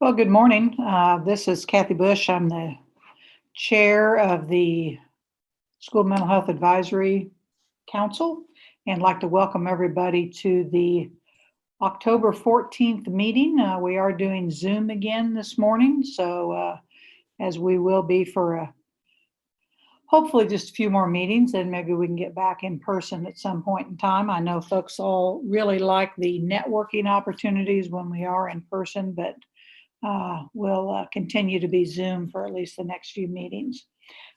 Well, good morning. This is Kathy Bush. I'm the chair of the School Mental Health Advisory Council and like to welcome everybody to the October 14th meeting. We are doing Zoom again this morning, so as we will be for hopefully just a few more meetings, and maybe we can get back in person at some point in time. I know folks all really like the networking opportunities when we are in person, but we'll continue to be Zoom for at least the next few meetings.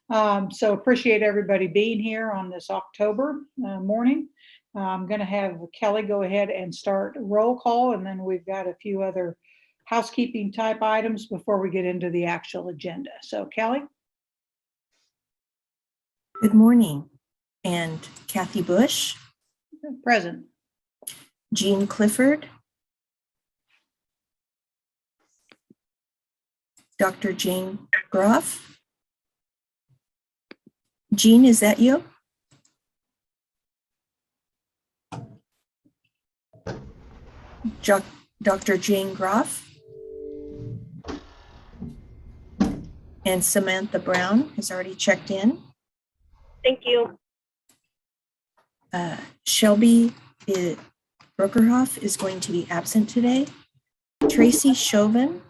So appreciate everybody being here on this October morning. I'm going to have Kelly go ahead and start roll call, and then we've got a few other housekeeping type items before we get into the actual agenda. So Kelly. Good morning. And Kathy Bush. Present. Jean Clifford. Dr. Jane Groff. Jean, is that you? Dr. Jane Groff. And Samantha Brown has already checked in. Thank you. Shelby Brookerhoff is going to be absent today. Tracy Chauvin.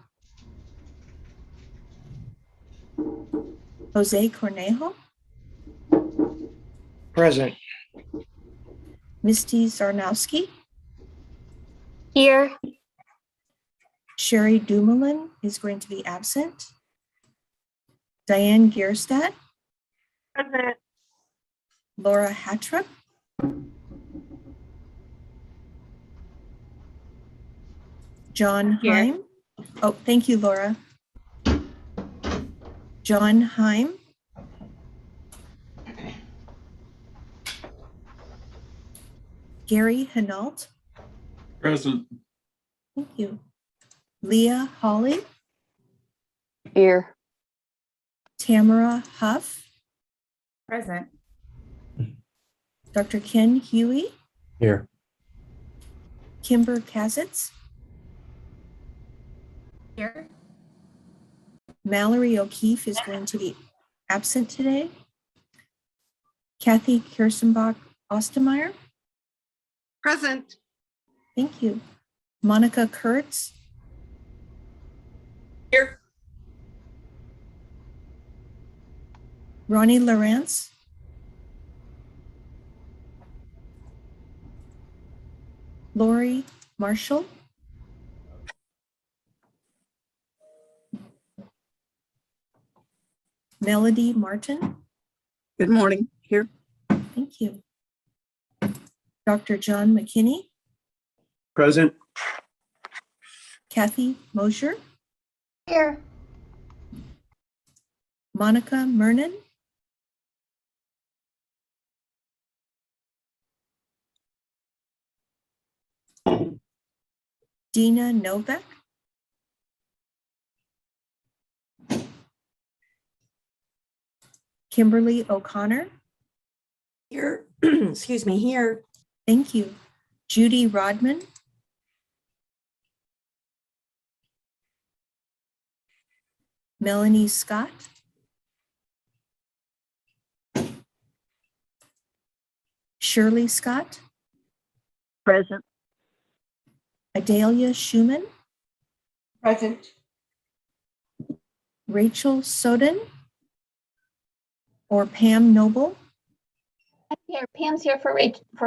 Jose Cornejo. Present. Misty Zarnowski. Here. Sherry Dumoulin is going to be absent. Diane Gierstadt. Present. Laura Hatrup. John Here. Heim. Oh, thank you, Laura. John Heim. Gary Hinault. Present. Thank you. Leah Hawley. Here. Tamara Huff. Present. Dr. Ken Huey. Here. Kimber Kazitz. Here. Mallory O'Keefe is going to be absent today. Kathy Kirstenbach Ostermeyer. Present. Thank you. Monica Kurtz. Here. Ronnie Lawrence. Lori Marshall. Melody Martin. Good morning. Here. Thank you. Dr. John McKinney. Present. Kathy Mosher. Here. Monica Mernon. Dina Novak. Kimberly O'Connor. Here. Excuse me. Here. Thank you. Judy Rodman. Melanie Scott. Shirley Scott. Present. Adalia Schumann. Present. Rachel Soden. Or Pam Noble. Here, Pam's here for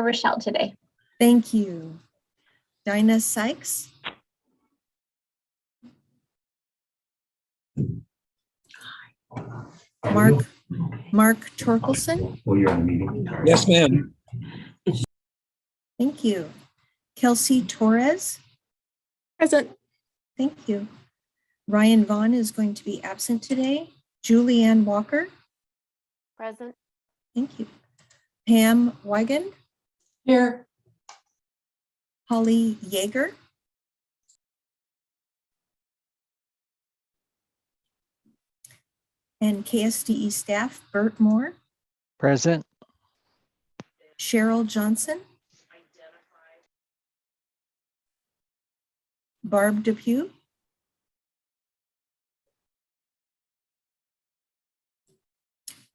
Rochelle today. Thank you. Dinah Sykes. Mark Torkelson. Well, you're in the meeting. Yes, ma'am. Thank you. Kelsey Torres. Present. Thank you. Ryan Vaughn is going to be absent today. Julianne Walker. Present. Thank you. Pam Wigan. Here. Holly Yeager. And KSDE staff, Bert Moore. Present. Cheryl Johnson. Barb Depew.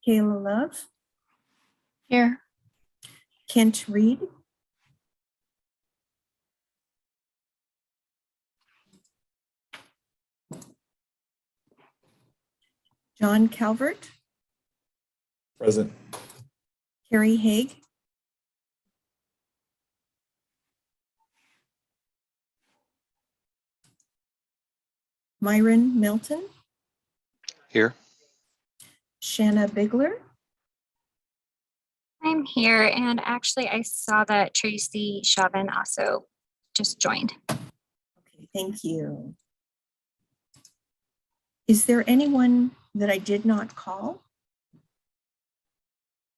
Kayla Love, Here. Kent Reed, John Calvert, Present. Carrie Haig, Myron Milton, Here. Shanna Bigler, I'm here, and actually I saw that Tracy Chauvin also just joined. Okay, thank you. Is there anyone that I did not call?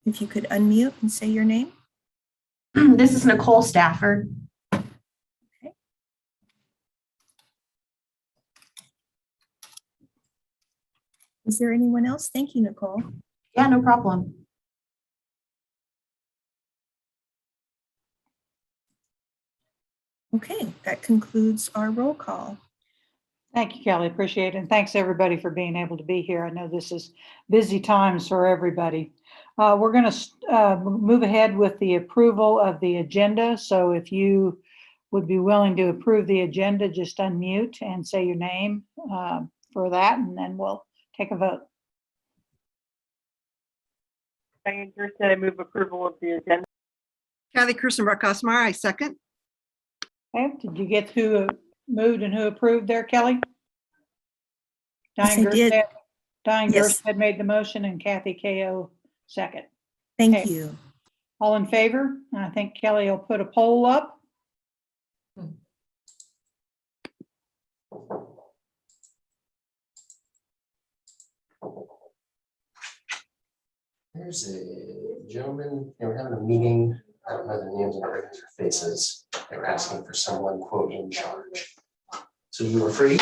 If you could unmute and say your name. This is Nicole Stafford. Is there anyone else? Thank you, Nicole. Yeah, no problem. Okay, that concludes our roll call. Thank you, Kelly. Appreciate it. And thanks everybody for being able to be here. I know this is busy times for everybody. We're going to move ahead with the approval of the agenda. So if you would be willing to approve the agenda, just unmute and say your name for that, and then we'll take a vote. Diane Gerstead, I move approval of the agenda. Kathy Kirstenbrock Osmar, I second. Okay, did you get who moved and who approved there, Kelly? Yes, I did. Diane Yes. Gerstead made the motion and Kathy KO second. Thank Okay. you. All in favor? I think Kelly will put a poll up. There's a gentleman, they were having a meeting, I don't know their names, I don't recognize their faces. They were asking for someone, quote, in charge. So you were free.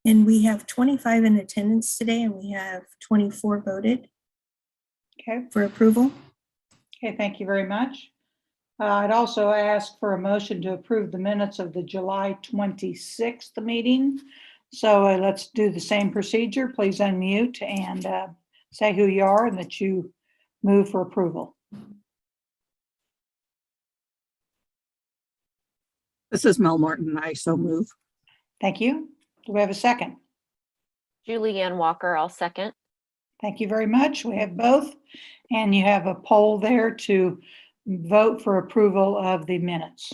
And we have 25 in attendance today, and we have 24 voted Okay, for approval. okay, thank you very much. I'd also ask for a motion to approve the minutes of the July 26th meeting. So let's do the same procedure. Please unmute and say who you are and that you move for approval. This is Mel Martin. I so move. Thank you. Do we have a second? Julianne Walker, I'll second. Thank you very much. We have both. And you have a poll there to vote for approval of the minutes.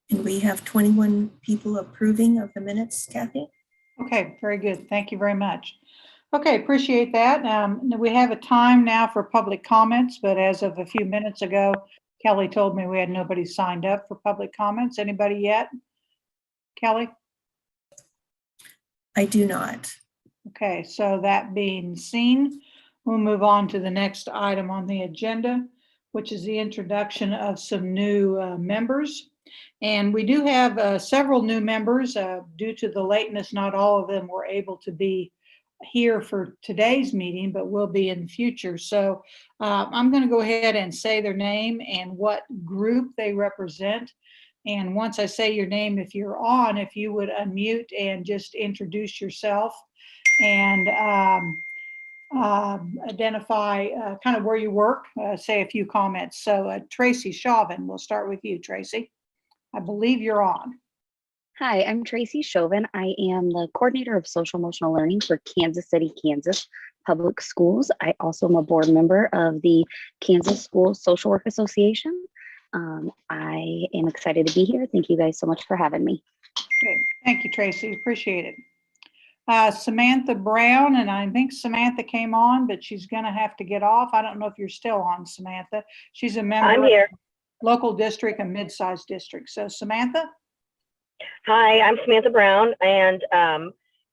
And we have 21 people approving of the minutes, Kathy. Okay, very good. Thank you very much. Okay, appreciate that. We have a time now for public comments, but as of a few minutes ago, Kelly told me we had nobody signed up for public comments. Anybody yet? Kelly? I do not. Okay, so that being seen, we'll move on to the next item on the agenda, which is the introduction of some new members. And we do have several new members. Due to the lateness, not all of them were able to be here for today's meeting, but will be in the future. So I'm going to go ahead and say their name and what group they represent. And once I say your name, if you're on, if you would unmute and just introduce yourself and identify kind of where you work, say a few comments. So Tracy Chauvin, we'll start with you, Tracy. I believe you're on. Hi, I'm Tracy Chauvin. I am the coordinator of social emotional learning for Kansas City, Kansas Public Schools. I also am a board member of the Kansas School Social Work Association. I am excited to be here. Thank you guys so much for having me. Great. Thank you, Tracy. Appreciate it. Samantha Brown, and I think Samantha came on, but she's going to have to get off. I don't know if you're still on, Samantha. She's a member I'm here. of local district and mid-sized district. So Samantha? Hi, I'm Samantha Brown, and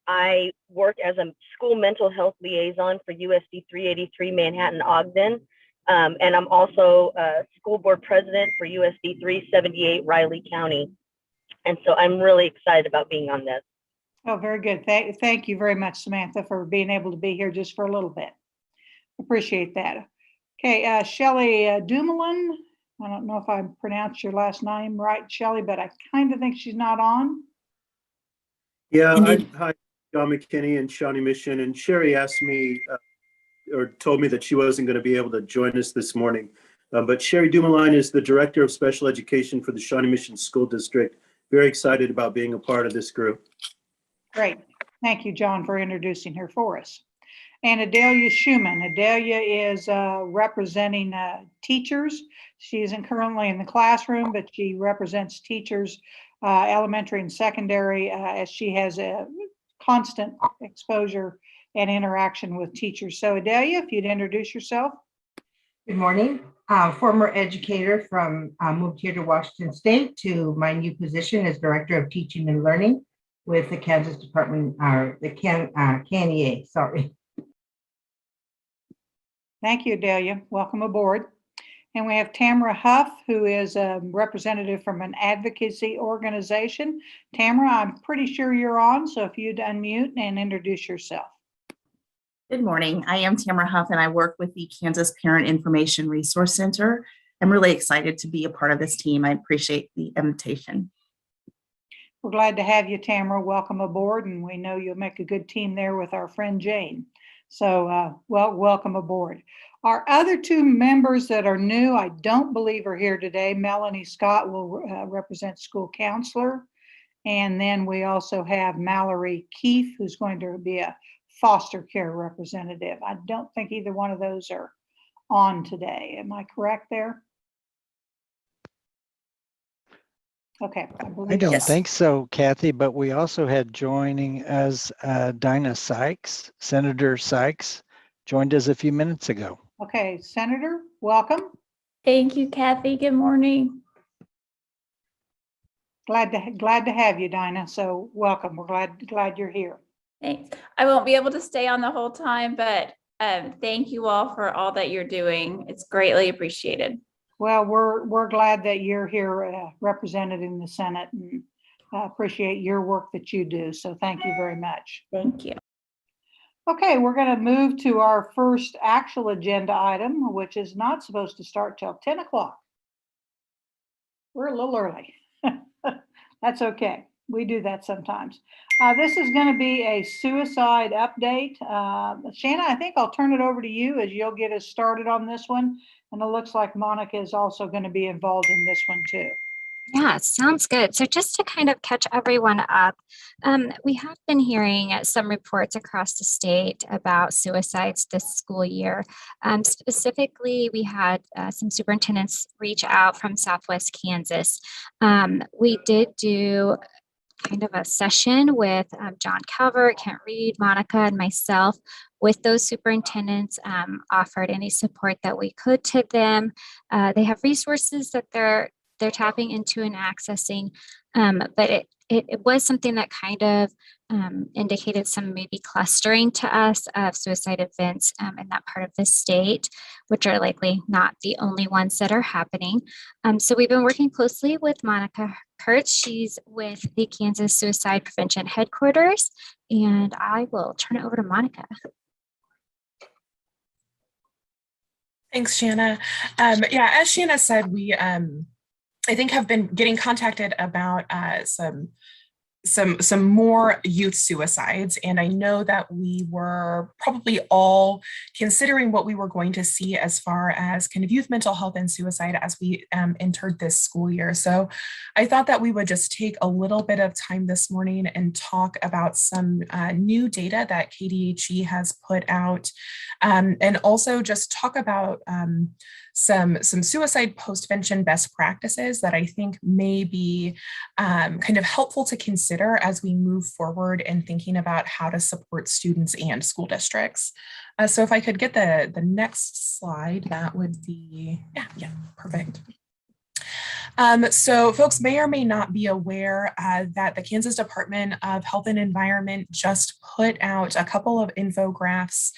I work as a school mental health liaison for USD 383 Manhattan Ogden. And I'm also a school board president for USD 378 Riley County. And so I'm really excited about being on this. Oh, very good. Thank you very much, Samantha, for being able to be here just for a little bit. Appreciate that. Okay, Shelley Dumoulin. I don't know if I pronounced your last name right, Shelley, but I kind of think she's not on. Yeah, Indeed. hi, John McKinney and Shawnee Mission, and Sherry asked me or told me that she wasn't going to be able to join us this morning. But Sherry Dumoulin is the Director of Special Education for the Shawnee Mission School District. Very excited about being a part of this group. Great. Thank you, John, for introducing her for us. And Adelia Schumann. Adelia is representing teachers. She isn't currently in the classroom, but she represents teachers, elementary and secondary, as she has a constant exposure and interaction with teachers. So Adelia, if you'd introduce yourself. Good morning. Former educator from moved here to Washington State to my new position as Director of Teaching and Learning with the Kansas Department, or the KNEA, sorry. Thank you, Adelia. Welcome aboard. And we have Tamara Huff, who is a representative from an advocacy organization. Tamara, I'm pretty sure you're on, so if you'd unmute and introduce yourself. Good morning. I am Tamara Huff, and I work with the Kansas Parent Information Resource Center. I'm really excited to be a part of this team. I appreciate the invitation. We're glad to have you, Tamara. Welcome aboard, and we know you'll make a good team there with our friend Jane. So, welcome aboard. Our other two members that are new, I don't believe are here today. Melanie Scott will represent school counselor. And then we also have Mallory Keefe, who's going to be a foster care representative. I don't think either one of those are on today. Am I correct there? Okay. I don't Yes. think so, Kathy, but we also had joining as Dinah Sykes, Senator Sykes, joined us a few minutes ago. Okay, Senator, welcome. Thank you, Kathy. Good morning. Glad to have you, Dinah. So welcome. We're glad you're here. Thanks. I won't be able to stay on the whole time, but thank you all for all that you're doing. It's greatly appreciated. Well, we're glad that you're here represented in the Senate, and appreciate your work that you do. So thank you very much. Thank you. Okay, we're going to move to our first actual agenda item, which is not supposed to start till 10 o'clock. We're a little early. That's okay. We do that sometimes. This is going to be a suicide update. Shanna, I think I'll turn it over to you as you'll get us started on this one. And it looks like Monica is also going to be involved in this one too. Yeah, sounds good. So just to kind of catch everyone up, we have been hearing some reports across the state about suicides this school year. Specifically, we had some superintendents reach out from Southwest Kansas. We did do kind of a session with John Calvert, Kent Reed, Monica, and myself with those superintendents, offered any support that we could to them. They have resources that they're tapping into and accessing, but it was something that kind of indicated some maybe clustering to us of suicide events in that part of the state, which are likely not the only ones that are happening. So we've been working closely with Monica Kurtz. She's with the Kansas Suicide Prevention Headquarters, and I will turn it over to Monica. Thanks, Shanna. Yeah, as Shanna said, we I think have been getting contacted about some some more youth suicides. And I know that we were probably all considering what we were going to see as far as kind of youth mental health and suicide as we entered this school year. So I thought that we would just take a little bit of time this morning and talk about some new data that KDHE has put out, and also just talk about some suicide postvention best practices that I think may be kind of helpful to consider as we move forward in thinking about how to support students and school districts. So if I could get the next slide, that would be, yeah, perfect. So folks may or may not be aware that the Kansas Department of Health and Environment just put out a couple of infographics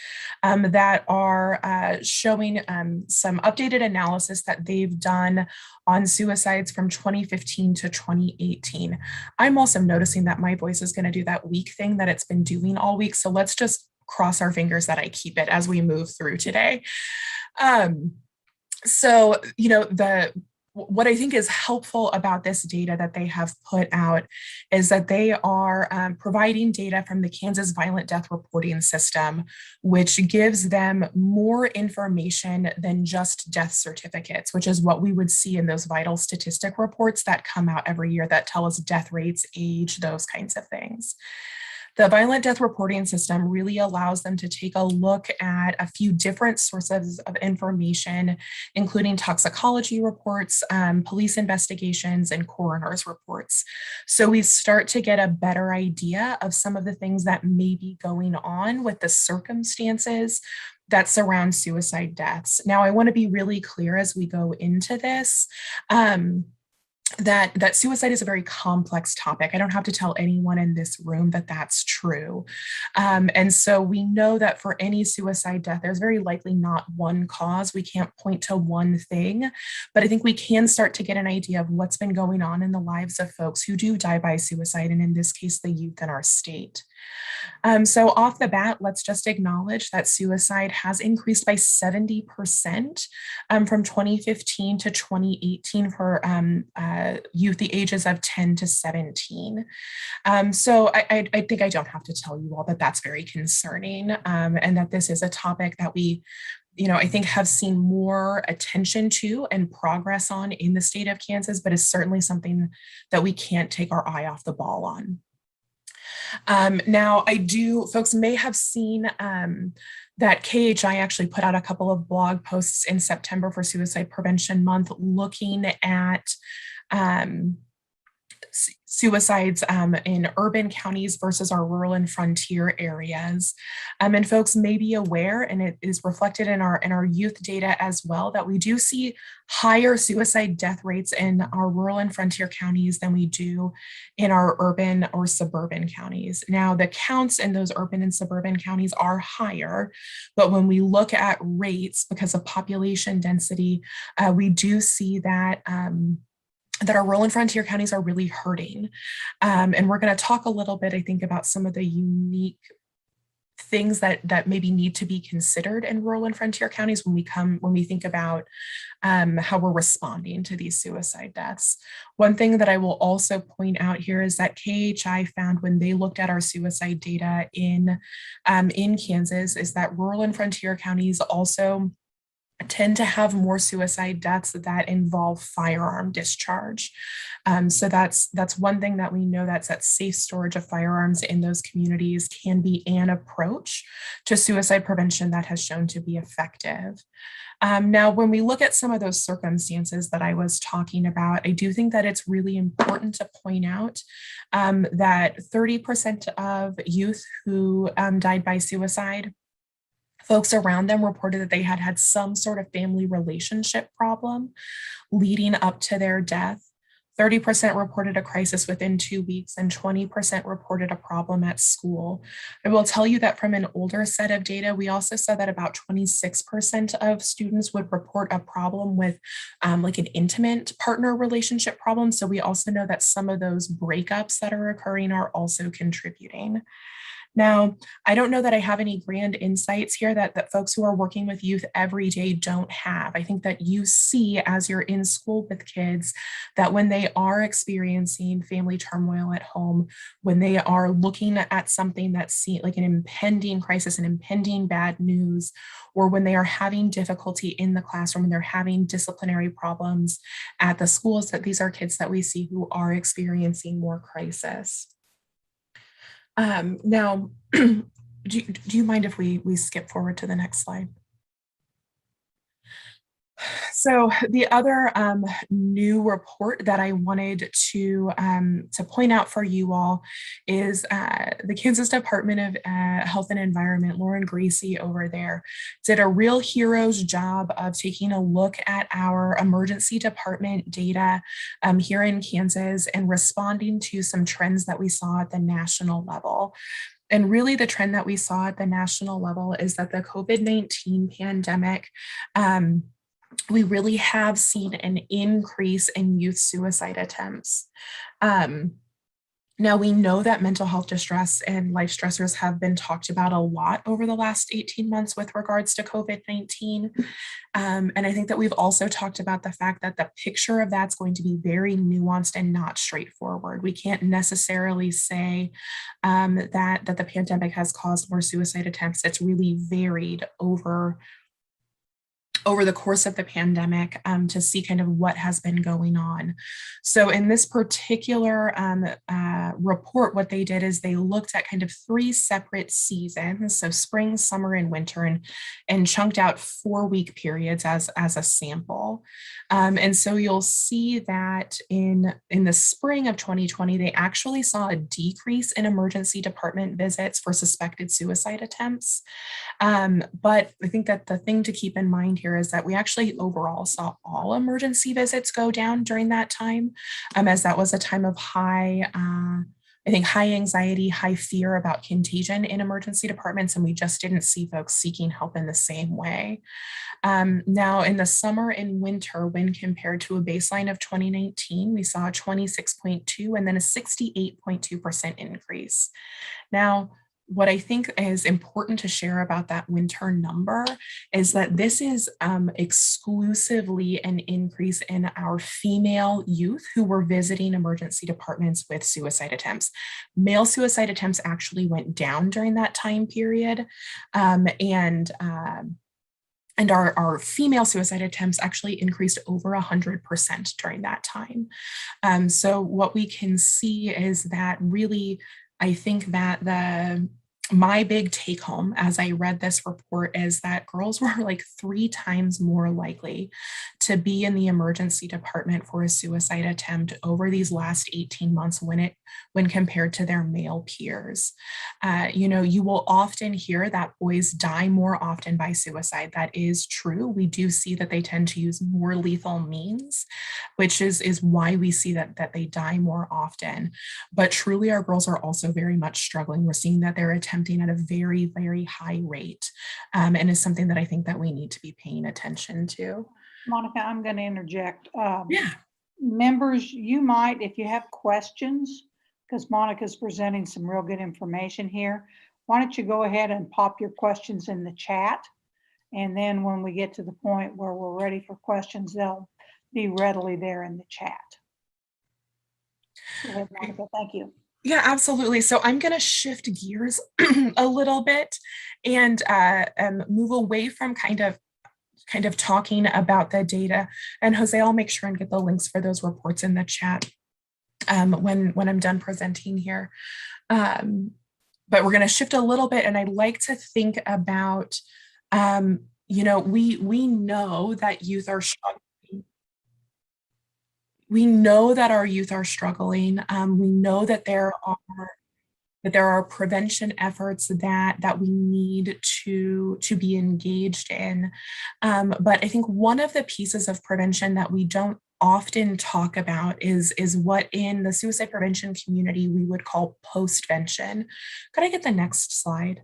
that are showing some updated analysis that they've done on suicides from 2015 to 2018. I'm also noticing that my voice is going to do that week thing that it's been doing all week. So let's just cross our fingers that I keep it as we move through today. So, you know, what I think is helpful about this data that they have put out is that they are providing data from the Kansas Violent Death Reporting System, which gives them more information than just death certificates, which is what we would see in those vital statistic reports that come out every year that tell us death rates, age, those kinds of things. The Violent Death Reporting System really allows them to take a look at a few different sources of information, including toxicology reports, police investigations, and coroner's reports. So we start to get a better idea of some of the things that may be going on with the circumstances that surround suicide deaths. Now, I want to be really clear as we go into this, that suicide is a very complex topic. I don't have to tell anyone in this room that that's true. And so we know that for any suicide death, there's very likely not one cause. We can't point to one thing, but I think we can start to get an idea of what's been going on in the lives of folks who do die by suicide, and in this case, the youth in our state. So off the bat, let's just acknowledge that suicide has increased by 70% from 2015 to 2018 for youth the ages of 10 to 17. So I think I don't have to tell you all that that's very concerning, and that this is a topic that we, you know, I think have seen more attention to and progress on in the state of Kansas, but is certainly something that we can't take our eye off the ball on. Now, folks may have seen that KHI actually put out a couple of blog posts in September for Suicide Prevention Month looking at suicides in urban counties versus our rural and frontier areas. And folks may be aware, and it is reflected in our youth data as well, that we do see higher suicide death rates in our rural and frontier counties than we do in our urban or suburban counties. Now, the counts in those urban and suburban counties are higher, but when we look at rates because of population density, we do see that that our rural and frontier counties are really hurting. And we're going to talk a little bit, I think, about some of the unique things that maybe need to be considered in rural and frontier counties when we think about how we're responding to these suicide deaths. One thing that I will also point out here is that KHI found when they looked at our suicide data in Kansas is that rural and frontier counties also tend to have more suicide deaths that involve firearm discharge. So that's one thing that we know, that safe storage of firearms in those communities can be an approach to suicide prevention that has shown to be effective. Now, when we look at some of those circumstances that I was talking about, I do think that it's really important to point out that 30% of youth who died by suicide, folks around them reported that they had had some sort of family relationship problem leading up to their death. 30% reported a crisis within 2 weeks, and 20% reported a problem at school. I will tell you that from an older set of data, we also saw that about 26% of students would report a problem with like an intimate partner relationship problem. So we also know that some of those breakups that are occurring are also contributing. Now, I don't know that I have any grand insights here that folks who are working with youth every day don't have. I think that you see as you're in school with kids that when they are experiencing family turmoil at home, when they are looking at something that's like an impending crisis, an impending bad news, or when they are having difficulty in the classroom, when they're having disciplinary problems at the schools, that these are kids that we see who are experiencing more crisis. Now, do you mind if we skip forward to the next slide? So the other new report that I wanted to point out for you all is the Kansas Department of Health and Environment, Lauren Gracie over there, did a real hero's job of taking a look at our emergency department data here in Kansas and responding to some trends that we saw at the national level. And really the trend that we saw at the national level is that the COVID-19 pandemic, we really have seen an increase in youth suicide attempts. Now we know that mental health distress and life stressors have been talked about a lot over the last 18 months with regards to COVID-19. And I think that we've also talked about the fact that the picture of that's going to be very nuanced and not straightforward. We can't necessarily say that the pandemic has caused more suicide attempts. It's really varied over the course of the pandemic to see kind of what has been going on. So in this particular report, what they did is they looked at kind of 3 separate seasons, so spring, summer, and winter, and chunked out 4-week periods as a sample. And so you'll see that in the spring of 2020, they actually saw a decrease in emergency department visits for suspected suicide attempts. But I think that the thing to keep in mind here is that we actually overall saw all emergency visits go down during that time, as that was a time of high anxiety, high fear about contagion in emergency departments, and we just didn't see folks seeking help in the same way. Now, in the summer and winter, when compared to a baseline of 2019, we saw a 26.2 and then a 68.2% increase. Now, what I think is important to share about that winter number is that this is exclusively an increase in our female youth who were visiting emergency departments with suicide attempts. Male suicide attempts actually went down during that time period, and our female suicide attempts actually increased over 100% during that time. So what we can see is that really, I think that my big take home as I read this report is that girls were like 3 times more likely to be in the emergency department for a suicide attempt over these last 18 months when compared to their male peers. You will often hear that boys die more often by suicide. That is true. We do see that they tend to use more lethal means, which is why we see that they die more often. But truly, our girls are also very much struggling. We're seeing that they're attempting at a very, very high rate, and is something that I think that we need to be paying attention to. Monica, I'm going to interject. Yeah. Members, you might, if you have questions, because Monica's presenting some real good information here, why don't you go ahead and pop your questions in the chat, and then when we get to the point where we're ready for questions, they'll be readily there in the chat. Go ahead, Monica. Thank you. Yeah, absolutely. So I'm going to shift gears a little bit and move away from kind of talking about the data. And Jose, I'll make sure and get the links for those reports in the chat when I'm done presenting here. But we're going to shift a little bit, and I'd like to think about, we know that youth are struggling. We know that our youth are struggling. We know that there are prevention efforts that we need to be engaged in. But I think one of the pieces of prevention that we don't often talk about is what in the suicide prevention community we would call postvention. Could I get the next slide?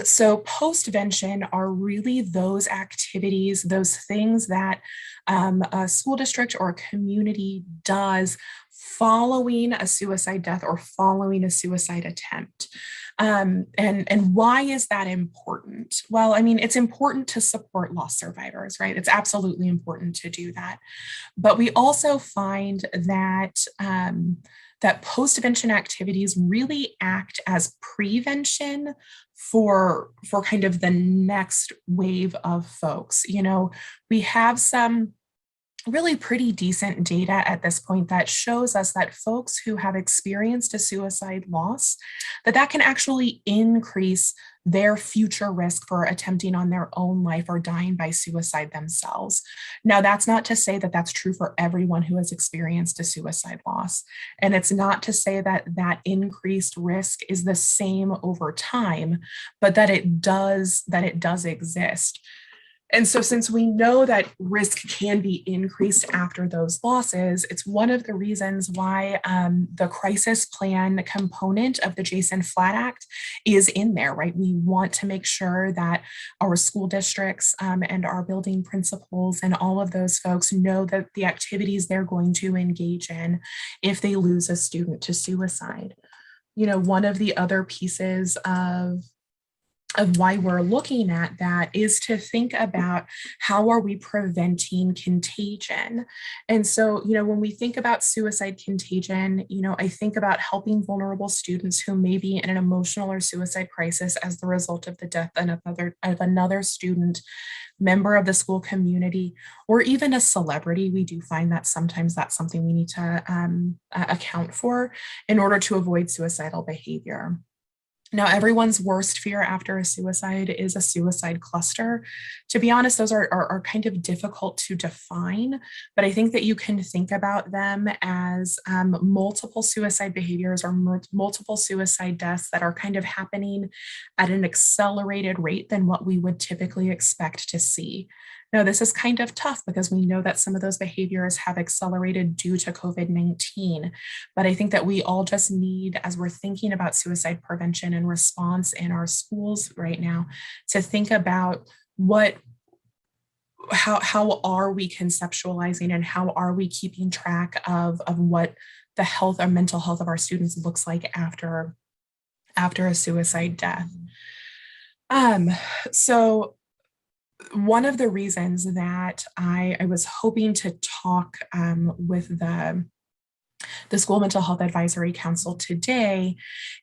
So postvention are really those activities, those things that a school district or a community does following a suicide death or following a suicide attempt. And why is that important? Well, I mean, it's important to support loss survivors, right? It's absolutely important to do that. But we also find that that post-vention activities really act as prevention for kind of the next wave of folks. You know, we have some really pretty decent data at this point that shows us that folks who have experienced a suicide loss, that can actually increase their future risk for attempting on their own life or dying by suicide themselves. Now, that's not to say that that's true for everyone who has experienced a suicide loss. And it's not to say that that increased risk is the same over time, but that it does exist. And so since we know that risk can be increased after those losses, it's one of the reasons why the crisis plan component of the Jason Flatt Act is in there, right? We want to make sure that our school districts and our building principals and all of those folks know that the activities they're going to engage in if they lose a student to suicide. You know, one of the other pieces of why we're looking at that is to think about how are we preventing contagion. And so, you know, when we think about suicide contagion, you know, I think about helping vulnerable students who may be in an emotional or suicide crisis as the result of the death of another student, member of the school community, or even a celebrity. We do find that sometimes that's something we need to account for in order to avoid suicidal behavior. Now, everyone's worst fear after a suicide is a suicide cluster. To be honest, those are kind of difficult to define, but I think that you can think about them as multiple suicide behaviors or multiple suicide deaths that are kind of happening at an accelerated rate than what we would typically expect to see. Now, this is kind of tough because we know that some of those behaviors have accelerated due to COVID-19, but I think that we all just need, as we're thinking about suicide prevention and response in our schools right now, to think about how are we conceptualizing and how are we keeping track of what the health or mental health of our students looks like after a suicide death. So one of the reasons that I was hoping to talk with the School Mental Health Advisory Council today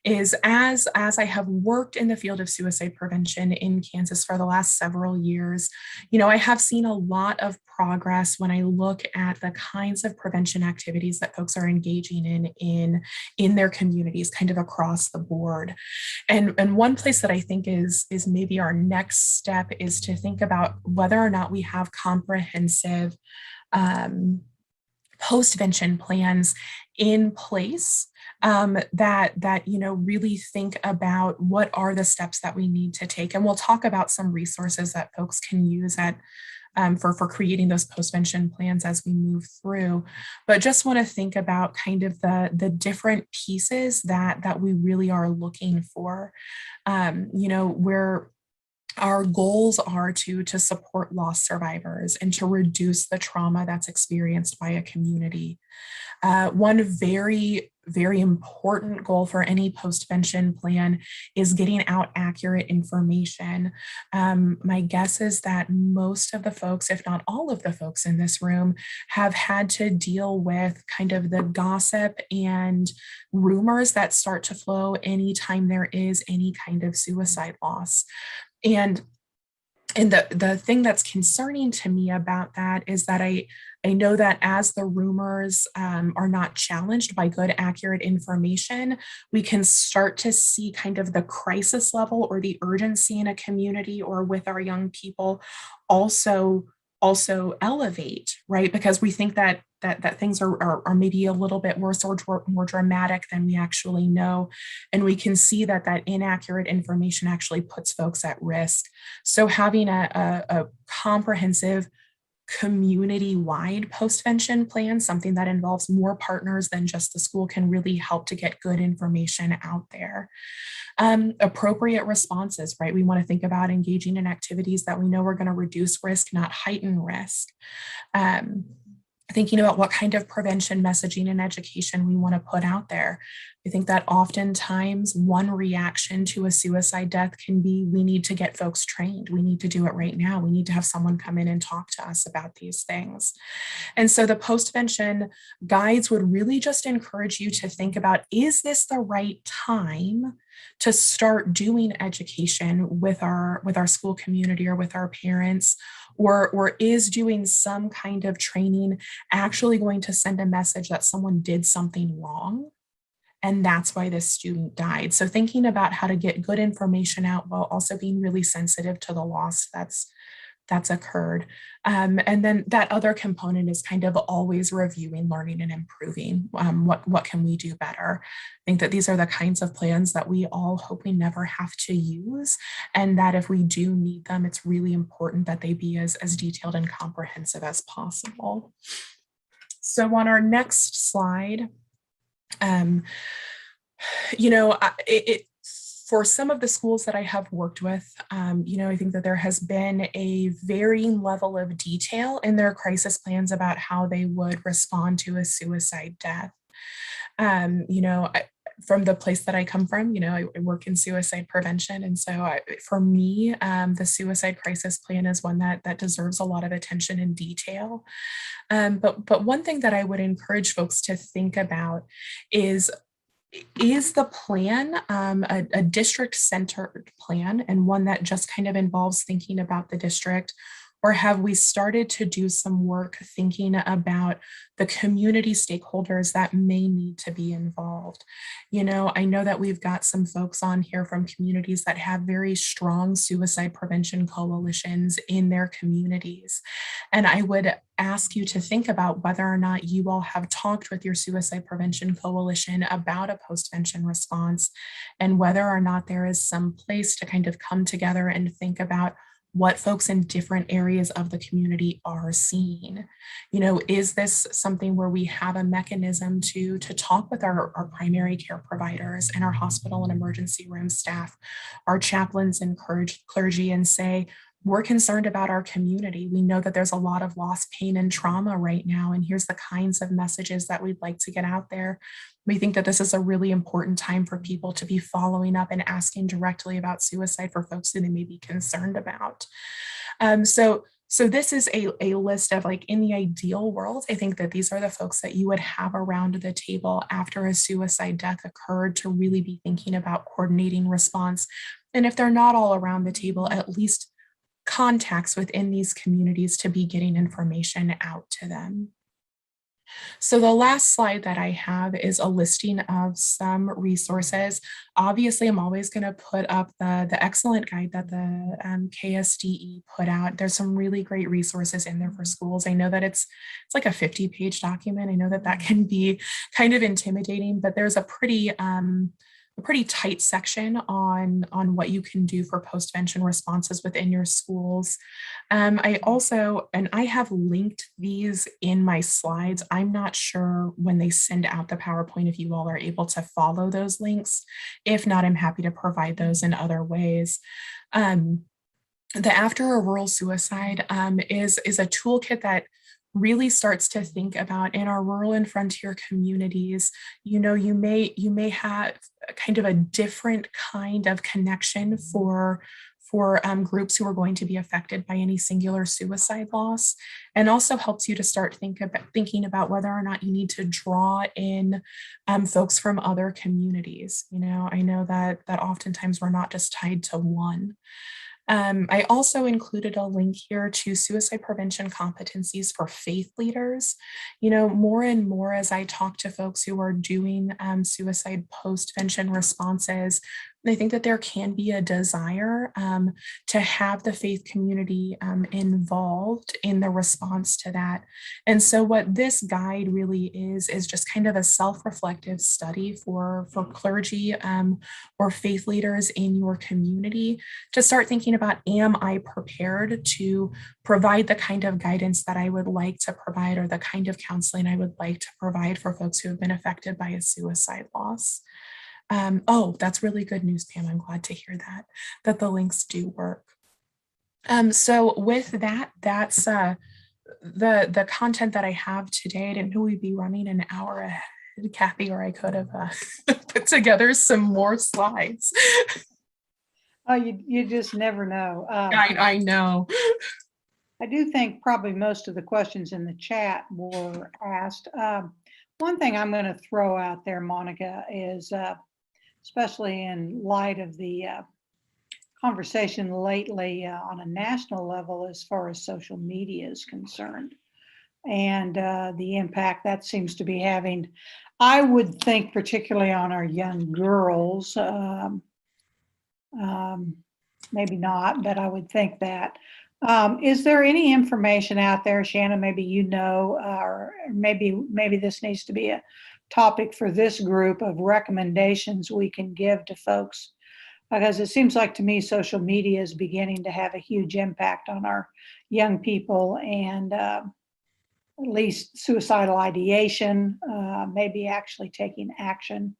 is as I have worked in the field of suicide prevention in Kansas for the last several years, you know, I have seen a lot of progress when I look at the kinds of prevention activities that folks are engaging in their communities, kind of across the board. And one place that I think is maybe our next step is to think about whether or not we have comprehensive post-vention plans in place that you know really think about what are the steps that we need to take. And we'll talk about some resources that folks can use for creating those post-vention plans as we move through. But just want to think about kind of the different pieces that we really are looking for. You know, where our goals are to support loss survivors and to reduce the trauma that's experienced by a community. One very, very important goal for any post-vention plan is getting out accurate information. My guess is that most of the folks, if not all of the folks in this room, have had to deal with kind of the gossip and rumors that start to flow anytime there is any kind of suicide loss. And the thing that's concerning to me about that is that I know that as the rumors are not challenged by good, accurate information, we can start to see kind of the crisis level or the urgency in a community or with our young people also elevate, right? Because we think that things are maybe a little bit worse or more dramatic than we actually know. And we can see that inaccurate information actually puts folks at risk. So having a comprehensive community-wide post-vention plan, something that involves more partners than just the school, can really help to get good information out there. Appropriate responses, right? We want to think about engaging in activities that we know are going to reduce risk, not heighten risk. thinking about what kind of prevention messaging and education we want to put out there. I think that oftentimes one reaction to a suicide death can be, we need to get folks trained. We need to do it right now. We need to have someone come in and talk to us about these things. And so the postvention guides would really just encourage you to think about, is this the right time to start doing education with our school community or with our parents? Or is doing some kind of training actually going to send a message that someone did something wrong? And that's why this student died. So thinking about how to get good information out while also being really sensitive to the loss that's occurred. And then that other component is kind of always reviewing, learning, and improving. What can we do better? I think that these are the kinds of plans that we all hope we never have to use, and that if we do need them, it's really important that they be as detailed and comprehensive as possible. So on our next slide, for some of the schools that I have worked with, I think that there has been a varying level of detail in their crisis plans about how they would respond to a suicide death. From the place that I come from, I work in suicide prevention. And so for me, the suicide crisis plan is one that deserves a lot of attention and detail. But one thing that I would encourage folks to think about is the plan a district-centered plan and one that just kind of involves thinking about the district? Or have we started to do some work thinking about the community stakeholders that may need to be involved? I know that we've got some folks on here from communities that have very strong suicide prevention coalitions in their communities. And I would ask you to think about whether or not you all have talked with your suicide prevention coalition about a postvention response, and whether or not there is some place to kind of come together and think about what folks in different areas of the community are seeing. Is this something where we have a mechanism to talk with our primary care providers and our hospital and emergency room staff, our chaplains and clergy, and say, we're concerned about our community. We know that there's a lot of loss, pain, and trauma right now, and here's the kinds of messages that we'd like to get out there. We think that this is a really important time for people to be following up and asking directly about suicide for folks who they may be concerned about. So this is a list of, like, in the ideal world, I think that these are the folks that you would have around the table after a suicide death occurred to really be thinking about coordinating response. And if they're not all around the table, at least contacts within these communities to be getting information out to them. So the last slide that I have is a listing of some resources. Obviously, I'm always going to put up the excellent guide that the KSDE put out. There's some really great resources in there for schools. I know that it's like a 50-page document. I know that can be kind of intimidating, but there's a pretty tight section on what you can do for postvention responses within your schools. I have linked these in my slides. I'm not sure when they send out the PowerPoint if you all are able to follow those links. If not, I'm happy to provide those in other ways. The After a Rural Suicide is a toolkit that really starts to think about, in our rural and frontier communities, you may have kind of a different kind of connection for groups who are going to be affected by any singular suicide loss, and also helps you to start thinking about whether or not you need to draw in folks from other communities. I know that oftentimes we're not just tied to one. I also included a link here to suicide prevention competencies for faith leaders. More and more as I talk to folks who are doing suicide postvention responses, I think that there can be a desire to have the faith community involved in the response to that. And so what this guide really is just kind of a self-reflective study for clergy or faith leaders in your community to start thinking about, am I prepared to provide the kind of guidance that I would like to provide, or the kind of counseling I would like to provide for folks who have been affected by a suicide loss? That's really good news, Pam. I'm glad to hear that the links do work. So with that, the content that I have today, I didn't know we'd be running an hour ahead, Kathy, or I could have put together some more slides. Oh, you just never know. I know. I do think probably most of the questions in the chat were asked. One thing I'm going to throw out there, Monica, is especially in light of the conversation lately on a national level as far as social media is concerned and the impact that seems to be having. I would think particularly on our young girls, maybe not, but I would think that. Is there any information out there, Shannon, maybe you know, or maybe this needs to be a topic for this group of recommendations we can give to folks? Because it seems like to me social media is beginning to have a huge impact on our young people and at least suicidal ideation, maybe actually taking action.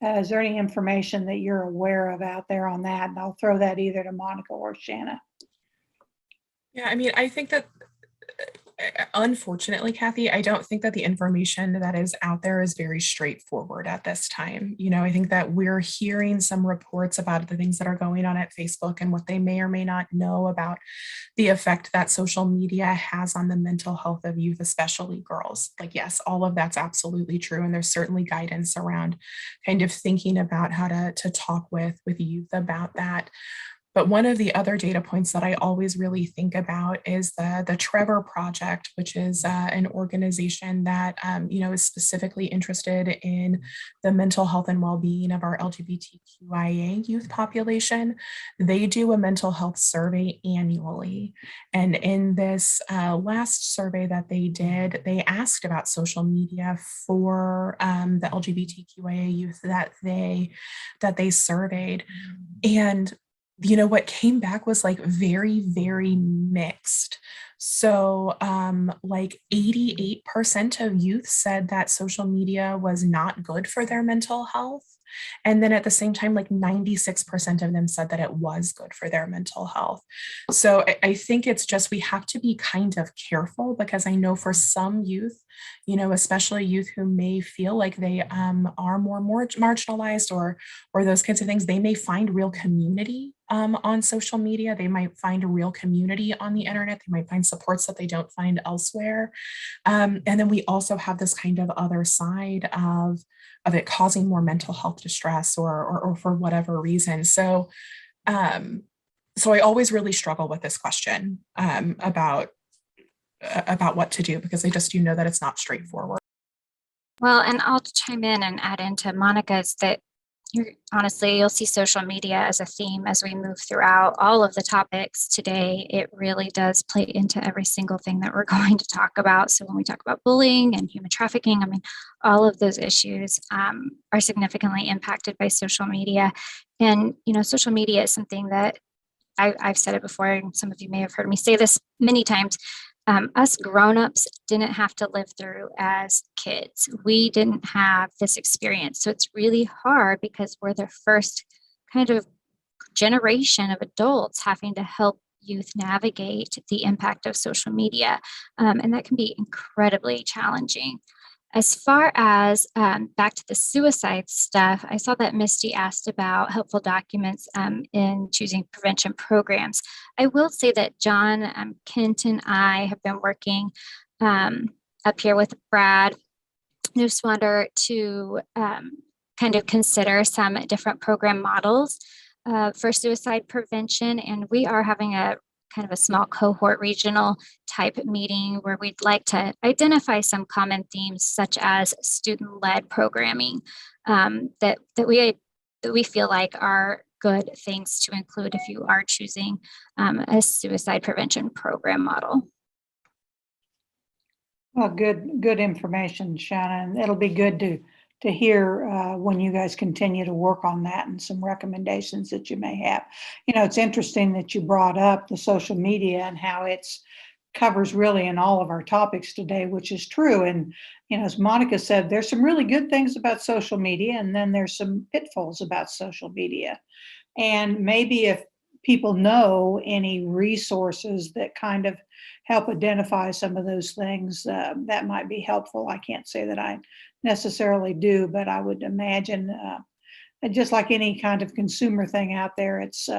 Is there any information that you're aware of out there on that? And I'll throw that either to Monica or Shanna. Yeah, I mean, I think that unfortunately, Kathy, I don't think that the information that is out there is very straightforward at this time. You know, I think that we're hearing some reports about the things that are going on at Facebook and what they may or may not know about the effect that social media has on the mental health of youth, especially girls. Like, yes, all of that's absolutely true. And there's certainly guidance around kind of thinking about how to talk with youth about that. But one of the other data points that I always really think about is the Trevor Project, which is an organization that is specifically interested in the mental health and well-being of our LGBTQIA youth population. They do a mental health survey annually. And in this last survey that they did, they asked about social media for the LGBTQIA youth that they surveyed. And what came back was like very, very mixed. So like 88% of youth said that social media was not good for their mental health. And then at the same time, like 96% of them said that it was good for their mental health. So I think it's just, we have to be kind of careful, because I know for some youth, especially youth who may feel like they are more marginalized or those kinds of things, they may find real community on social media. They might find a real community on the internet. They might find supports that they don't find elsewhere. And then we also have this kind of other side of it causing more mental health distress or for whatever reason. So I always really struggle with this question about what to do, because I just that it's not straightforward. Well, and I'll chime in and add into Monica's that you'll see social media as a theme as we move throughout all of the topics today. It really does play into every single thing that we're going to talk about. So when we talk about bullying and human trafficking, I mean, all of those issues are significantly impacted by social media. And, social media is something that I've said it before, and some of you may have heard me say this many times. Us grown-ups didn't have to live through as kids. We didn't have this experience. So it's really hard because we're the first kind of generation of adults having to help youth navigate the impact of social media. And that can be incredibly challenging. As far as back to the suicide stuff, I saw that Misty asked about helpful documents in choosing prevention programs. I will say that John, Kent, and I have been working up here with Brad Neuswander to kind of consider some different program models for suicide prevention. And we are having a kind of a small cohort regional type meeting where we'd like to identify some common themes, such as student-led programming that we feel like are good things to include if you are choosing a suicide prevention program model. Well, good information, Shannon. It'll be good to hear when you guys continue to work on that and some recommendations that you may have. It's interesting that you brought up the social media and how it's covers really in all of our topics today, which is true. And, as Monica said, there's some really good things about social media, and then there's some pitfalls about social media. And maybe if people know any resources that kind of help identify some of those things, that might be helpful. I can't say that I necessarily do, but I would imagine, and just like any kind of consumer thing out there, it's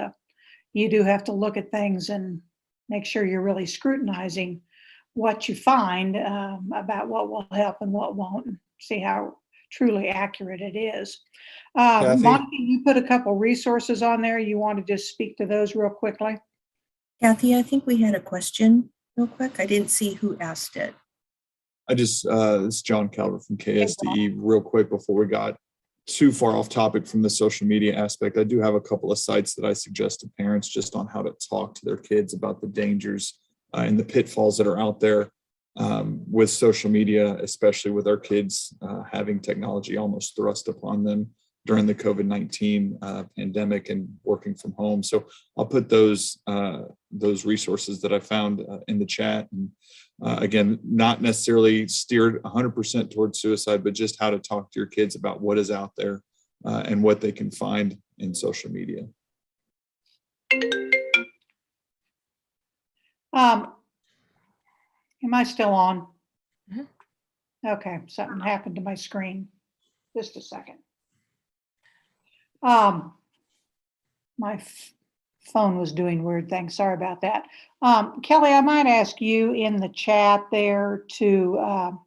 you do have to look at things and make sure you're really scrutinizing what you find about what will help and what won't, and see how truly accurate it is. Kathy? Monica, you put a couple resources on there. You want to just speak to those real quickly? Kathy, I think we had a question real quick. I didn't see who asked it. This is John Calvert from KSDE. Real quick before we got too far off topic from the social media aspect, I do have a couple of sites that I suggest to parents just on how to talk to their kids about the dangers and the pitfalls that are out there with social media, especially with our kids having technology almost thrust upon them during the COVID-19 pandemic and working from home. So I'll put those resources that I found in the chat. And again, not necessarily steered 100% towards suicide, but just how to talk to your kids about what is out there and what they can find in social media. Am I still on? Okay, something happened to my screen. Just a second. My phone was doing weird things. Sorry about that. Kelly, I might ask you in the chat there to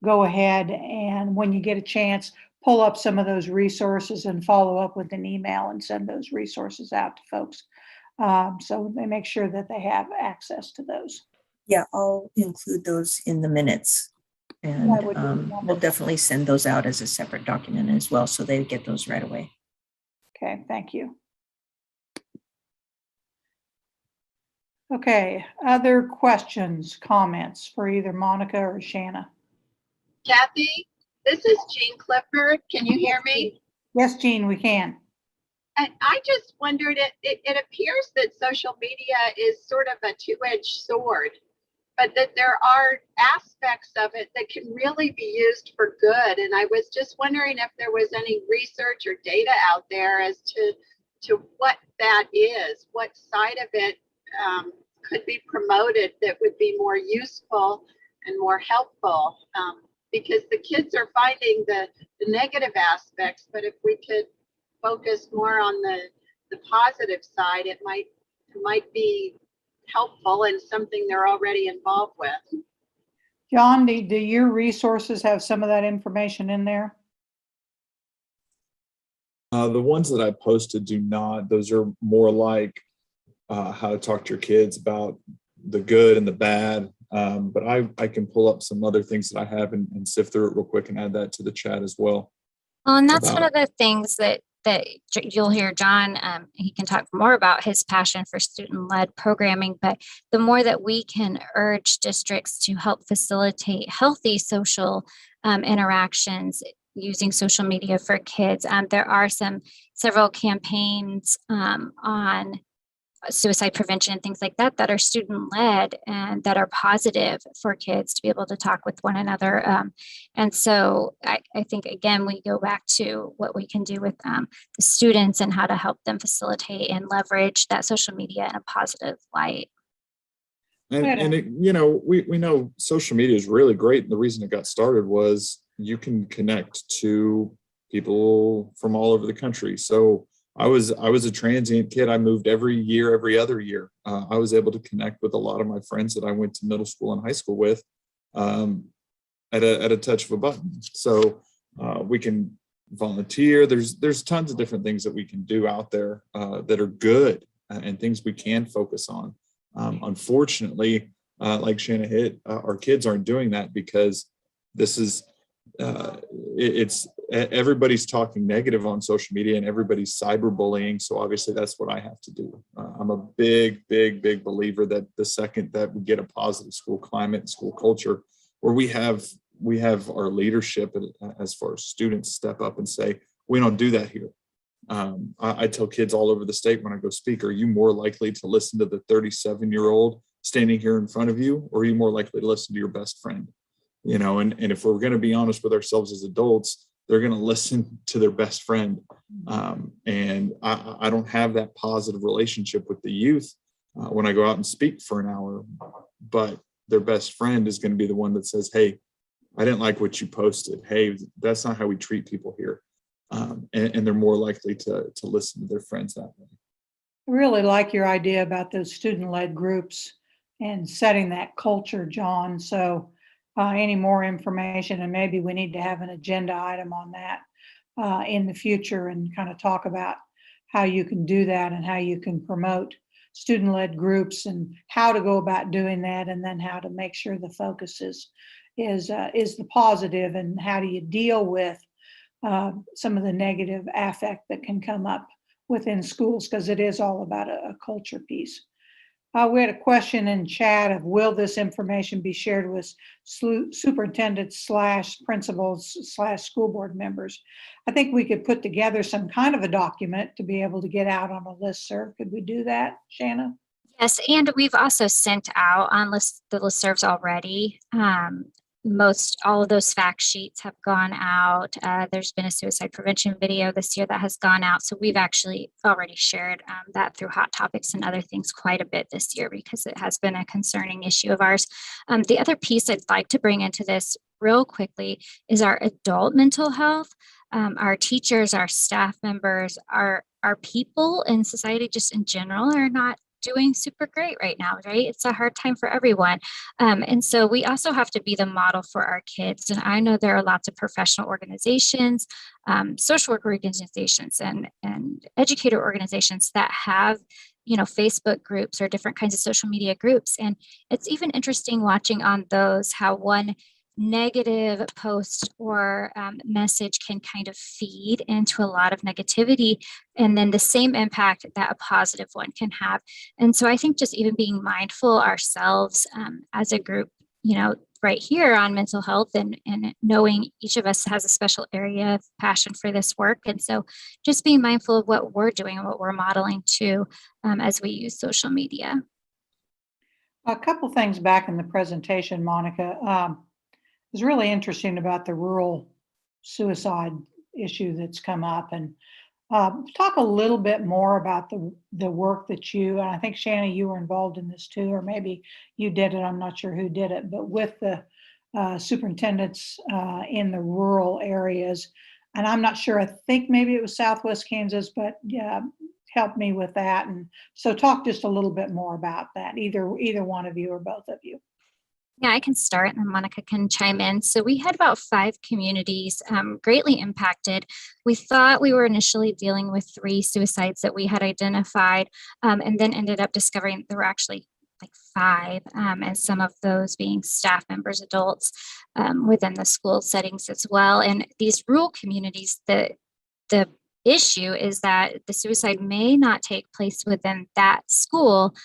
go ahead and when you get a chance, pull up some of those resources and follow up with an email and send those resources out to folks. So they make sure that they have access to those. Yeah, I'll include those in the minutes. And That would be wonderful. we'll definitely send those out as a separate document as well, so they get those right away. Okay, thank you. Okay, other questions, comments for either Monica or Shanna? Kathy, this is Jean Clifford. Can you hear me? Yes, Jean, we can. And I just wondered, it appears that social media is sort of a two-edged sword, but that there are aspects of it that can really be used for good. And I was just wondering if there was any research or data out there as to what that is, what side of it could be promoted that would be more useful and more helpful, because the kids are finding the negative aspects, but if we could focus more on the positive side, it might be helpful and something they're already involved with. John, do your resources have some of that information in there? The ones that I posted do not. Those are more like how to talk to your kids about the good and the bad. But I can pull up some other things that I have and sift through it real quick and add that to the chat as well. Well, and that's one of the things that you'll hear John, he can talk more about his passion for student-led programming, but the more that we can urge districts to help facilitate healthy social interactions using social media for kids. There are several campaigns on suicide prevention and things like that that are student-led and that are positive for kids to be able to talk with one another. And so I think, again, we go back to what we can do with the students and how to help them facilitate and leverage that social media in a positive light. And it, you know, we know social media is really great. And the reason it got started was you can connect to people from all over the country. So I was a transient kid. I moved every other year. I was able to connect with a lot of my friends that I went to middle school and high school with at a touch of a button. So we can volunteer. There's tons of different things that we can do out there that are good and things we can focus on. Unfortunately, like Shanna hit, our kids aren't doing that because this is everybody's talking negative on social media and everybody's cyberbullying. So obviously that's what I have to do. I'm a big believer that the second that we get a positive school climate and school culture where we have our leadership as far as students step up and say, we don't do that here. I tell kids all over the state when I go speak, are you more likely to listen to the 37-year-old standing here in front of you, or are you more likely to listen to your best friend? You know, and if we're going to be honest with ourselves as adults, they're going to listen to their best friend. And I don't have that positive relationship with the youth when I go out and speak for an hour, but their best friend is going to be the one that says, hey, I didn't like what you posted. Hey, that's not how we treat people here. And they're more likely to listen to their friends that way. I really like your idea about those student-led groups and setting that culture, John. So any more information, and maybe we need to have an agenda item on that in the future and kind of talk about how you can do that and how you can promote student-led groups and how to go about doing that, and then how to make sure the focus is the positive, and how do you deal with some of the negative affect that can come up within schools, because it is all about a culture piece. We had a question in chat of, will this information be shared with superintendents / principals / school board members? I think we could put together some kind of a document to be able to get out on a listserv. Could we do that, Shanna? Yes, and we've also sent out on the listservs already. All of those fact sheets have gone out. There's been a suicide prevention video this year that has gone out. So we've actually already shared that through Hot Topics and other things quite a bit this year, because it has been a concerning issue of ours. The other piece I'd like to bring into this real quickly is our adult mental health. Our teachers, our staff members, our people in society just in general are not doing super great right now, right? It's a hard time for everyone. And so we also have to be the model for our kids. And I know there are lots of professional organizations, social work organizations, and educator organizations that have, Facebook groups or different kinds of social media groups. And it's even interesting watching on those how one negative post or message can kind of feed into a lot of negativity, and then the same impact that a positive one can have. And so I think just even being mindful ourselves as a group, right here on mental health, and knowing each of us has a special area of passion for this work. And so just being mindful of what we're doing and what we're modeling too as we use social media. A couple things back in the presentation, Monica. It's really interesting about the rural suicide issue that's come up, and talk a little bit more about the work that and I think Shanna, you were involved in this too, or maybe you did it, I'm not sure who did it, but with the superintendents in the rural areas. And I'm not sure, I think maybe it was Southwest Kansas, but help me with that. And so talk just a little bit more about that, either one of you or both of you. Yeah, I can start and then Monica can chime in. So we had about 5 communities greatly impacted. We thought we were initially dealing with 3 suicides that we had identified, and then ended up discovering there were actually like 5, and some of those being staff members, adults within the school settings as well. And these rural communities, the issue is that the suicide may not take place within that school,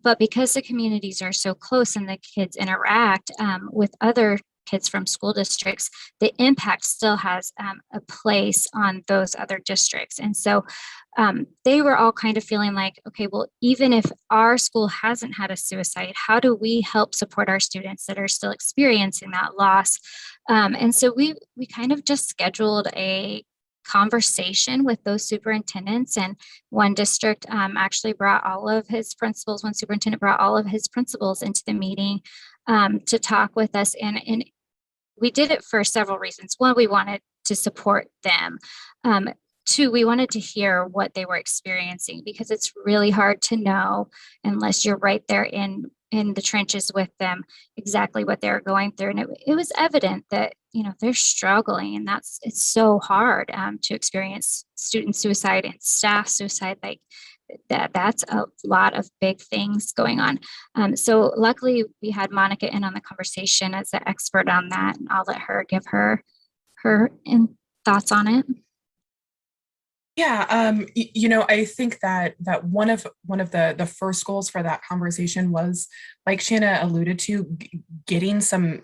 but because the communities are so close and the kids interact with other kids from school districts, the impact still has a place on those other districts. And so they were all kind of feeling like, okay, well, even if our school hasn't had a suicide, how do we help support our students that are still experiencing that loss? And so we kind of just scheduled a conversation with those superintendents, and one district actually brought all of his principals, one superintendent brought all of his principals into the meeting to talk with us. And we did it for several reasons. One, we wanted to support them. 2, we wanted to hear what they were experiencing, because it's really hard to know unless you're right there in the trenches with them exactly what they're going through. And it was evident that they're struggling, and it's so hard to experience student suicide and staff suicide. Like that's a lot of big things going on. So luckily we had Monica in on the conversation as the expert on that, and I'll let her give her thoughts on it. Yeah, I think that one of the first goals for that conversation was, like Shanna alluded to, getting some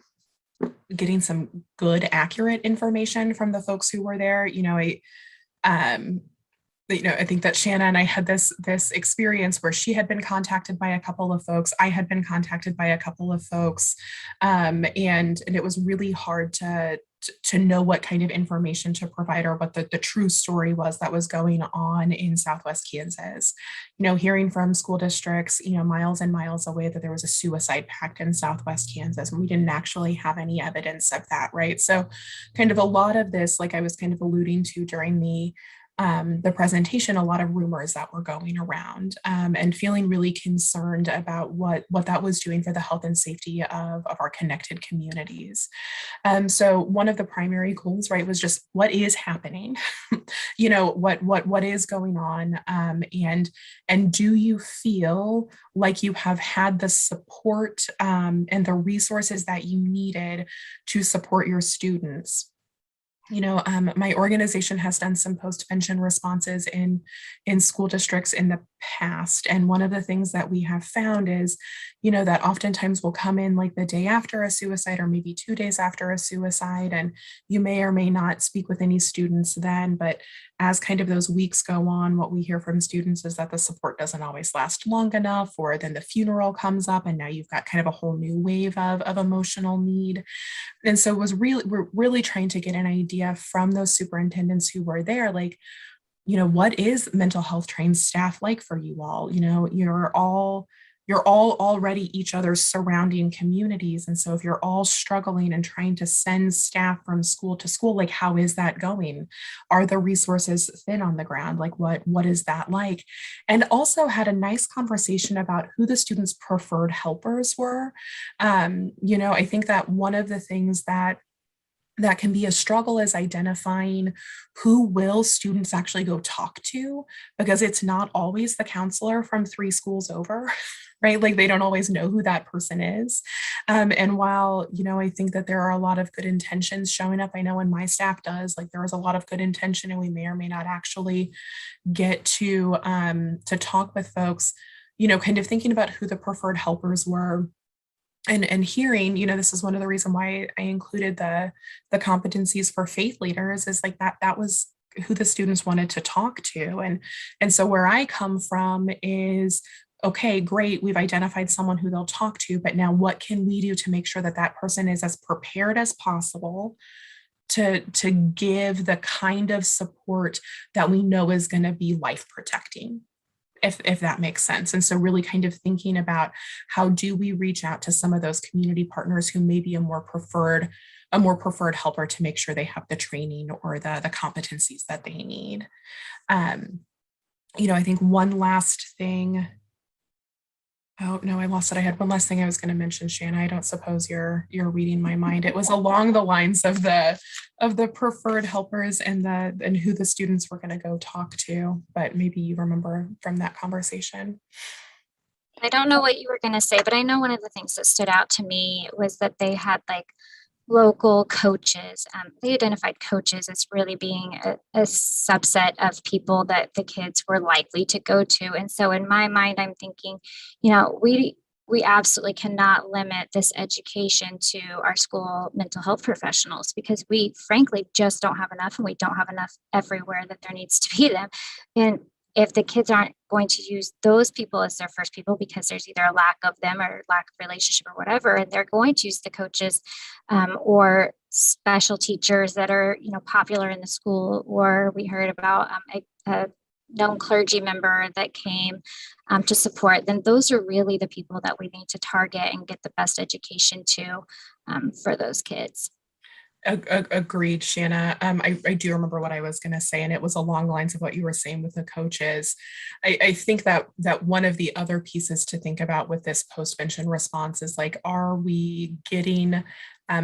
good, accurate information from the folks who were there. I think that Shanna and I had this experience where she had been contacted by a couple of folks. I had been contacted by a couple of folks, and it was really hard to to know what kind of information to provide or what the true story was that was going on in Southwest Kansas. Hearing from school districts, miles and miles away that there was a suicide pact in Southwest Kansas, and we didn't actually have any evidence of that, right? So kind of a lot of this, like I was kind of alluding to during the presentation, a lot of rumors that were going around, and feeling really concerned about what that was doing for the health and safety of our connected communities. So one of the primary goals, right, was just what is happening, what is going on, and do you feel like you have had the support and the resources that you needed to support your students? My organization has done some post-vention responses in school districts in the past. And one of the things that we have found is, that oftentimes we'll come in like the day after a suicide or maybe 2 days after a suicide, and you may or may not speak with any students then, but as kind of those weeks go on, what we hear from students is that the support doesn't always last long enough, or then the funeral comes up and now you've got kind of a whole new wave of emotional need. And so we're really trying to get an idea from those superintendents who were there, like, what is mental health trained staff like for you all? You're all already each other's surrounding communities. And so if you're all struggling and trying to send staff from school to school, like, how is that going? Are the resources thin on the ground? Like, what is that like? And also had a nice conversation about who the students' preferred helpers were. I think that one of the things that can be a struggle is identifying who will students actually go talk to, because it's not always the counselor from 3 schools over, right? Like, they don't always know who that person is. And while, I think that there are a lot of good intentions showing up, I know when my staff does, like, there is a lot of good intention and we may or may not actually get to talk with folks, kind of thinking about who the preferred helpers were. And hearing, this is one of the reasons why I included the competencies for faith leaders, is like that was who the students wanted to talk to. And so where I come from is, okay, great, we've identified someone who they'll talk to, but now what can we do to make sure that that person is as prepared as possible to give the kind of support that we know is going to be life protecting? If that makes sense. And so really kind of thinking about how do we reach out to some of those community partners who may be a more preferred helper to make sure they have the training or the competencies that they need. I think one last thing. Oh no, I lost it. I had one last thing I was going to mention, Shanna. I don't suppose you're reading my mind. It was along the lines of the preferred helpers and who the students were going to go talk to, but maybe you remember from that conversation. I don't know what you were going to say, but I know one of the things that stood out to me was that they had like local coaches. They identified coaches as really being a subset of people that the kids were likely to go to. And so in my mind, I'm thinking, we absolutely cannot limit this education to our school mental health professionals, because we frankly just don't have enough, and we don't have enough everywhere that there needs to be them. And if the kids aren't going to use those people as their first people because there's either a lack of them or lack of relationship or whatever, and they're going to use the coaches or special teachers that are, popular in the school, or we heard about a known clergy member that came to support, then those are really the people that we need to target and get the best education to for those kids. Agreed, Shanna. I do remember what I was going to say, and it was along the lines of what you were saying with the coaches. I think that one of the other pieces to think about with this post-vention response is, like, are we getting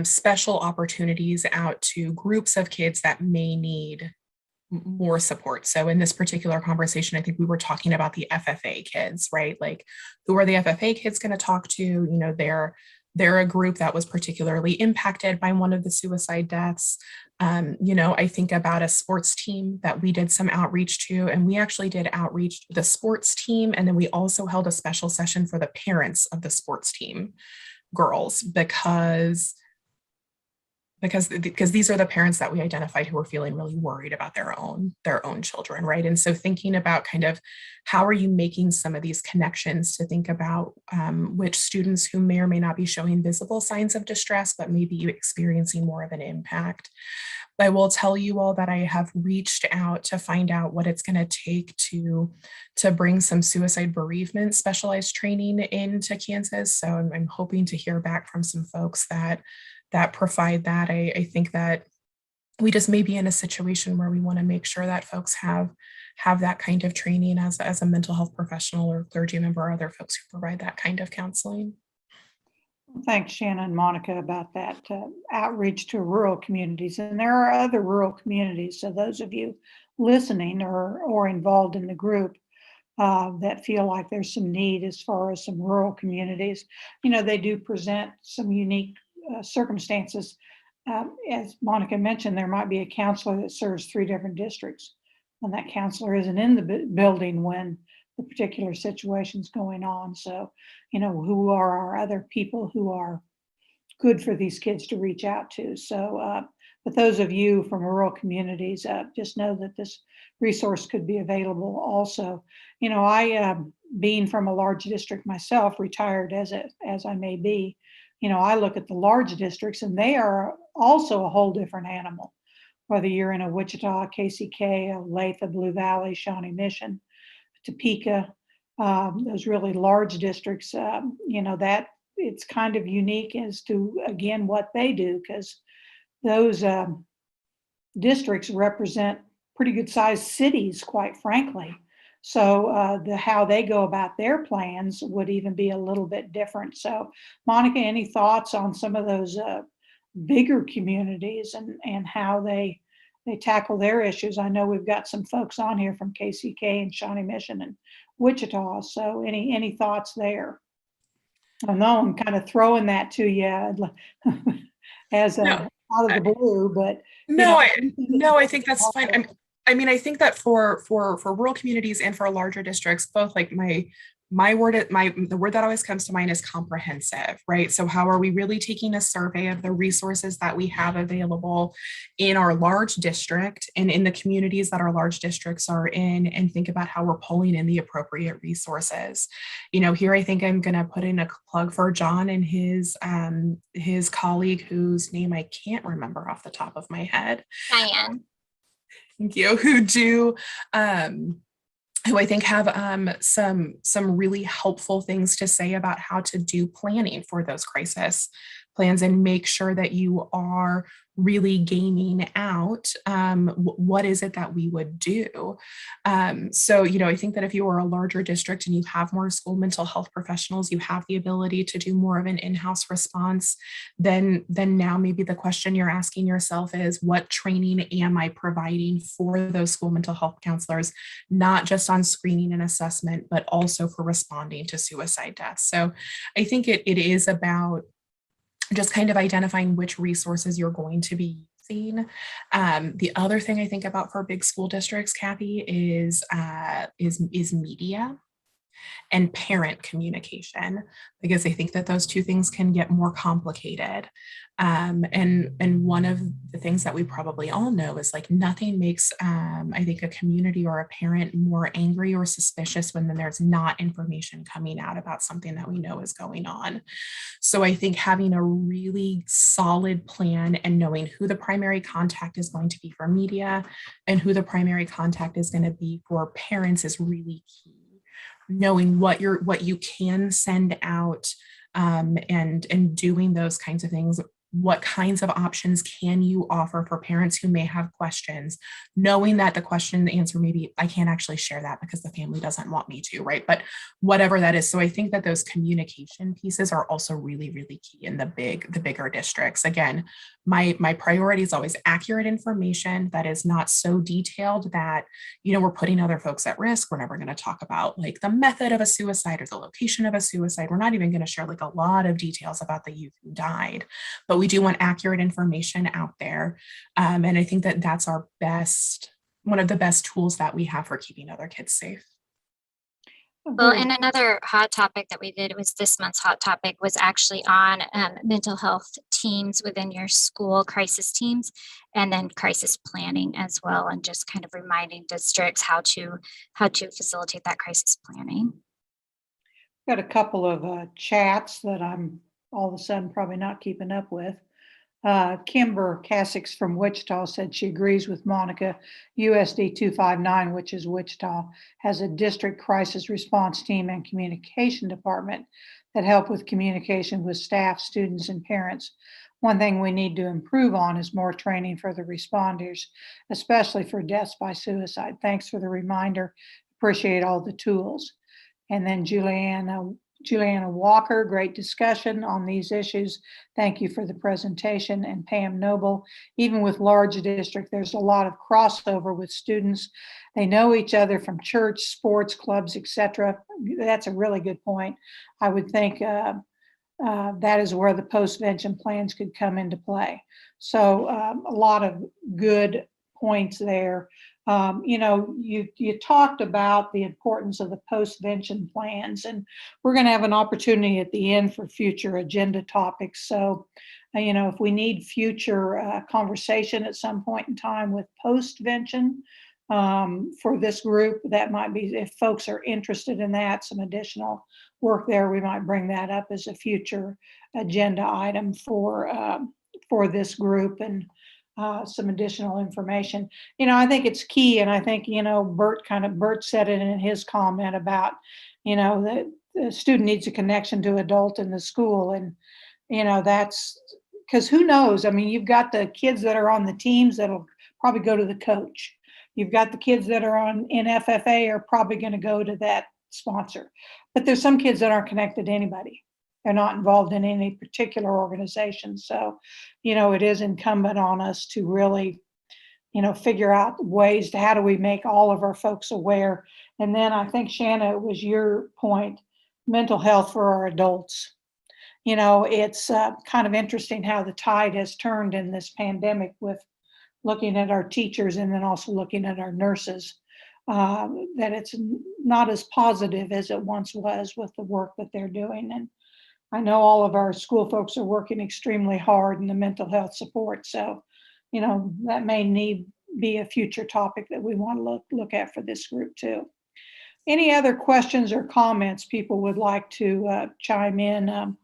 special opportunities out to groups of kids that may need more support? So in this particular conversation, I think we were talking about the FFA kids, right? Like, who are the FFA kids going to talk to? They're a group that was particularly impacted by one of the suicide deaths. I think about a sports team that we did some outreach to, and we actually did outreach to the sports team. And then we also held a special session for the parents of the sports team girls, because because these are the parents that we identified who are feeling really worried about their own children, right? And so thinking about kind of how are you making some of these connections to think about which students who may or may not be showing visible signs of distress, but may be experiencing more of an impact. I will tell you all that I have reached out to find out what it's going to take to bring some suicide bereavement specialized training into Kansas. So I'm hoping to hear back from some folks that provide that. I think that we just may be in a situation where we want to make sure that folks have that kind of training as a mental health professional or clergy member or other folks who provide that kind of counseling. Thanks, Shannon and Monica, about that outreach to rural communities. And there are other rural communities. So those of you listening or involved in the group that feel like there's some need as far as some rural communities, they do present some unique circumstances. As Monica mentioned, there might be a counselor that serves 3 different districts, and that counselor isn't in the building when the particular situation's going on. So, who are our other people who are good for these kids to reach out to? So, but those of you from rural communities, just know that this resource could be available also. I, being from a large district myself, retired as I may be, I look at the large districts and they are also a whole different animal, whether you're in a Wichita, KCK, Olathe, Blue Valley, Shawnee Mission, Topeka, those really large districts, that it's kind of unique as to, again, what they do, because those districts represent pretty good sized cities, quite frankly. So how they go about their plans would even be a little bit different. So Monica, any thoughts on some of those bigger communities and how they tackle their issues? I know we've got some folks on here from KCK and Shawnee Mission and Wichita. So any thoughts there? I know I'm kind of throwing that to you as out of the blue, but I think that's fine. I think that for rural communities and for larger districts, both, like the word that always comes to mind is comprehensive, right? So how are we really taking a survey of the resources that we have available in our large district and in the communities that our large districts are in, and think about how we're pulling in the appropriate resources. Here I think I'm going to put in a plug for John and his colleague, whose name I can't remember off the top of my head. Diane. Thank you. Who I think have some really helpful things to say about how to do planning for those crisis plans and make sure that you are really gaming out what is it that we would do. So, I think that if you are a larger district and you have more school mental health professionals, you have the ability to do more of an in-house response, then now maybe the question you're asking yourself is, what training am I providing for those school mental health counselors, not just on screening and assessment, but also for responding to suicide deaths? So I think it is about just kind of identifying which resources you're going to be using. The other thing I think about for big school districts, Kathy, is media and parent communication, because I think that those two things can get more complicated. And one of the things that we probably all know is, like, nothing makes, I think, a community or a parent more angry or suspicious when there's not information coming out about something that we know is going on. So I think having a really solid plan and knowing who the primary contact is going to be for media and who the primary contact is going to be for parents is really key. Knowing what you can send out and doing those kinds of things. What kinds of options can you offer for parents who may have questions, knowing that the question and answer, maybe I can't actually share that because the family doesn't want me to, right? But whatever that is. So I think that those communication pieces are also really, really key in the bigger districts. Again, my priority is always accurate information that is not so detailed that, we're putting other folks at risk. We're never going to talk about, like, the method of a suicide or the location of a suicide. We're not even going to share, like, a lot of details about the youth who died, but we do want accurate information out there. And I think that that's one of the best tools that we have for keeping other kids safe. Well, and another hot topic that we did was this month's hot topic was actually on mental health teams within your school, crisis teams, and then crisis planning as well, and just kind of reminding districts how to facilitate that crisis planning. Got a couple of chats that I'm all of a sudden probably not keeping up with. Kimber Cassix from Wichita said she agrees with Monica. USD 259, which is Wichita, has a district crisis response team and communication department that help with communication with staff, students, and parents. One thing we need to improve on is more training for the responders, especially for deaths by suicide. Thanks for the reminder. Appreciate all the tools. And then Juliana Walker, great discussion on these issues. Thank you for the presentation. And Pam Noble, even with large district, there's a lot of crossover with students. They know each other from church, sports, clubs, etc. That's a really good point. I would think that is where the postvention plans could come into play. So a lot of good points there. You talked about the importance of the postvention plans, and we're going to have an opportunity at the end for future agenda topics. So, if we need future conversation at some point in time with postvention for this group, that might be, if folks are interested in that, some additional work there, we might bring that up as a future agenda item for this group, and some additional information. I think it's key, and I think, Bert said it in his comment about, that the student needs a connection to adult in the school. And, that's because who knows? I mean, you've got the kids that are on the teams that'll probably go to the coach. You've got the kids that are in FFA are probably going to go to that sponsor. But there's some kids that aren't connected to anybody. They're not involved in any particular organization. So, it is incumbent on us to really, figure out ways to how do we make all of our folks aware. And then I think, Shanna, it was your point, mental health for our adults. It's kind of interesting how the tide has turned in this pandemic with looking at our teachers and then also looking at our nurses, that it's not as positive as it once was with the work that they're doing. And I know all of our school folks are working extremely hard in the mental health support. So, that may be a future topic that we want to look at for this group too. Any other questions or comments people would like to chime in?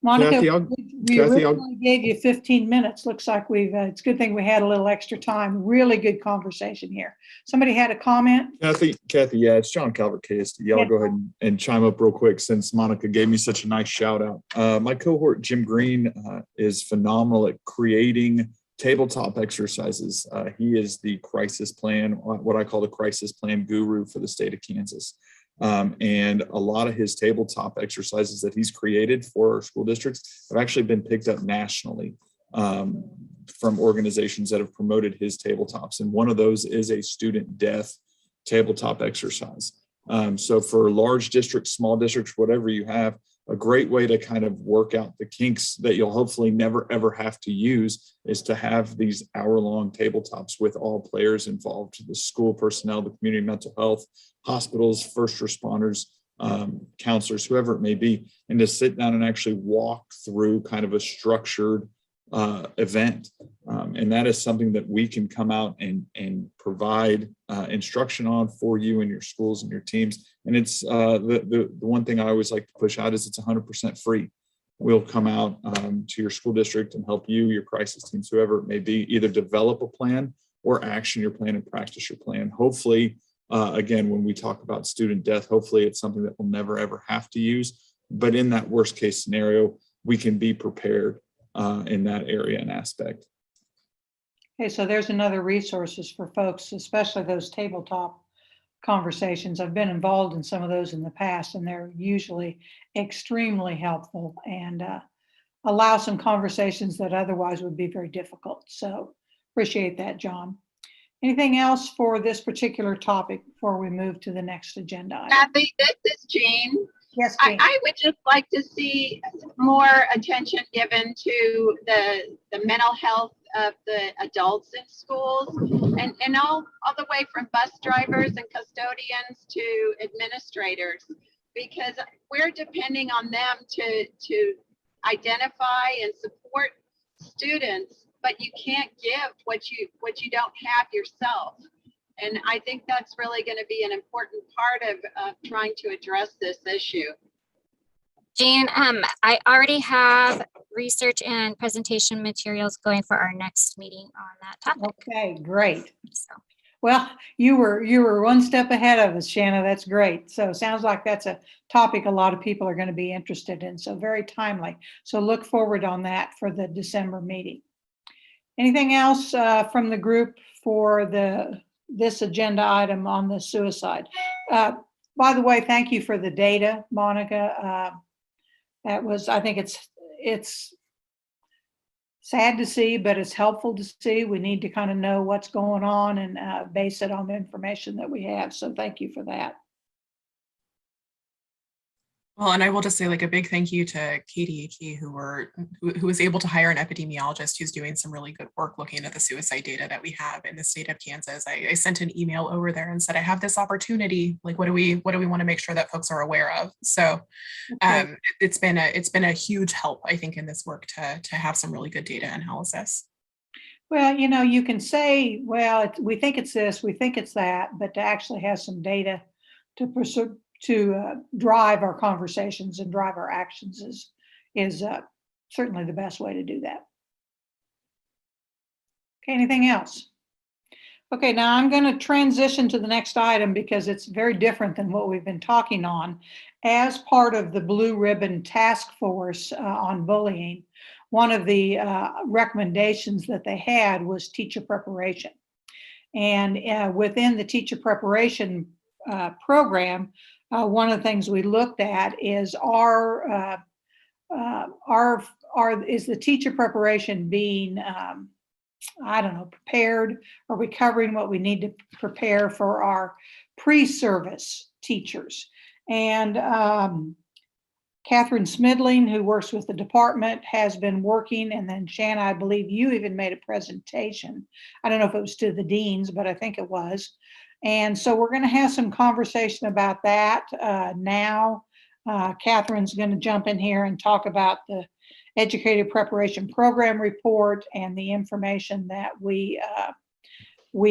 Monica, we originally gave you 15 minutes. Looks like it's a good thing we had a little extra time. Really good conversation here. Somebody had a comment? Kathy, yeah, it's John Calvert, KSDE. I'll go ahead and chime up real quick since Monica gave me such a nice shout out. My cohort, Jim Green, is phenomenal at creating tabletop exercises. He is the crisis plan, what I call the crisis plan guru for the state of Kansas. And a lot of his tabletop exercises that he's created for our school districts have actually been picked up nationally from organizations that have promoted his tabletops. And one of those is a student death tabletop exercise. So for large districts, small districts, whatever you have, a great way to kind of work out the kinks that you'll hopefully never, ever have to use is to have these hour-long tabletops with all players involved, the school personnel, the community mental health, hospitals, first responders, counselors, whoever it may be, and to sit down and actually walk through kind of a structured event. And that is something that we can come out and provide instruction on for you and your schools and your teams. And it's the one thing I always like to push out is it's 100% free. We'll come out to your school district and help you, your crisis teams, whoever it may be, either develop a plan or action your plan and practice your plan. Hopefully, again, when we talk about student death, hopefully it's something that we'll never, ever have to use. But in that worst case scenario, we can be prepared in that area and aspect. Okay, so there's another resources for folks, especially those tabletop conversations. I've been involved in some of those in the past, and they're usually extremely helpful and allow some conversations that otherwise would be very difficult. So appreciate that, John. Anything else for this particular topic before we move to the next agenda item? Kathy, this is Jean. Yes, Jean. I would just like to see more attention given to the mental health of the adults in schools, and all the way from bus drivers and custodians to administrators, because we're depending on them to identify and support students, but you can't give what you don't have yourself. And I think that's really going to be an important part of trying to address this issue. Jean, I already have research and presentation materials going for our next meeting on that topic. Okay, great. So, Well, you were one step ahead of us, Shanna. That's great. So it sounds like that's a topic a lot of people are going to be interested in. So very timely. So look forward on that for the December meeting. Anything else from the group for this agenda item on the suicide? By the way, thank you for the data, Monica. I think it's sad to see, but it's helpful to see. We need to kind of know what's going on and base it on the information that we have. So thank you for that. Well, and I will just say like a big thank you to KDHE who was able to hire an epidemiologist who's doing some really good work looking at the suicide data that we have in the state of Kansas. I sent an email over there and said, I have this opportunity. Like, what do we want to make sure that folks are aware of? So it's been a huge help, I think, in this work to have some really good data analysis. Well, you know, you can say, well, we think it's this, we think it's that, but to actually have some data to drive our conversations and drive our actions is certainly the best way to do that. Okay, anything else? Okay, now I'm going to transition to the next item because it's very different than what we've been talking on. As part of the Blue Ribbon Task Force on bullying, one of the recommendations that they had was teacher preparation. And within the teacher preparation program, one of the things we looked at is is the teacher preparation being, I don't know, prepared? Are we covering what we need to prepare for our pre-service teachers? And Catherine Smidling, who works with the department, has been working, and then Shanna, I believe you even made a presentation. I don't know if it was to the deans, but I think it was. And so we're going to have some conversation about that now. Catherine's going to jump in here and talk about the Educator Preparation Program report and the information that we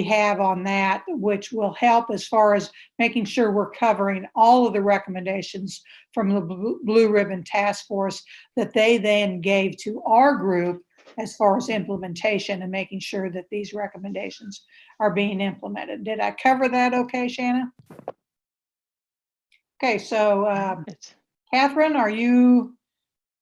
have on that, which will help as far as making sure we're covering all of the recommendations from the Blue Ribbon Task Force that they then gave to our group as far as implementation and making sure that these recommendations are being implemented. Did I cover that okay, Shanna? Okay, so Catherine, are you?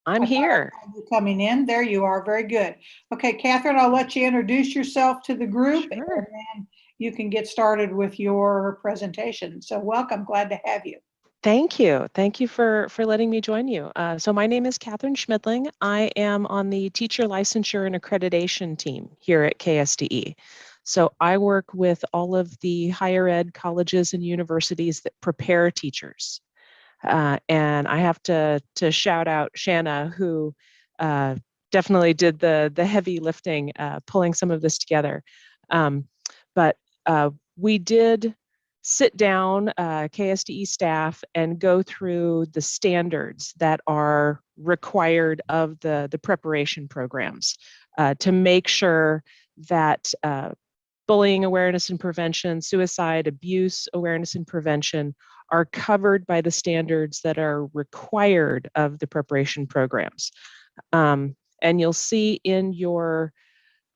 I'm here. Coming in. There you are. Very good. Okay, Catherine, I'll let you introduce yourself to the group and then you can get started with your presentation. So welcome. Glad to have you. Thank you. Thank you for letting me join you. So my name is Catherine Schmidling. I am on the teacher licensure and accreditation team here at KSDE. So I work with all of the higher ed colleges and universities that prepare teachers. And I have to shout out Shanna, who definitely did the heavy lifting, pulling some of this together. But we did sit down, KSDE staff, and go through the standards that are required of the preparation programs to make sure that bullying awareness and prevention, suicide, abuse awareness and prevention are covered by the standards that are required of the preparation programs. And you'll see in your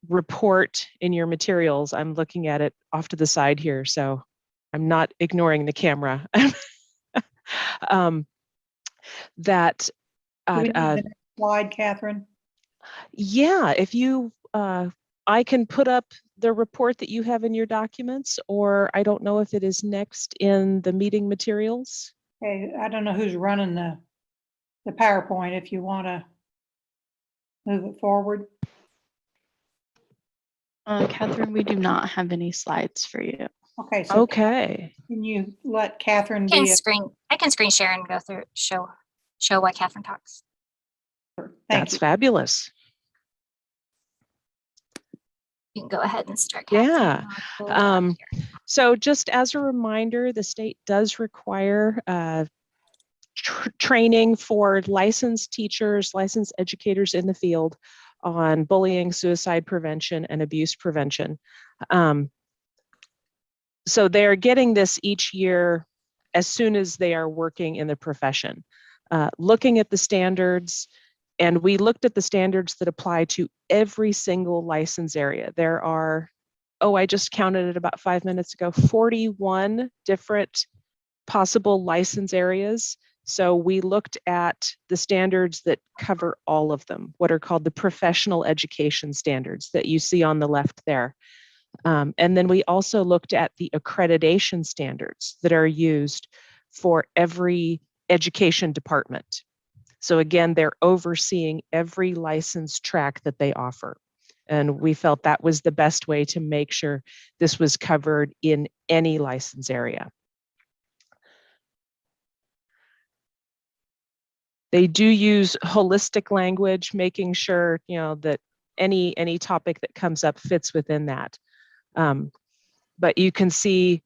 report, in your materials, I'm looking at it off to the side here, so I'm not ignoring the camera. That slide, Catherine. Yeah, if you, I can put up the report that you have in your documents, or I don't know if it is next in the meeting materials. Okay, I don't know who's running the PowerPoint. If you want to move it forward. Catherine, we do not have any slides for you. Okay. So okay. Can you let Catherine I can screen share and go through show why Catherine talks. That's fabulous. You can go ahead and start. Yeah. So just as a reminder, the state does require training for licensed teachers, licensed educators in the field on bullying, suicide prevention, and abuse prevention. So they're getting this each year as soon as they are working in the profession. Looking at the standards, and we looked at the standards that apply to every single license area. There are, I just counted it about 5 minutes ago, 41 different possible license areas. So we looked at the standards that cover all of them, what are called the professional education standards that you see on the left there. And then we also looked at the accreditation standards that are used for every education department. So again, they're overseeing every license track that they offer. And we felt that was the best way to make sure this was covered in any license area. They do use holistic language, making sure, that any topic that comes up fits within that. But you can see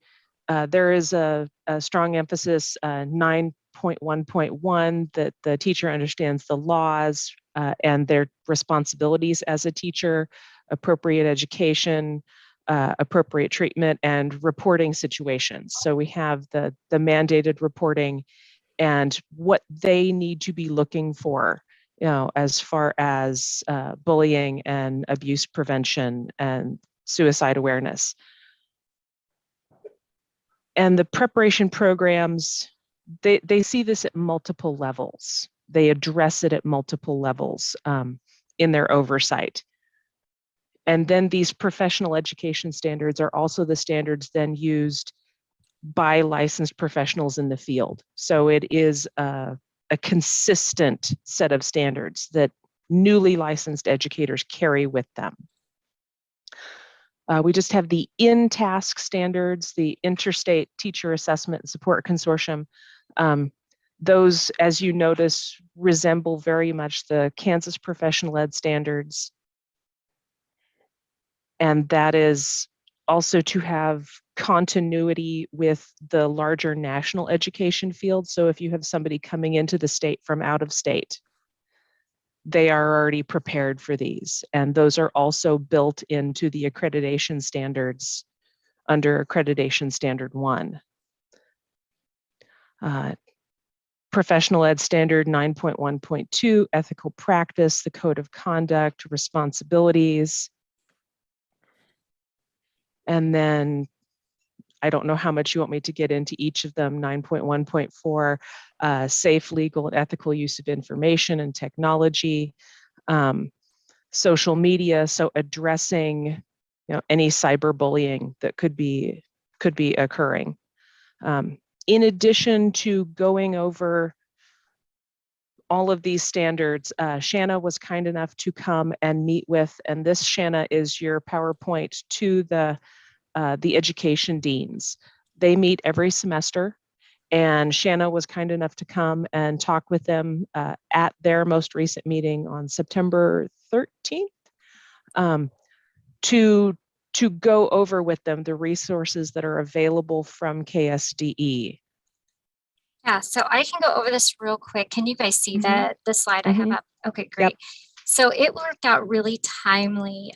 there is a strong emphasis, 9.1.1, that the teacher understands the laws and their responsibilities as a teacher, appropriate education, appropriate treatment, and reporting situations. So we have the mandated reporting and what they need to be looking for, as far as bullying and abuse prevention and suicide awareness. And the preparation programs, they see this at multiple levels. They address it at multiple levels in their oversight. And then these professional education standards are also the standards then used by licensed professionals in the field. So it is a consistent set of standards that newly licensed educators carry with them. We just have the InTask standards, the Interstate Teacher Assessment and Support Consortium. Those, as you notice, resemble very much the Kansas Professional Ed standards. And that is also to have continuity with the larger national education field. So if you have somebody coming into the state from out of state, they are already prepared for these. And those are also built into the accreditation standards under Accreditation Standard 1. Professional Ed Standard 9.1.2, ethical practice, the code of conduct, responsibilities. And then I don't know how much you want me to get into each of them. 9.1.4, safe, legal, and ethical use of information and technology. Social media, so addressing any cyberbullying that could be occurring. In addition to going over all of these standards, Shanna was kind enough to come and meet with, and this, Shanna, is your PowerPoint to the education deans. They meet every semester, and Shanna was kind enough to come and talk with them at their most recent meeting on September 13th to go over with them the resources that are available from KSDE. Yeah, so I can go over this real quick. Can you guys see the slide I have up? Okay, great. Yep. So it worked out really timely.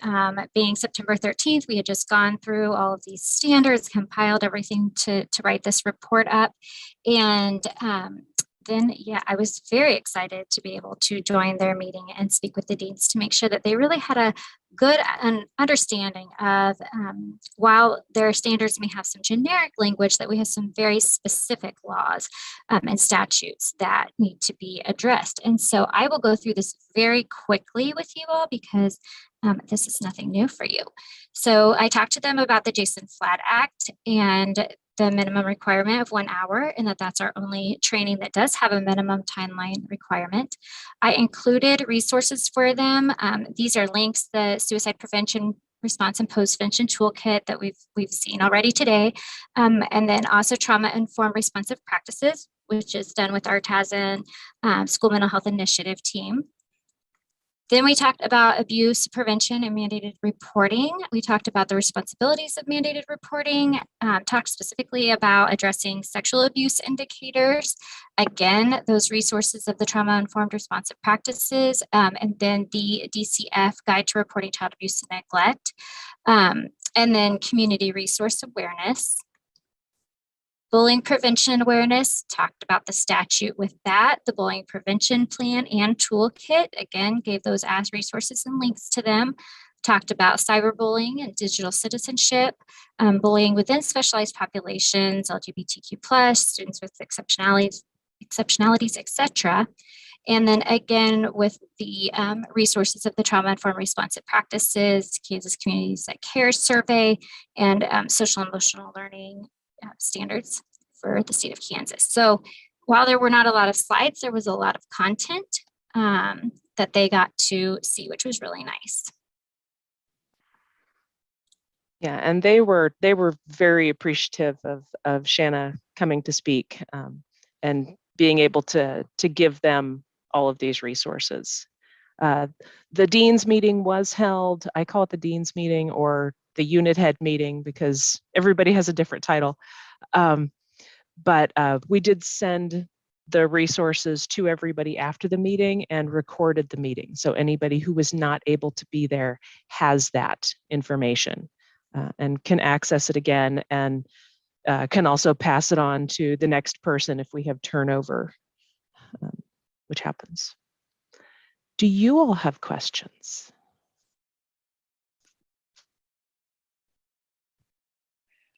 Being September 13th, we had just gone through all of these standards, compiled everything to write this report up. And then, I was very excited to be able to join their meeting and speak with the deans to make sure that they really had a good understanding of, while their standards may have some generic language, that we have some very specific laws and statutes that need to be addressed. And so I will go through this very quickly with you all because this is nothing new for you. So I talked to them about the Jason Flatt Act and the minimum requirement of 1 hour, and that's our only training that does have a minimum timeline requirement. I included resources for them. These are links, the suicide prevention response and post-prevention toolkit that we've seen already today, and then also trauma-informed responsive practices, which is done with our TASN School Mental Health Initiative team. Then we talked about abuse prevention and mandated reporting. We talked about the responsibilities of mandated reporting, talked specifically about addressing sexual abuse indicators. Again, those resources of the trauma-informed responsive practices, and then the DCF Guide to Reporting Child Abuse and Neglect, and then community resource awareness. Bullying prevention awareness, talked about the statute with that, the bullying prevention plan and toolkit, again, gave those as resources and links to them. Talked about cyberbullying and digital citizenship, bullying within specialized populations, LGBTQ+, students with exceptionalities, etc. And then again, with the resources of the Trauma-Informed Responsive Practices, Kansas Communities That Care Survey, and social and emotional learning standards for the state of Kansas. So while there were not a lot of slides, there was a lot of content that they got to see, which was really nice. Yeah, and they were very appreciative of Shanna coming to speak and being able to give them all of these resources. The Dean's meeting was held. I call it the Dean's meeting or the unit head meeting because everybody has a different title. But we did send the resources to everybody after the meeting and recorded the meeting. So anybody who was not able to be there has that information and can access it again and can also pass it on to the next person if we have turnover, which happens. Do you all have questions?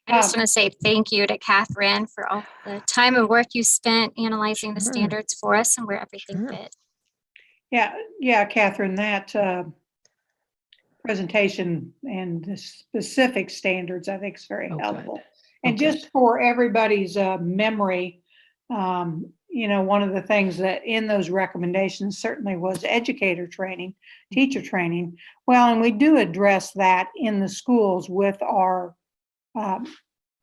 I just want to say thank you to Catherine for all the time and work you spent analyzing the standards for us and where everything fit. Yeah, Catherine, that presentation and the specific standards, I think is very helpful. And just for everybody's memory, you know, one of the things that in those recommendations certainly was educator training, teacher training. Well, and we do address that in the schools with our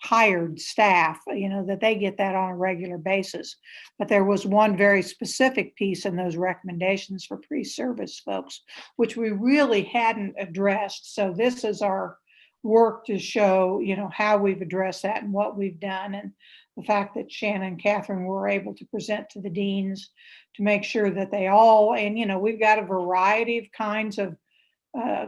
hired staff, you know, that they get that on a regular basis. But there was one very specific piece in those recommendations for pre-service folks, which we really hadn't addressed. So this is our work to show, you know, how we've addressed that and what we've done. And the fact that Shanna and Catherine were able to present to the deans to make sure that they all, and, you know, we've got a variety of kinds of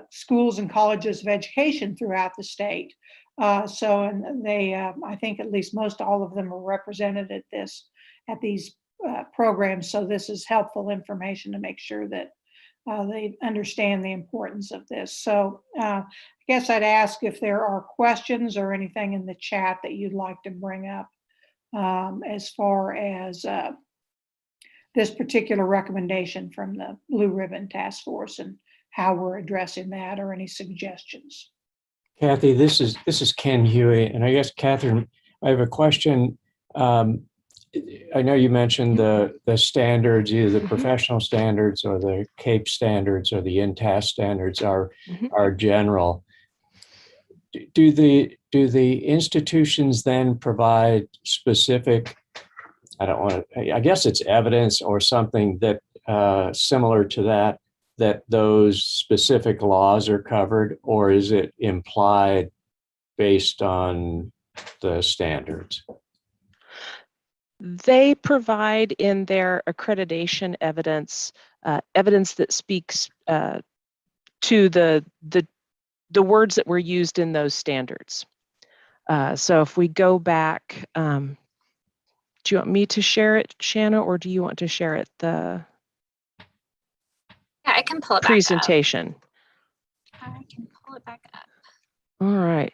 schools and colleges of education throughout the state. And they, I think at least most all of them are represented at these programs. So this is helpful information to make sure that they understand the importance of this. So I guess I'd ask if there are questions or anything in the chat that you'd like to bring up as far as this particular recommendation from the Blue Ribbon Task Force and how we're addressing that, or any suggestions. Kathy, this is Ken Huey, and I guess Catherine, I have a question. I know you mentioned the standards, either the professional standards or the CAPE standards or the INTAS standards are general. Do the institutions then provide specific, I guess it's evidence or something that similar to that those specific laws are covered, or is it implied based on the standards? They provide in their accreditation evidence, evidence that speaks to the words that were used in those standards. So if we go back, do you want me to share it, Shanna, or do you want to share it Yeah, I can pull it back presentation? up. I can pull it back up. All right.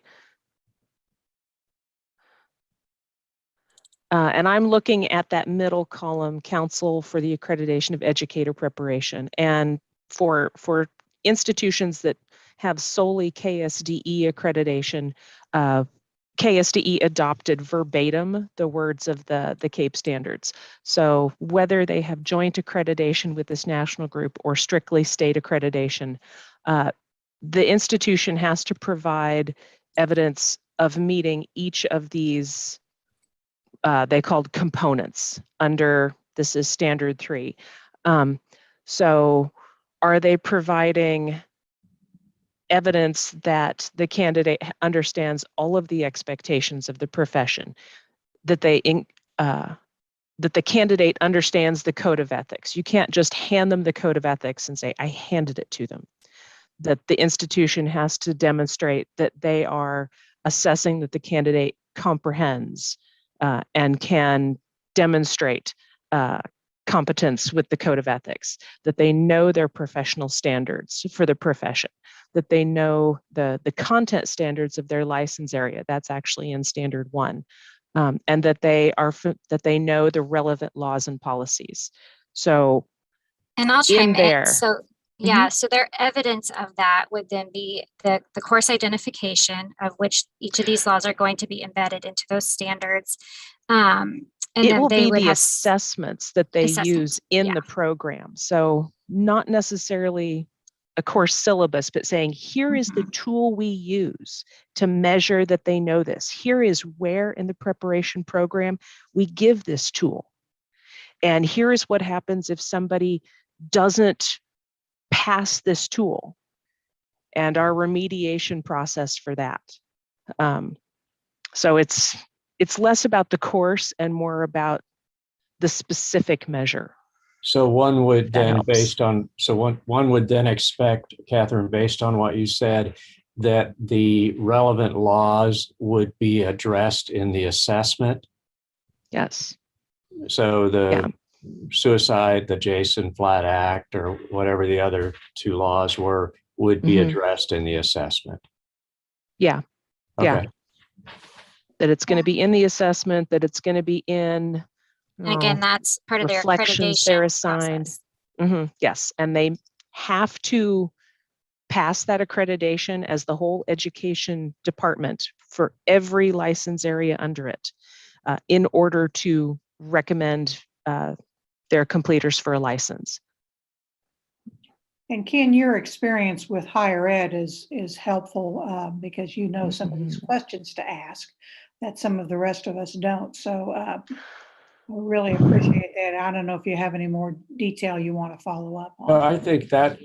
And I'm looking at that middle column, Council for the Accreditation of Educator Preparation. And for institutions that have solely KSDE accreditation, KSDE adopted verbatim the words of the CAPE standards. So whether they have joint accreditation with this national group or strictly state accreditation, the institution has to provide evidence of meeting each of these they called components under, this is standard 3. So Are they providing evidence that the candidate understands all of the expectations of the profession, that that the candidate understands the code of ethics? You can't just hand them the code of ethics and say, I handed it to them. That the institution has to demonstrate that they are assessing that the candidate comprehends and can demonstrate competence with the code of ethics, that they know their professional standards for the profession, that they know the content standards of their license area. That's actually in standard 1. And that they know the relevant laws and policies. So, and I'll chime there. in. So yeah, so their evidence of that would then be the course identification of which each of these laws are going to be embedded into those standards. And it then will they be would the have assessments that they use in the program. So not necessarily a course syllabus, but saying, here is the tool we use to measure that they know this. Here is where in the preparation program we give this tool. And here is what happens if somebody doesn't pass this tool, and our remediation process for that. So it's less about the course and more about the specific measure. So one would then, one would then expect, Catherine, based on what you said, that the relevant laws would be addressed in the assessment. Yes. So the suicide, the Jason Flat Act, or whatever the other 2 laws were, would be addressed in the assessment. Yeah. Okay. Yeah. That it's going to be in the assessment, that it's going to be in. And again, that's part of their reflections accreditation they're assigned. Yes, and they have to pass that accreditation as the whole education department for every license area under it in order to recommend their completers for a license. And Ken, your experience with higher ed is helpful because you know some of these questions to ask that some of the rest of us don't. So I really appreciate that. I don't know if you have any more detail you want to follow up on. Well, I think that,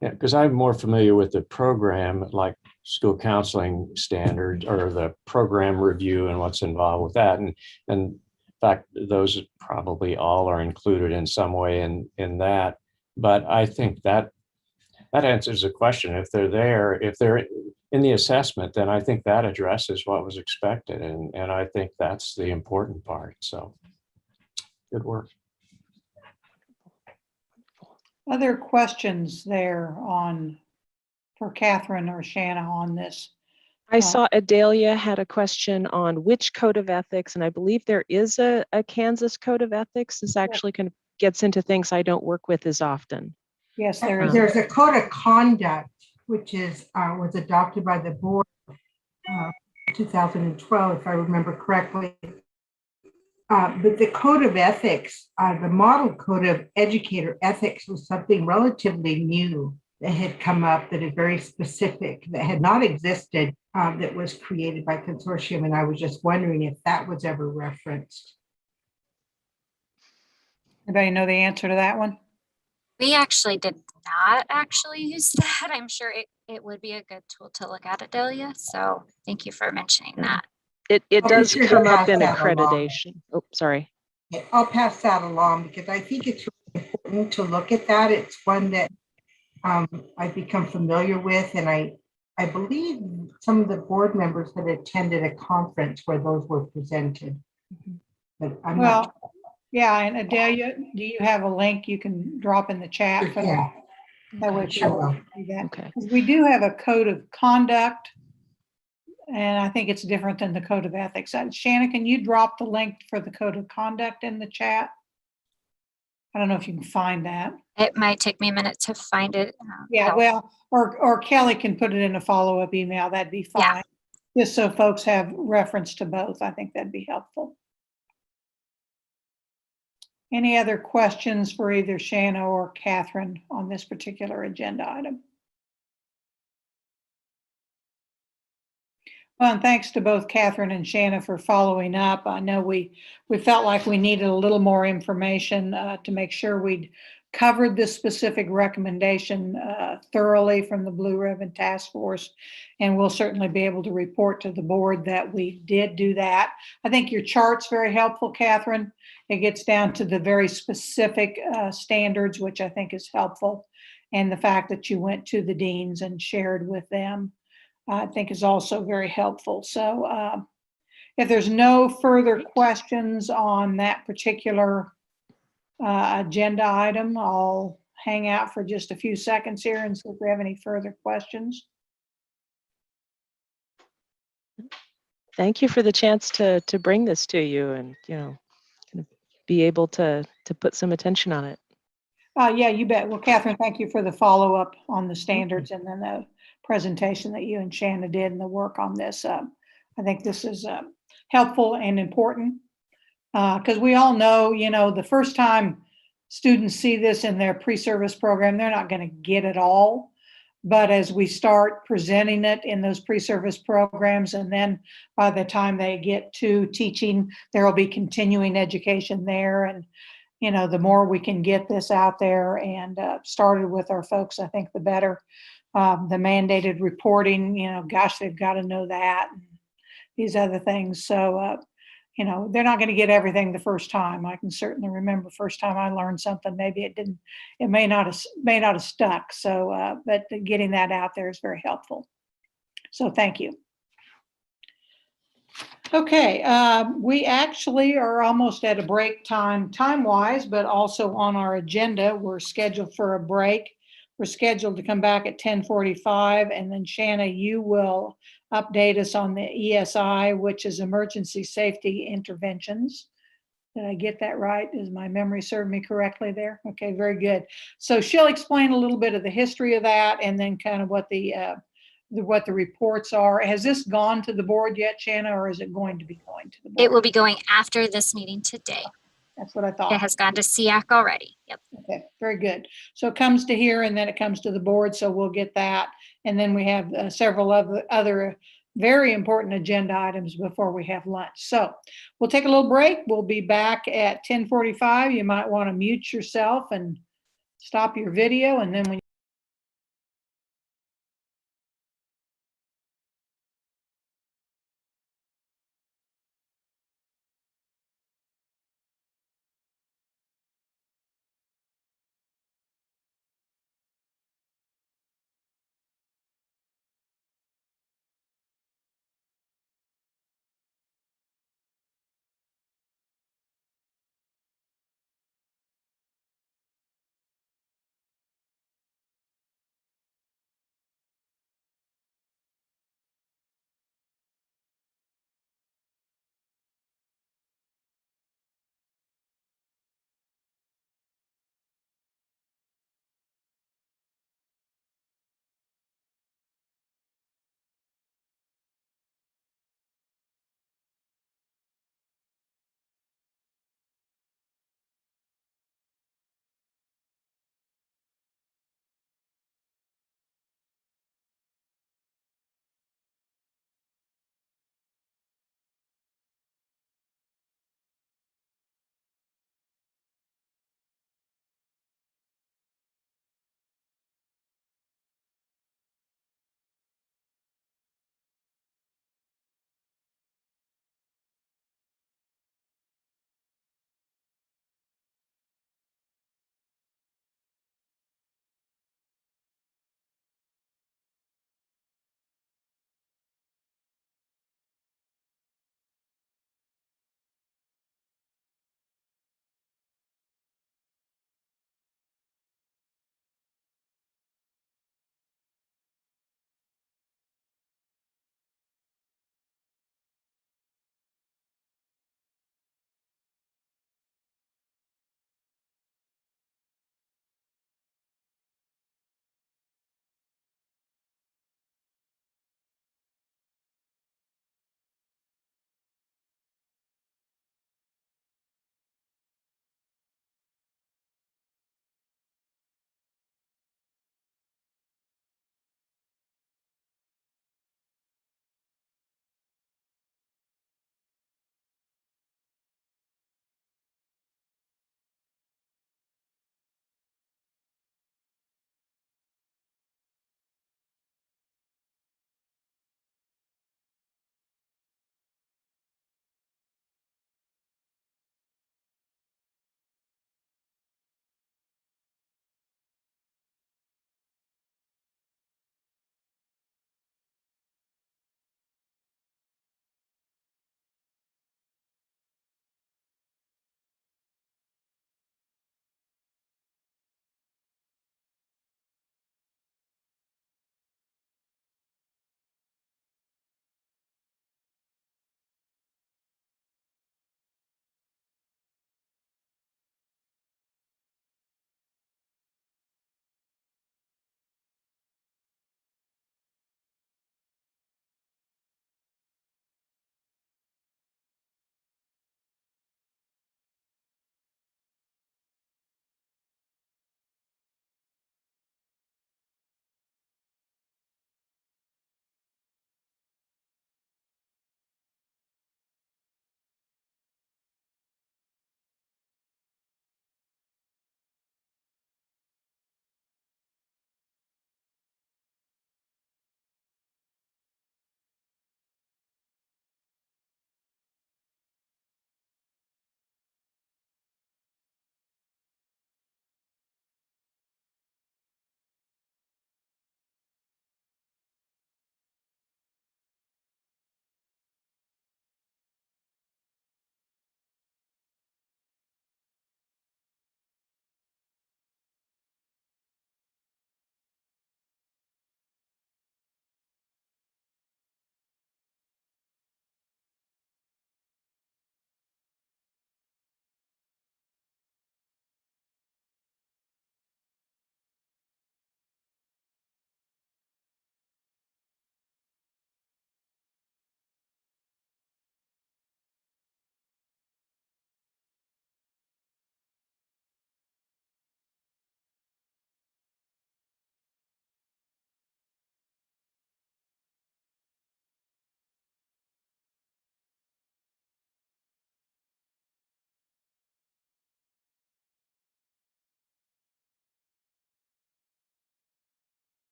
because I'm more familiar with the program, like school counseling standards or the program review and what's involved with that. And in fact, those probably all are included in some way in that. But I think that answers the question. If they're in the assessment, then I think that addresses what was expected. And I think that's the important part. So good work. Other questions there for Catherine or Shanna on this? I saw Adelia had a question on which code of ethics, and I believe there is a Kansas code of ethics. This actually kind of gets into things I don't work with as often. Yes, there is. There's a code of conduct, which was adopted by the board 2012, if I remember correctly. But the code of ethics, the model code of educator ethics, was something relatively new that had come up, that is very specific, that had not existed, that was created by consortium. And I was just wondering if that was ever referenced. Anybody know the answer to that one? We actually did not actually use that. I'm sure it would be a good tool to look at, Adelia. So thank you for mentioning that. It does come up in accreditation. Oh, sorry. I'll pass that along because I think it's really important to look at that. It's one that I've become familiar with, and I believe some of the board members had attended a conference where those were presented. But I'm not. Yeah, and Adelia, do you have a link you can drop in the chat for that? That way she'll do that. Okay. We do have a code of conduct, and I think it's different than the code of ethics. Shanna, can you drop the link for the code of conduct in the chat? I don't know if you can find that. It might take me a minute to find it. Yeah, well, or Kelly can put it in a follow-up email. That'd be fine. Just so folks have reference to both. I think that'd be helpful. Any other questions for either Shanna or Catherine on this particular agenda item? Well, and thanks to both Catherine and Shanna for following up. I know we felt like we needed a little more information to make sure we'd covered this specific recommendation thoroughly from the Blue Ribbon Task Force, and we'll certainly be able to report to the board that we did do that. I think your chart's very helpful, Catherine. It gets down to the very specific standards, which I think is helpful. And the fact that you went to the deans and shared with them, I think is also very helpful. So if there's no further questions on that particular agenda item, I'll hang out for just a few seconds here and see if we have any further questions. Thank you for the chance to bring this to you and, kind of be able to put some attention on it. Yeah, you bet. Well, Catherine, thank you for the follow-up on the standards and then the presentation that you and Shanna did and the work on this. I think this is helpful and important because we all know, the first time students see this in their pre-service program, they're not going to get it all. But as we start presenting it in those pre-service programs, and then by the time they get to teaching, there will be continuing education there. And, the more we can get this out there and started with our folks, I think the better. The mandated reporting, gosh, they've got to know that and these other things. So, they're not going to get everything the first time. I can certainly remember first time I learned something, maybe it may not have stuck. So, but getting that out there is very helpful. So thank you. Okay, we actually are almost at a break time-wise, but also on our agenda, we're scheduled for a break. We're scheduled to come back at 10:45, and then Shanna, you will update us on the ESI, which is Emergency Safety Interventions. Did I get that right? Does my memory serve me correctly there? Okay, very good. So she'll explain a little bit of the history of that and then kind of what the reports are. Has this gone to the board yet, Shanna, or is it going to be going to the board? It will be going after this meeting today. That's what I thought. It has gone to SEAC already. Yep. Okay, very good. So it comes to here and then it comes to the board. So we'll get that. And then we have several other very important agenda items before we have lunch. So we'll take a little break. We'll be back at 10:45. You might want to mute yourself and stop your video. And then when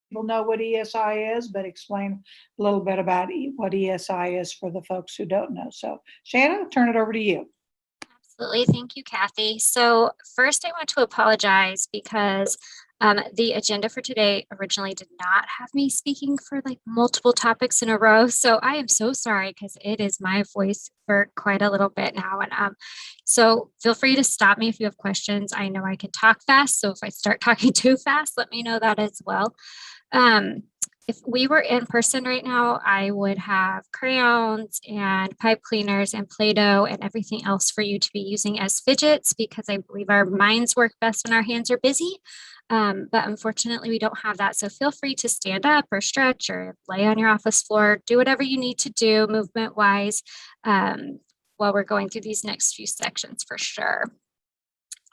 people know what ESI is, but explain a little bit about what ESI is for the folks who don't know. So Shanna, turn it over to you. Absolutely. Thank you, Kathy. So first I want to apologize because the agenda for today originally did not have me speaking for like multiple topics in a row. So I am so sorry because it is my voice for quite a little bit now. And so feel free to stop me if you have questions. I know I can talk fast. So if I start talking too fast, let me know that as well. If we were in person right now, I would have crayons and pipe cleaners and Play-Doh and everything else for you to be using as fidgets because I believe our minds work best when our hands are busy. But unfortunately, we don't have that. So feel free to stand up or stretch or lay on your office floor, do whatever you need to do movement wise while we're going through these next few sections for sure.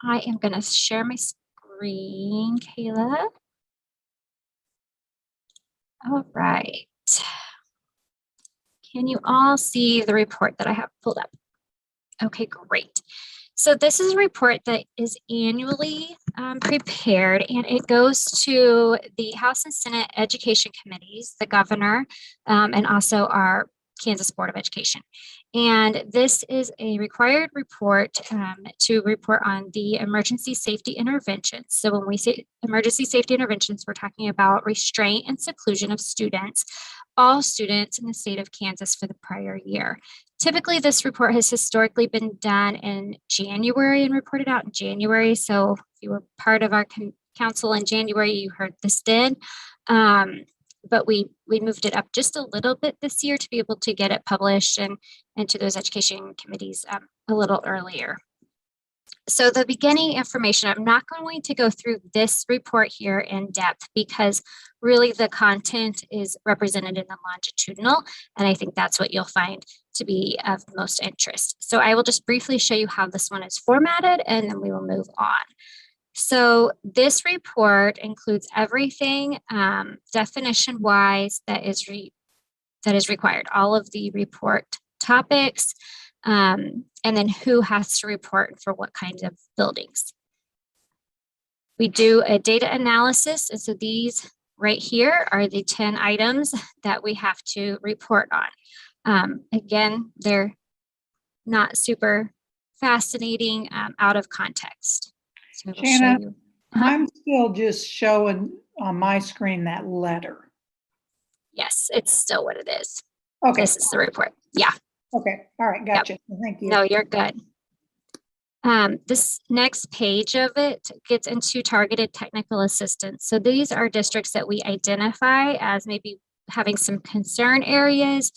I am going to share my screen, Kayla. All right. Can you all see the report that I have pulled up? Okay, great. So this is a report that is annually prepared, and it goes to the House and Senate Education Committees, the governor, and also our Kansas Board of Education. And this is a required report to report on the emergency safety interventions. So when we say emergency safety interventions, we're talking about restraint and seclusion of students, all students in the state of Kansas for the prior year. Typically, this report has historically been done in January and reported out in January. So if you were part of our council in January, you heard this then. But we moved it up just a little bit this year to be able to get it published and to those education committees a little earlier. So the beginning information, I'm not going to go through this report here in depth because really the content is represented in the longitudinal, and I think that's what you'll find to be of most interest. So I will just briefly show you how this one is formatted, and then we will move on. So this report includes everything definition-wise that is required, all of the report topics, and then who has to report for what kinds of buildings. We do a data analysis, and so these right here are the 10 items that we have to report on. Again, they're not super fascinating out of context. So we'll Shanna, show you. I'm still just showing on my screen that letter. Yes, it's still what it is. Okay. This is the report. Yeah. Okay. All right. Gotcha. Thank you. No, you're good. This next page of it gets into targeted technical assistance. So these are districts that we identify as maybe having some concern areas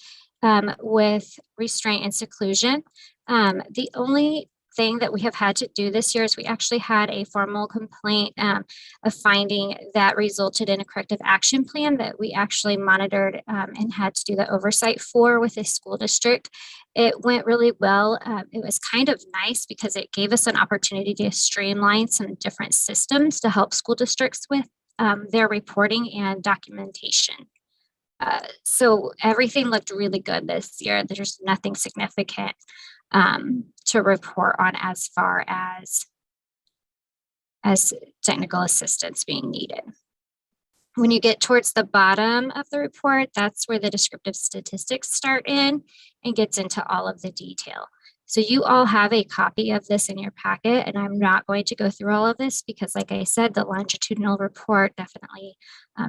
with restraint and seclusion. The only thing that we have had to do this year is we actually had a formal complaint of finding that resulted in a corrective action plan that we actually monitored and had to do the oversight for with a school district. It went really well. It was kind of nice because it gave us an opportunity to streamline some different systems to help school districts with their reporting and documentation. So everything looked really good this year. There's nothing significant to report on as far as technical assistance being needed. When you get towards the bottom of the report, that's where the descriptive statistics start in and gets into all of the detail. So you all have a copy of this in your packet, and I'm not going to go through all of this because, like I said, the longitudinal report definitely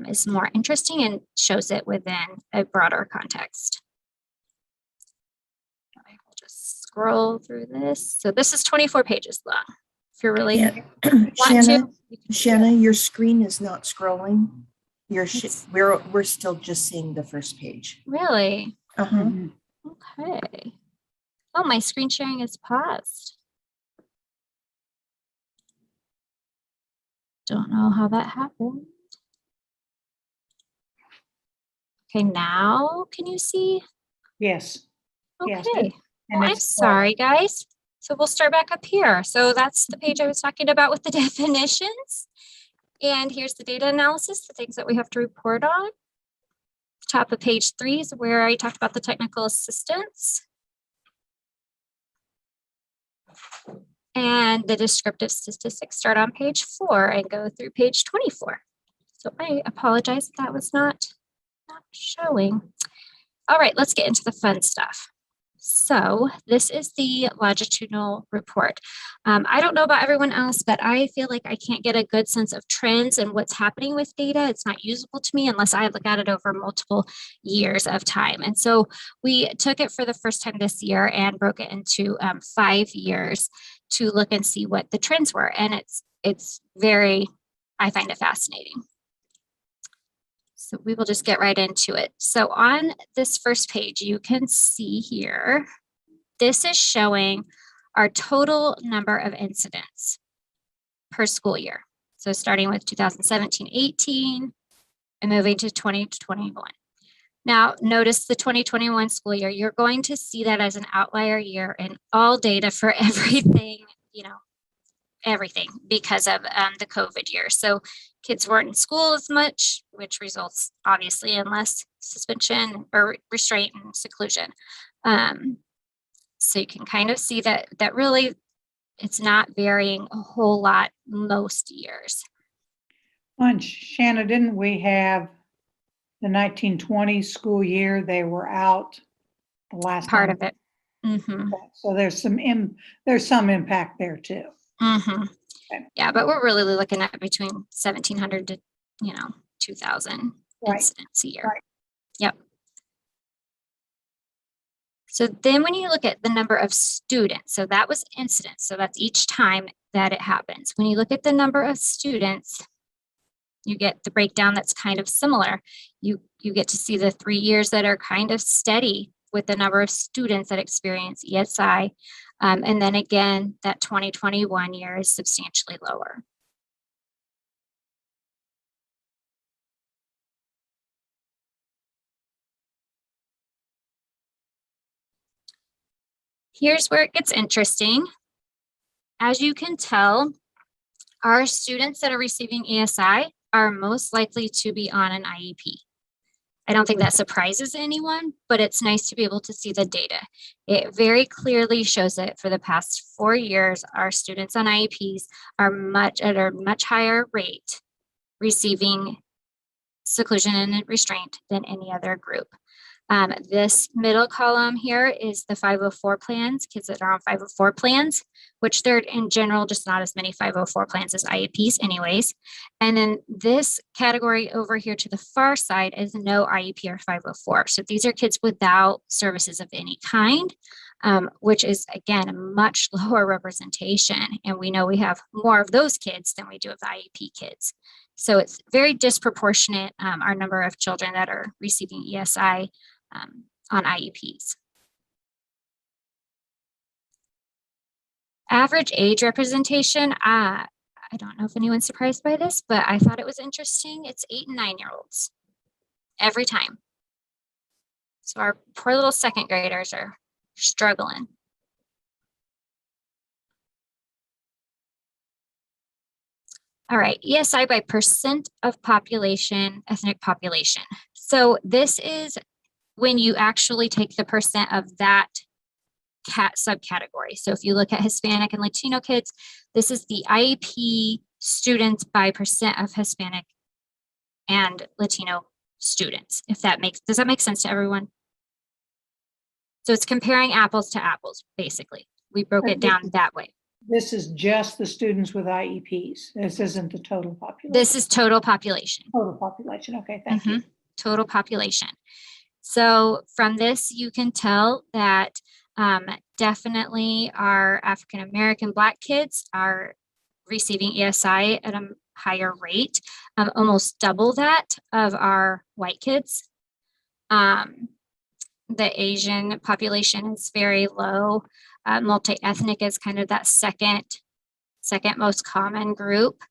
is more interesting and shows it within a broader context. I will just scroll through this. So this is 24 pages long. If you're really Shanna, your screen is not scrolling. We're still just seeing the first page. Really? Uh-huh. Okay. Oh, my screen sharing is paused. Don't know how that happened. Okay, now can you see? Yes. Okay. Yes. Well, And I'm sorry, guys. So we'll start back up here. So that's the page I was talking about with the definitions. And here's the data analysis, the things that we have to report on. Top of page 3 is where I talked about the technical assistance. And the descriptive statistics start on page 4 and go through page 24. So I apologize if that was not showing. All right, let's get into the fun stuff. So this is the longitudinal report. I don't know about everyone else, but I feel like I can't get a good sense of trends and what's happening with data. It's not usable to me unless I look at it over multiple years of time. And so we took it for the first time this year and broke it into 5 years to look and see what the trends were. And it's very, I find it fascinating. So we will just get right into it. So on this first page, you can see here, this is showing our total number of incidents per school year. So starting with 2017-18 and moving to 2021. Now, notice the 2021 school year, you're going to see that as an outlier year in all data for everything, everything because of the COVID year. So kids weren't in school as much, which results obviously in less suspension or restraint and seclusion. So you can kind of see that really it's not varying a whole lot most years. And Shanna, didn't we have the 1920 school year? They were out the last Part time. of it. Mm-hmm. So there's some impact there too. Mm-hmm. Okay. Yeah, but we're really looking at between 1,700 to 2,000 incidents a year. Right. Yep. So then when you look at the number of students, so that was incidents, so that's each time that it happens. When you look at the number of students, you get the breakdown that's kind of similar. You get to see the 3 years that are kind of steady with the number of students that experience ESI. And then again, that 2021 year is substantially lower. Here's where it gets interesting. As you can tell, our students that are receiving ESI are most likely to be on an IEP. I don't think that surprises anyone, but it's nice to be able to see the data. It very clearly shows that for the past 4 years, our students on IEPs are at a much higher rate receiving seclusion and restraint than any other group. This middle column here is the 504 plans, kids that are on 504 plans, which they're in general just not as many 504 plans as IEPs anyways. And then this category over here to the far side is no IEP or 504. So these are kids without services of any kind, which is again a much lower representation. And we know we have more of those kids than we do of the IEP kids. So it's very disproportionate, our number of children that are receiving ESI on IEPs. Average age representation, I don't know if anyone's surprised by this, but I thought it was interesting. It's 8 and 9-year-olds every time. So our poor little second graders are struggling. All right, ESI by percent of population, ethnic population. So this is when you actually take the percent of that subcategory. So if you look at Hispanic and Latino kids, this is the IEP students by percent of Hispanic and Latino students. Does that make sense to everyone? So it's comparing apples to apples, basically. We broke it down that way. This is just the students with IEPs. This isn't the total population. This is total population. Total population. Okay, thank you. Total population. So from this, you can tell that definitely our African American Black kids are receiving ESI at a higher rate, almost double that of our white kids. The Asian population is very low. Multi-ethnic is kind of that second most common group.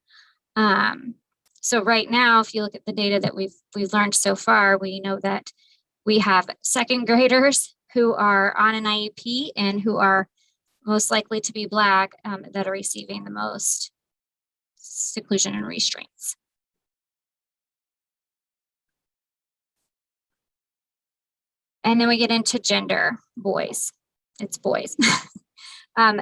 So right now, if you look at the data that we've learned so far, we know that we have second graders who are on an IEP and who are most likely to be Black that are receiving the most seclusion and restraints. And then we get into gender, boys. It's boys.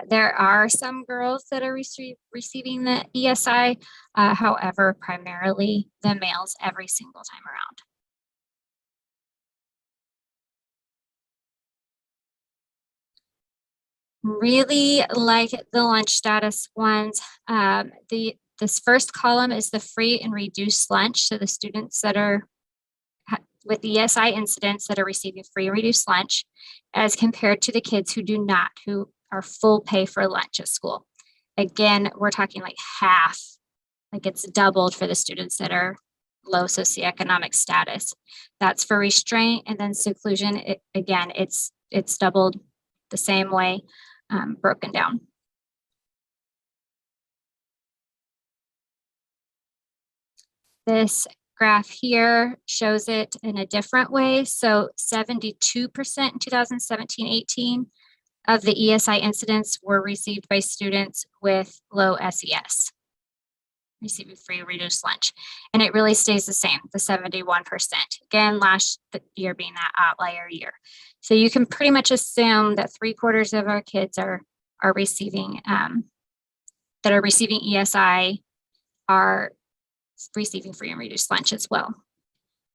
There are some girls that are receiving the ESI, however, primarily the males every single time around. Really like the lunch status ones. This first column is the free and reduced lunch. So the students that are with ESI incidents that are receiving free and reduced lunch as compared to the kids who do not, who are full pay for lunch at school. Again, we're talking like half, like it's doubled for the students that are low socioeconomic status. That's for restraint, and then seclusion, again, it's doubled the same way, broken down. This graph here shows it in a different way. So 72% in 2017-18 of the ESI incidents were received by students with low SES, receiving free or reduced lunch. And it really stays the same, the 71%. Again, last year being that outlier year. So you can pretty much assume that 3/4 of our kids are receiving, that are receiving ESI are receiving free and reduced lunch as well.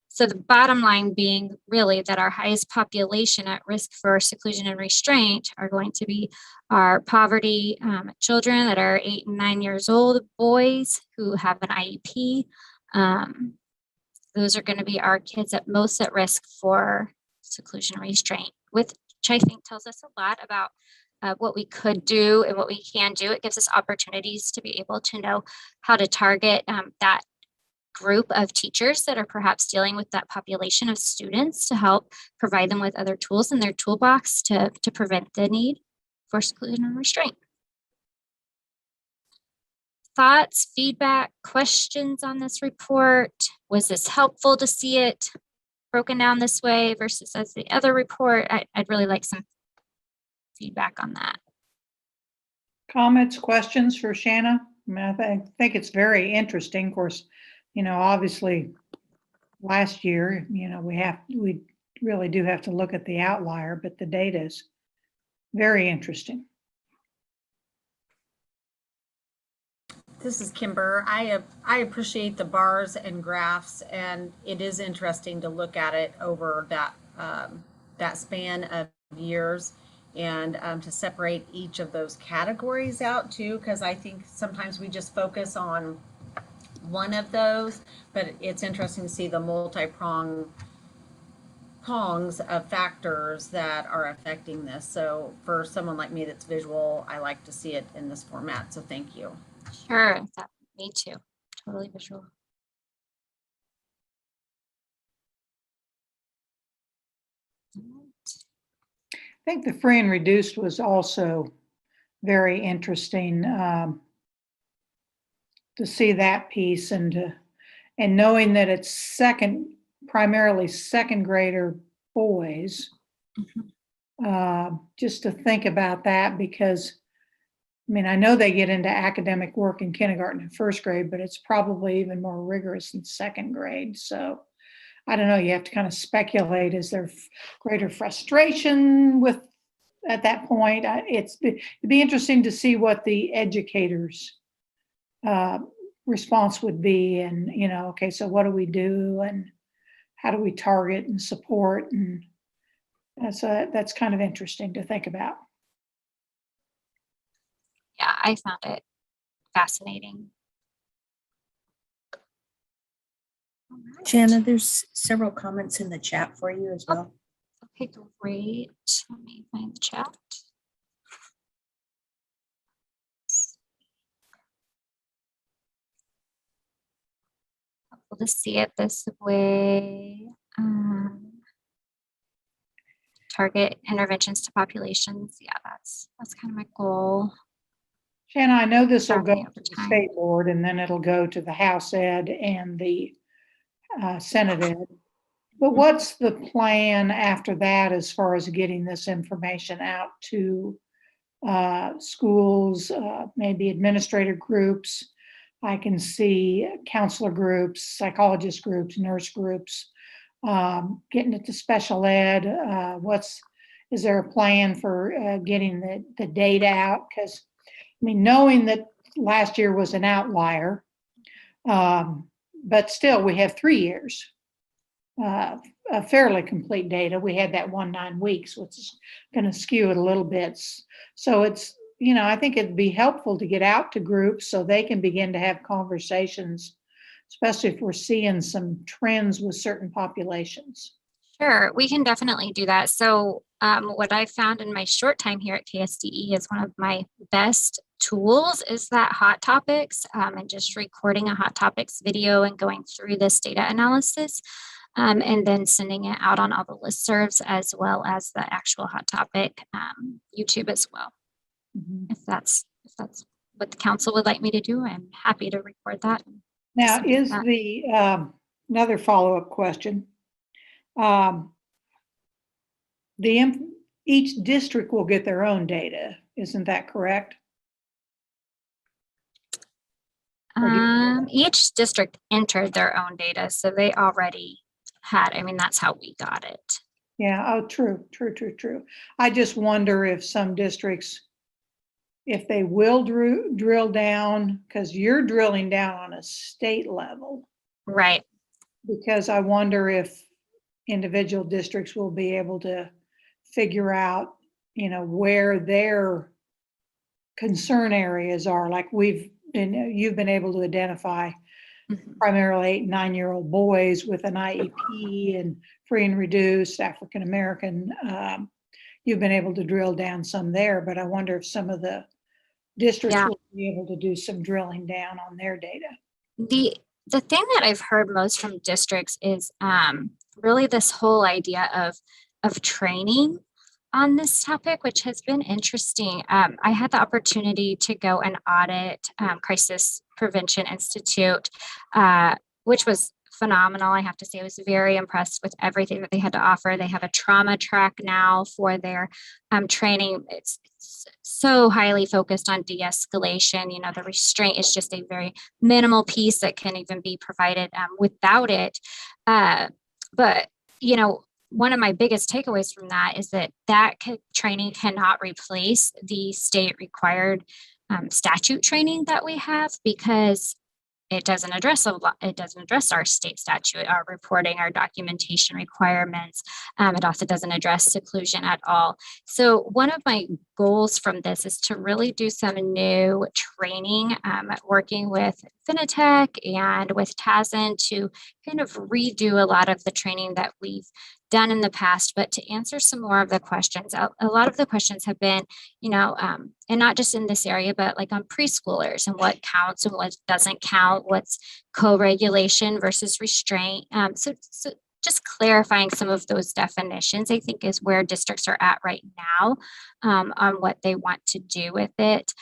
So the bottom line being really that our highest population at risk for seclusion and restraint are going to be our poverty children that are 8 and 9 years old, boys who have an IEP. Those are going to be our kids at most at risk for seclusion and restraint, which I think tells us a lot about what we could do and what we can do. It gives us opportunities to be able to know how to target that group of teachers that are perhaps dealing with that population of students to help provide them with other tools in their toolbox to prevent the need for seclusion and restraint. Thoughts, feedback, questions on this report? Was this helpful to see it broken down this way versus as the other report? I'd really like some feedback on that. Comments, questions for Shanna? I mean, I think it's very interesting. Of course, you know, obviously last year, you know, we really do have to look at the outlier, but the data is very interesting. This is Kimber. I appreciate the bars and graphs, and it is interesting to look at it over that span of years, and to separate each of those categories out too, because I think sometimes we just focus on one of those, but it's interesting to see the multi-prongs of factors that are affecting this. So for someone like me that's visual, I like to see it in this format. So thank you. Sure, me too. Totally visual. I think the free and reduced was also very interesting to see that piece, and knowing that it's primarily second grader boys. Just to think about that, because I mean, I know they get into academic work in kindergarten and first grade, but it's probably even more rigorous in second grade. So I don't know, you have to kind of speculate, is there greater frustration with at that point? It'd be interesting to see what the educators' response would be, and, you know, okay, so what do we do and how do we target and support? And that's kind of interesting to think about. Yeah, I found it fascinating. Shanna, there's several comments in the chat for you as well. Okay, great. Let me find the chat. Helpful to see it this way. Target interventions to populations. Yeah, that's kind of my goal. Shanna, I know this will go to the state board, and then it'll go to the House Ed and the Senate Ed. But what's the plan after that as far as getting this information out to schools, maybe administrator groups? I can see counselor groups, psychologist groups, nurse groups, getting it to special ed. is there a plan for getting the data out? Because, I mean, knowing that last year was an outlier, but still, we have 3 years of fairly complete data. We had that 9 weeks, which is going to skew it a little bit. So it's, you know, I think it'd be helpful to get out to groups so they can begin to have conversations, especially if we're seeing some trends with certain populations. Sure, we can definitely do that. So what I found in my short time here at KSDE is one of my best tools is that Hot Topics and just recording a Hot Topics video and going through this data analysis and then sending it out on all the listservs as well as the actual Hot Topic YouTube as well. If that's what the council would like me to do, I'm happy to record that. Now, is the another follow-up question? Each district will get their own data, isn't that correct? Each district entered their own data, so they already had, I mean, that's how we got it. Yeah, oh, true. I just wonder if some districts, if they will drill down, because you're drilling down on a state level. Right. Because I wonder if individual districts will be able to figure out, you know, where their concern areas are. Like you've been able to identify primarily 8 and 9-year-old boys with an IEP and free and reduced African American. You've been able to drill down some there, but I wonder if some of the districts will be able to do some drilling down on their data. The thing that I've heard most from districts is really this whole idea of training on this topic, which has been interesting. I had the opportunity to go and audit Crisis Prevention Institute, which was phenomenal. I have to say, I was very impressed with everything that they had to offer. They have a trauma track now for their training. It's so highly focused on de-escalation. You know, the restraint is just a very minimal piece that can even be provided without it. But, you know, one of my biggest takeaways from that is that training cannot replace the state required statute training that we have, because it doesn't address our state statute, our reporting, our documentation requirements. It also doesn't address seclusion at all. So one of my goals from this is to really do some new training, working with Finitech and with TASN to kind of redo a lot of the training that we've done in the past, but to answer some more of the questions. A lot of the questions have been, you know, and not just in this area, but like on preschoolers and what counts and what doesn't count, what's co-regulation versus restraint. So just clarifying some of those definitions, I think, is where districts are at right now on what they want to do with it.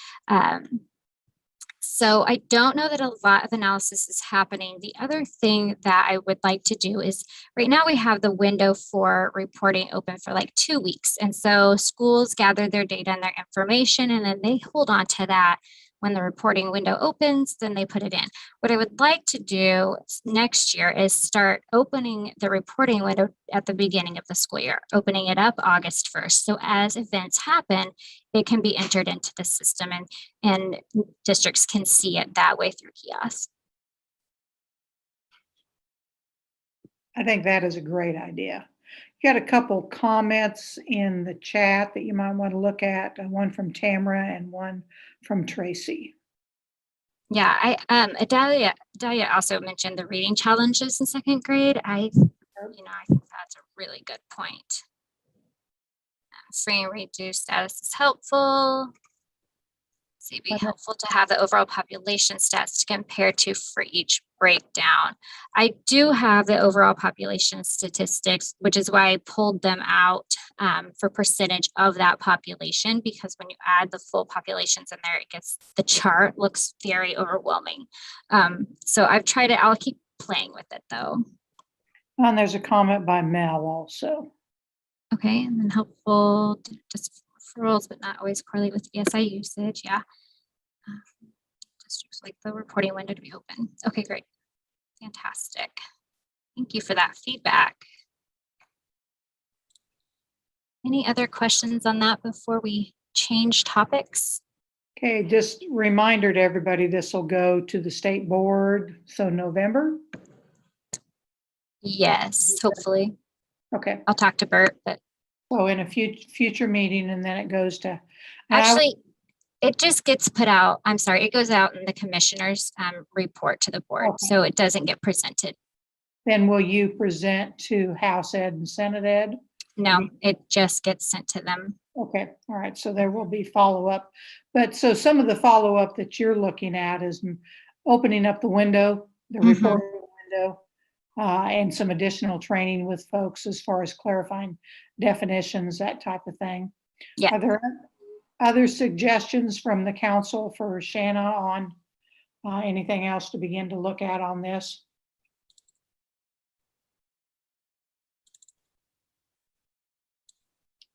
So I don't know that a lot of analysis is happening. The other thing that I would like to do is, right now we have the window for reporting open for like 2 weeks. And so schools gather their data and their information, and then they hold on to that. When the reporting window opens, then they put it in. What I would like to do next year is start opening the reporting window at the beginning of the school year, opening it up August 1st. So as events happen, it can be entered into the system and districts can see it that way through kiosks. I think that is a great idea. You got a couple comments in the chat that you might want to look at, one from Tamara and one from Tracy. Yeah, Adalia also mentioned the reading challenges in 2nd grade. I think that's a really good point. Free and reduced status is helpful. It'd be helpful to have the overall population stats to compare to for each breakdown. I do have the overall population statistics, which is why I pulled them out for percentage of that population, because when you add the full populations in there, the chart looks very overwhelming. So I've tried it. I'll keep playing with it though. And there's a comment by Mel also. Okay, and then helpful just referrals, but not always correlate with ESI usage. Yeah. Districts like the reporting window to be open. Okay, great. Fantastic. Thank you for that feedback. Any other questions on that before we change topics? Okay, just reminder to everybody, this will go to the state board, so November? Yes, hopefully. Okay. I'll talk to Bert, but So in a future meeting, and then it goes to. and actually, it just gets put out. I'm sorry, it goes out in the commissioner's report to the board, Okay. so it doesn't get presented. Then will you present to House Ed and Senate Ed? No, it just gets sent to them. Okay, all right, so there will be follow-up. But so some of the follow-up that you're looking at is opening up the window, the reporting window, and some additional training with folks as far as clarifying definitions, that type of thing. Yeah. Are there other suggestions from the council for Shanna on anything else to begin to look at on this?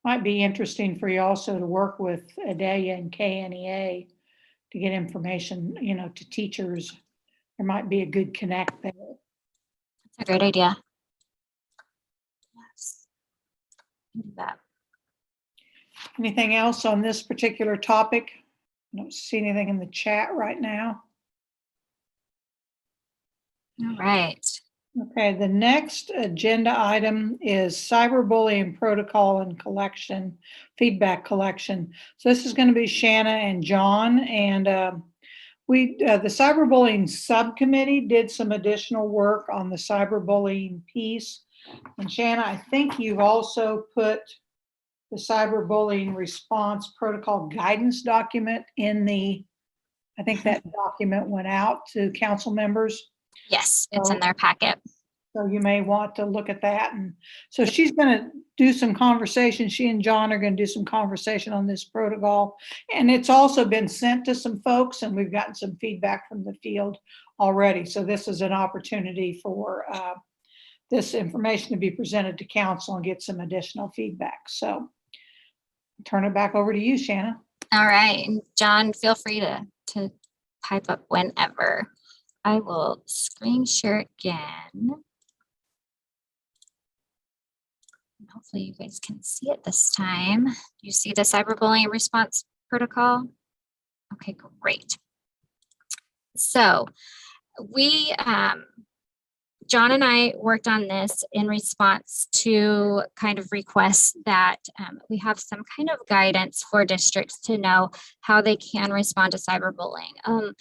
Might be interesting for you also to work with Adelia and KNEA to get information, to teachers. There might be a good connect there. That's a great idea. Yes. Do that. Anything else on this particular topic? I don't see anything in the chat right now. All right. Okay, the next agenda item is cyberbullying protocol and collection, feedback collection. So this is going to be Shanna and John, and the cyberbullying subcommittee did some additional work on the cyberbullying piece. And Shanna, I think you've also put the cyberbullying response protocol guidance document in I think that document went out to council members. Yes, it's in their packet. So you may want to look at that. And so she's going to do some conversation. She and John are going to do some conversation on this protocol. And it's also been sent to some folks, and we've gotten some feedback from the field already. So this is an opportunity for this information to be presented to council and get some additional feedback. So turn it back over to you, Shanna. All right. And John, feel free to pipe up whenever. I will screen share again. Hopefully you guys can see it this time. Do you see the cyberbullying response protocol? Okay, great. So we, John and I worked on this in response to kind of requests that we have some kind of guidance for districts to know how they can respond to cyberbullying.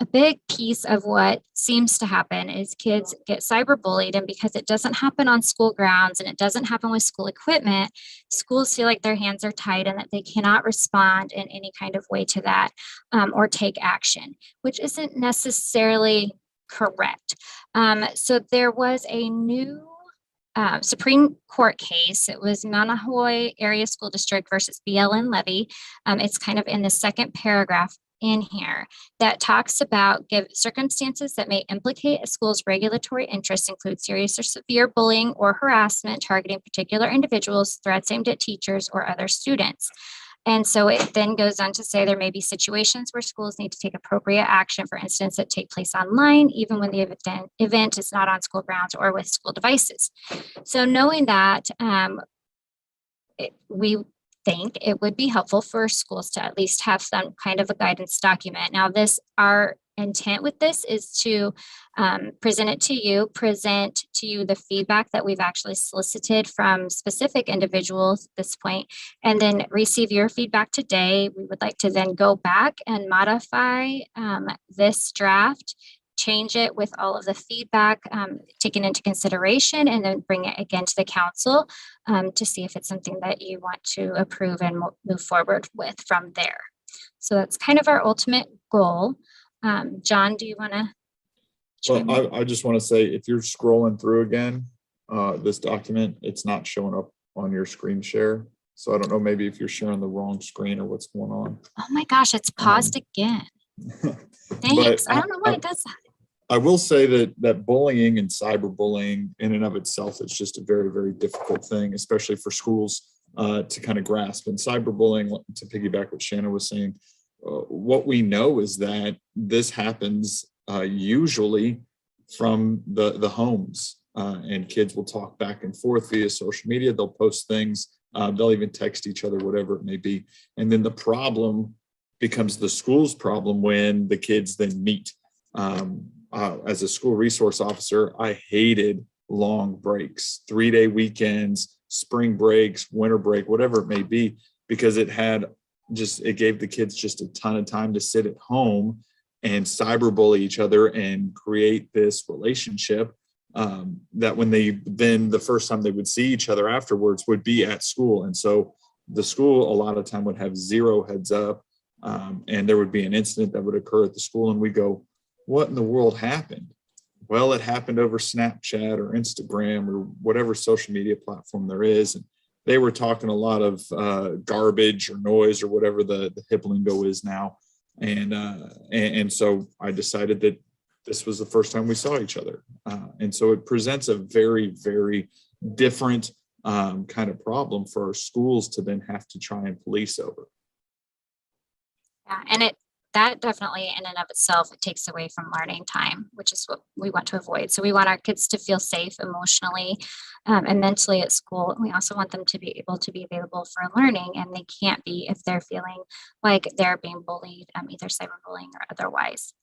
A big piece of what seems to happen is kids get cyberbullied, and because it doesn't happen on school grounds and it doesn't happen with school equipment, schools feel like their hands are tied and that they cannot respond in any kind of way to that or take action, which isn't necessarily correct. So there was a new Supreme Court case. It was Manahoy Area School District versus BLN Levy. It's kind of in the second paragraph in here that talks about circumstances that may implicate a school's regulatory interests include serious or severe bullying or harassment targeting particular individuals, threats aimed at teachers or other students. And so it then goes on to say there may be situations where schools need to take appropriate action for incidents that take place online, even when the event is not on school grounds or with school devices. So knowing that, we think it would be helpful for schools to at least have some kind of a guidance document. Now, our intent with this is to present to you the feedback that we've actually solicited from specific individuals at this point, and then receive your feedback today. We would like to then go back and modify this draft, change it with all of the feedback taken into consideration, and then bring it again to the council to see if it's something that you want to approve and move forward with from there. So that's kind of our ultimate goal. John, do you want to? Well, I just want to say, if you're scrolling through again, this document, it's not showing up on your screen share. So I don't know, maybe if you're sharing the wrong screen or what's going on. Oh my gosh, it's paused again. Thanks. I don't know why it does that. I will say that bullying and cyberbullying in and of itself is just a very, very difficult thing, especially for schools to kind of grasp. And cyberbullying, to piggyback what Shanna was saying, what we know is that this happens usually from the homes, and kids will talk back and forth via social media. They'll post things They'll even text each other, whatever it may be. And then the problem becomes the school's problem when the kids then meet. As a school resource officer, I hated long breaks, 3-day weekends, spring breaks, winter break, whatever it may be, because it gave the kids just a ton of time to sit at home and cyberbully each other and create this relationship that when the first time they would see each other afterwards would be at school. And so the school a lot of time would have zero heads up, and there would be an incident that would occur at the school, and we go, what in the world happened? Well, it happened over Snapchat or Instagram or whatever social media platform there is. And they were talking a lot of garbage or noise or whatever the hip lingo is now. And so I decided that this was the first time we saw each other. And so it presents a very, very different kind of problem for our schools to then have to try and police over. Yeah, and that definitely in and of itself, it takes away from learning time, which is what we want to avoid. So we want our kids to feel safe emotionally and mentally at school. And we also want them to be able to be available for learning, and they can't be if they're feeling like they're being bullied, either cyberbullying or otherwise.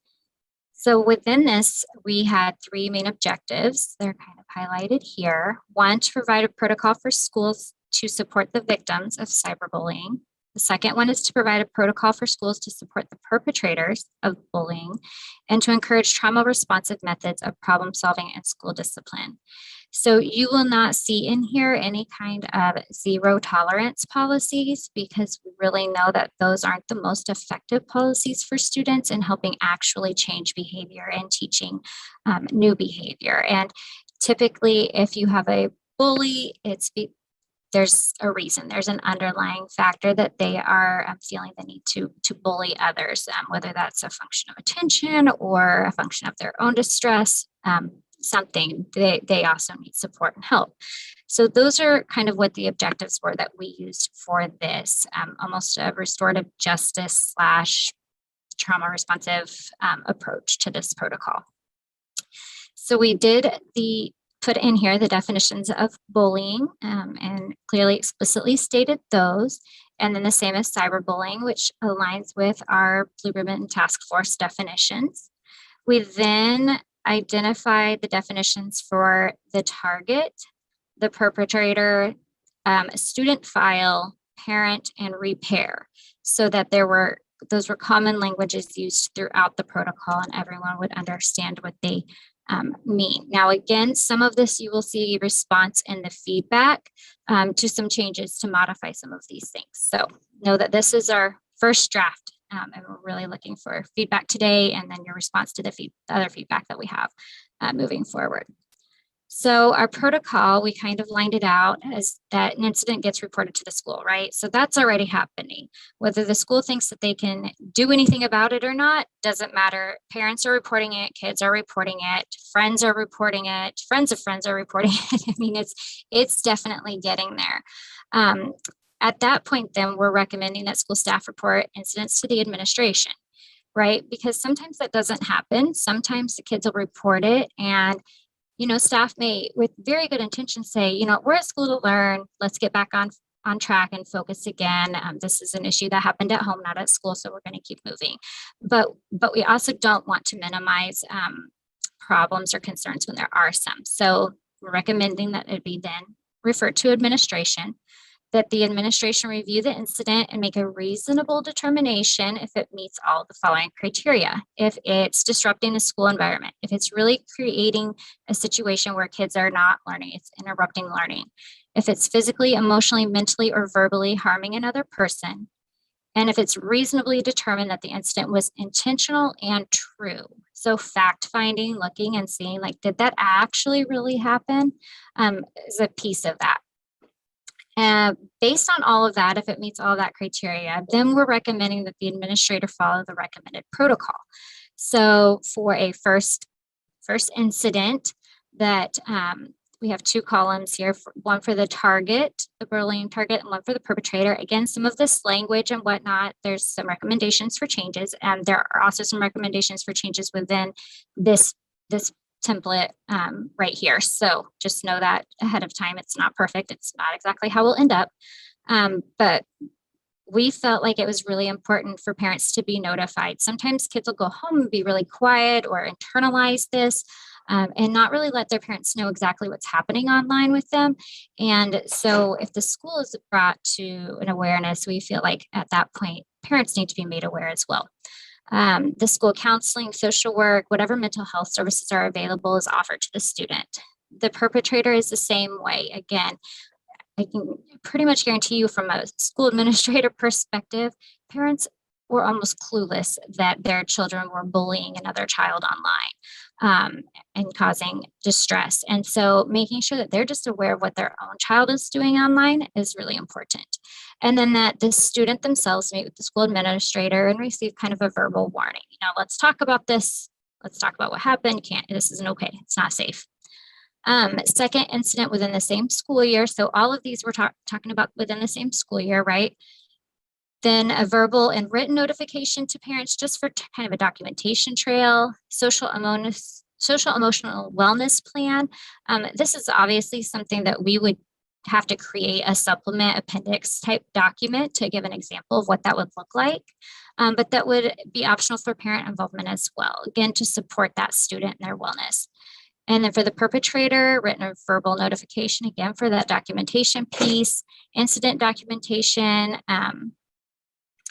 So within this, we had 3 main objectives. They're kind of highlighted here. 1, to provide a protocol for schools to support the victims of cyberbullying. The second one is to provide a protocol for schools to support the perpetrators of bullying and to encourage trauma-responsive methods of problem solving and school discipline. So you will not see in here any kind of zero tolerance policies, because we really know that those aren't the most effective policies for students in helping actually change behavior and teaching new behavior. And typically, if you have a bully, there's a reason, there's an underlying factor that they are feeling the need to bully others, whether that's a function of attention or a function of their own distress, something they also need support and help. So those are kind of what the objectives were that we used for this, almost a restorative justice / trauma responsive approach to this protocol. So we did put in here the definitions of bullying and clearly explicitly stated those. And then the same as cyberbullying, which aligns with our Blue Ribbon Task Force definitions. We then identified the definitions for the target, the perpetrator, student file, parent, and repair, so that those were common languages used throughout the protocol and everyone would understand what they mean. Now, again, some of this you will see response in the feedback to some changes to modify some of these things. So know that this is our first draft, and we're really looking for feedback today and then your response to the other feedback that we have moving forward. So our protocol, we kind of lined it out as that an incident gets reported to the school, right? So that's already happening. Whether the school thinks that they can do anything about it or not, doesn't matter. Parents are reporting it, kids are reporting it, friends are reporting it, friends of friends are reporting it. I mean, it's definitely getting there. At that point, then we're recommending that school staff report incidents to the administration, right? Because sometimes that doesn't happen. Sometimes the kids will report it and staff may, with very good intention, say, we're at school to learn. Let's get back on track and focus again. This is an issue that happened at home, not at school, so we're going to keep moving. But we also don't want to minimize problems or concerns when there are some. So we're recommending that it be then referred to administration, that the administration review the incident and make a reasonable determination if it meets all the following criteria. If it's disrupting the school environment, if it's really creating a situation where kids are not learning, it's interrupting learning. If it's physically, emotionally, mentally, or verbally harming another person, and if it's reasonably determined that the incident was intentional and true. So fact finding, looking and seeing, did that actually really happen, is a piece of that. Based on all of that, if it meets all that criteria, then we're recommending that the administrator follow the recommended protocol. So for a first incident, that we have 2 columns here, one for the target, the bullying target, and one for the perpetrator. Again, some of this language and whatnot, there's some recommendations for changes, and there are also some recommendations for changes within this template right here. So just know that ahead of time. It's not perfect. It's not exactly how we'll end up. But we felt like it was really important for parents to be notified. Sometimes kids will go home and be really quiet or internalize this and not really let their parents know exactly what's happening online with them. And so if the school is brought to an awareness, we feel like at that point, parents need to be made aware as well. The school counseling, social work, whatever mental health services are available is offered to the student. The perpetrator is the same way. Again, I can pretty much guarantee you from a school administrator perspective, parents were almost clueless that their children were bullying another child online and causing distress. And so making sure that they're just aware of what their own child is doing online is really important. And then that the student themselves meet with the school administrator and receive kind of a verbal warning. You know, let's talk about this. Let's talk about what happened. This isn't okay. It's not safe. Second incident within the same school year. So all of these we're talking about within the same school year, right? Then a verbal and written notification to parents just for kind of a documentation trail, social emotional wellness plan. This is obviously something that we would have to create a supplement appendix type document to give an example of what that would look like. But that would be optional for parent involvement as well, again, to support that student and their wellness. And then for the perpetrator, written or verbal notification, again, for that documentation piece. Incident documentation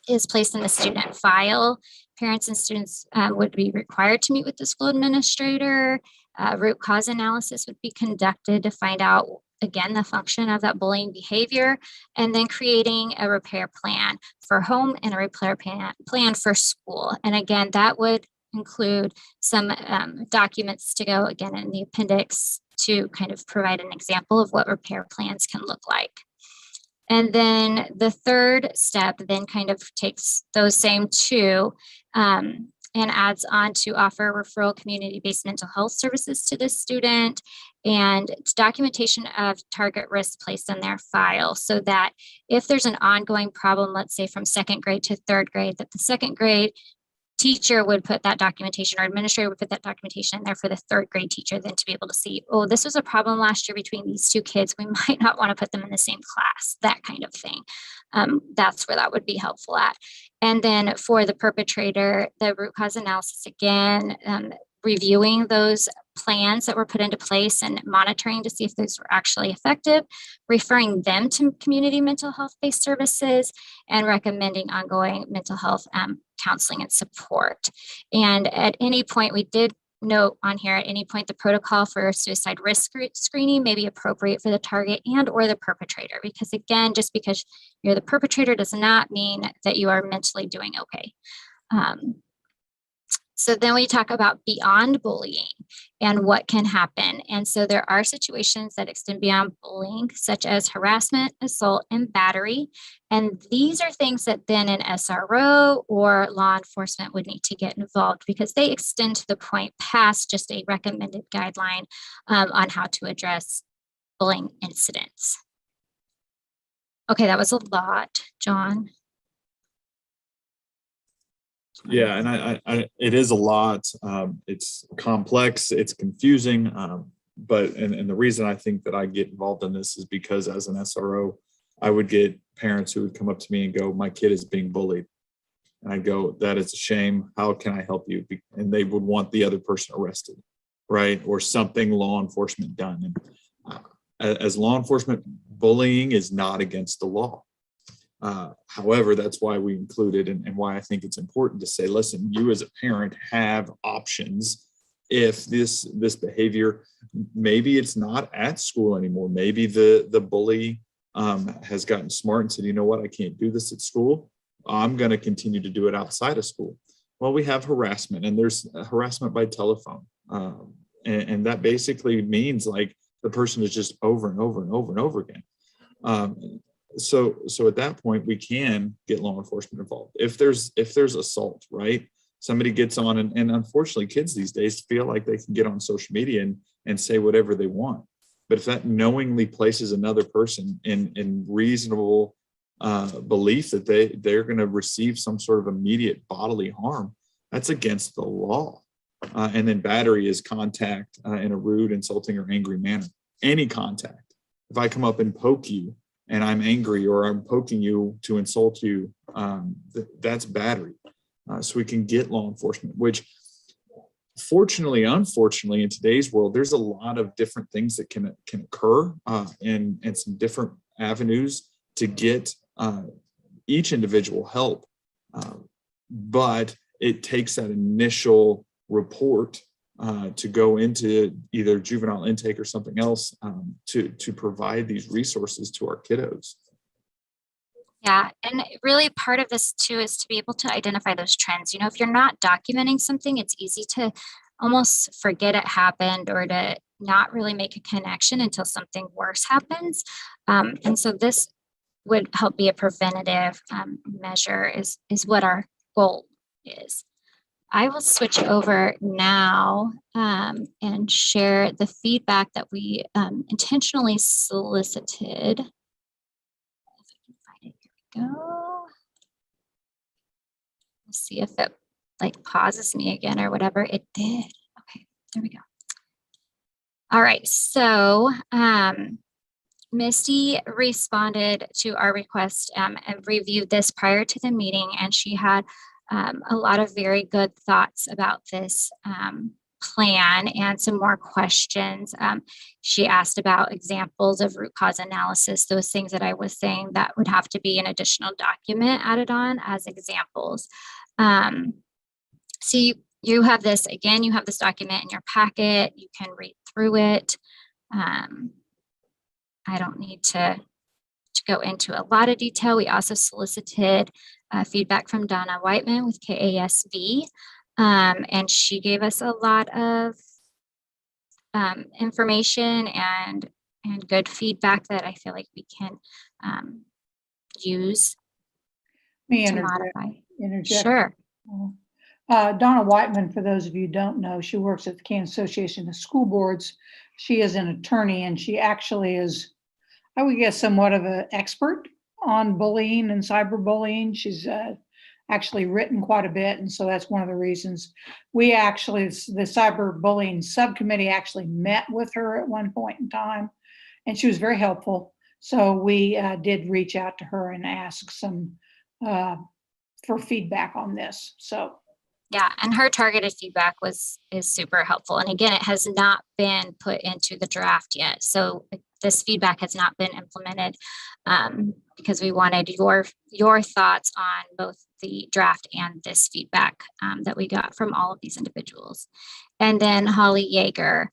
is placed in the student file. Parents and students would be required to meet with the school administrator. Root cause analysis would be conducted to find out, again, the function of that bullying behavior, and then creating a repair plan for home and a repair plan for school. And again, that would include some documents to go again in the appendix to kind of provide an example of what repair plans can look like. And then the third step then kind of takes those same two and adds on to offer referral community-based mental health services to the student and documentation of target risk placed in their file so that if there's an ongoing problem, let's say from second grade to third grade, that the second grade teacher would put that documentation or administrator would put that documentation in there for the third grade teacher then to be able to see, oh, this was a problem last year between these two kids. We might not want to put them in the same class, that kind of thing. That's where that would be helpful at. And then for the perpetrator, the root cause analysis, again, reviewing those plans that were put into place and monitoring to see if those were actually effective, referring them to community mental health based services, and recommending ongoing mental health counseling and support. And at any point, we did note on here, at any point, the protocol for suicide risk screening may be appropriate for the target and or the perpetrator, because again, just because you're the perpetrator does not mean that you are mentally doing okay. So then we talk about beyond bullying and what can happen. And so there are situations that extend beyond bullying, such as harassment, assault, and battery. And these are things that then an SRO or law enforcement would need to get involved because they extend to the point past just a recommended guideline on how to address bullying incidents. Okay, that was a lot, John. Yeah, and I it is a lot. It's complex, it's confusing, but the reason I think that I get involved in this is because as an SRO, I would get parents who would come up to me and go, my kid is being bullied. And I go, that is a shame. How can I help you? And they would want the other person arrested, right? Or something law enforcement done. And as law enforcement, bullying is not against the law. However, that's why we included and why I think it's important to say, listen, you as a parent have options. If this behavior, maybe it's not at school anymore. Maybe the bully has gotten smart and said, you know what, I can't do this at school. I'm going to continue to do it outside of school. Well, we have harassment, and there's harassment by telephone. And that basically means like the person is just over and over and over and over again. So at that point, we can get law enforcement involved. If there's assault, right? Somebody gets on, and unfortunately, kids these days feel like they can get on social media and say whatever they want. But if that knowingly places another person in reasonable belief that they're going to receive some sort of immediate bodily harm, that's against the law. And then battery is contact in a rude, insulting, or angry manner. Any contact. If I come up and poke you and I'm angry, or I'm poking you to insult you, that's battery. So we can get law enforcement, which fortunately, unfortunately, in today's world, there's a lot of different things that can occur and some different avenues to get each individual help. But it takes that initial report to go into either juvenile intake or something else to provide these resources to our kiddos. Yeah, and really part of this too is to be able to identify those trends. You know, if you're not documenting something, it's easy to almost forget it happened or to not really make a connection until something worse happens. And so this would help be a preventative measure is what our goal is. I will switch over now and share the feedback that we intentionally solicited. If I can find it, here we go. We'll see if it like pauses me again or whatever. It did. Okay, there we go. All right, so Misty responded to our request and reviewed this prior to the meeting, and she had a lot of very good thoughts about this plan and some more questions. She asked about examples of root cause analysis, those things that I was saying that would have to be an additional document added on as examples. So you have this, again, you have this document in your packet. You can read through it. I don't need to go into a lot of detail. We also solicited feedback from Donna Whiteman with KASV, and she gave us a lot of information and good feedback that I feel like we can use to modify. Interject. Sure. Donna Whiteman, for those of you who don't know, she works at the Kansas Association of School Boards. She is an attorney, and she actually is, I would guess, somewhat of an expert on bullying and cyberbullying. She's actually written quite a bit, and so that's one of the reasons we actually, the cyberbullying subcommittee actually met with her at one point in time, and she was very helpful. So we did reach out to her and ask some for feedback on this. So. Yeah, and her targeted feedback is super helpful. And again, it has not been put into the draft yet. So this feedback has not been implemented because we wanted your thoughts on both the draft and this feedback that we got from all of these individuals. And then Holly Yeager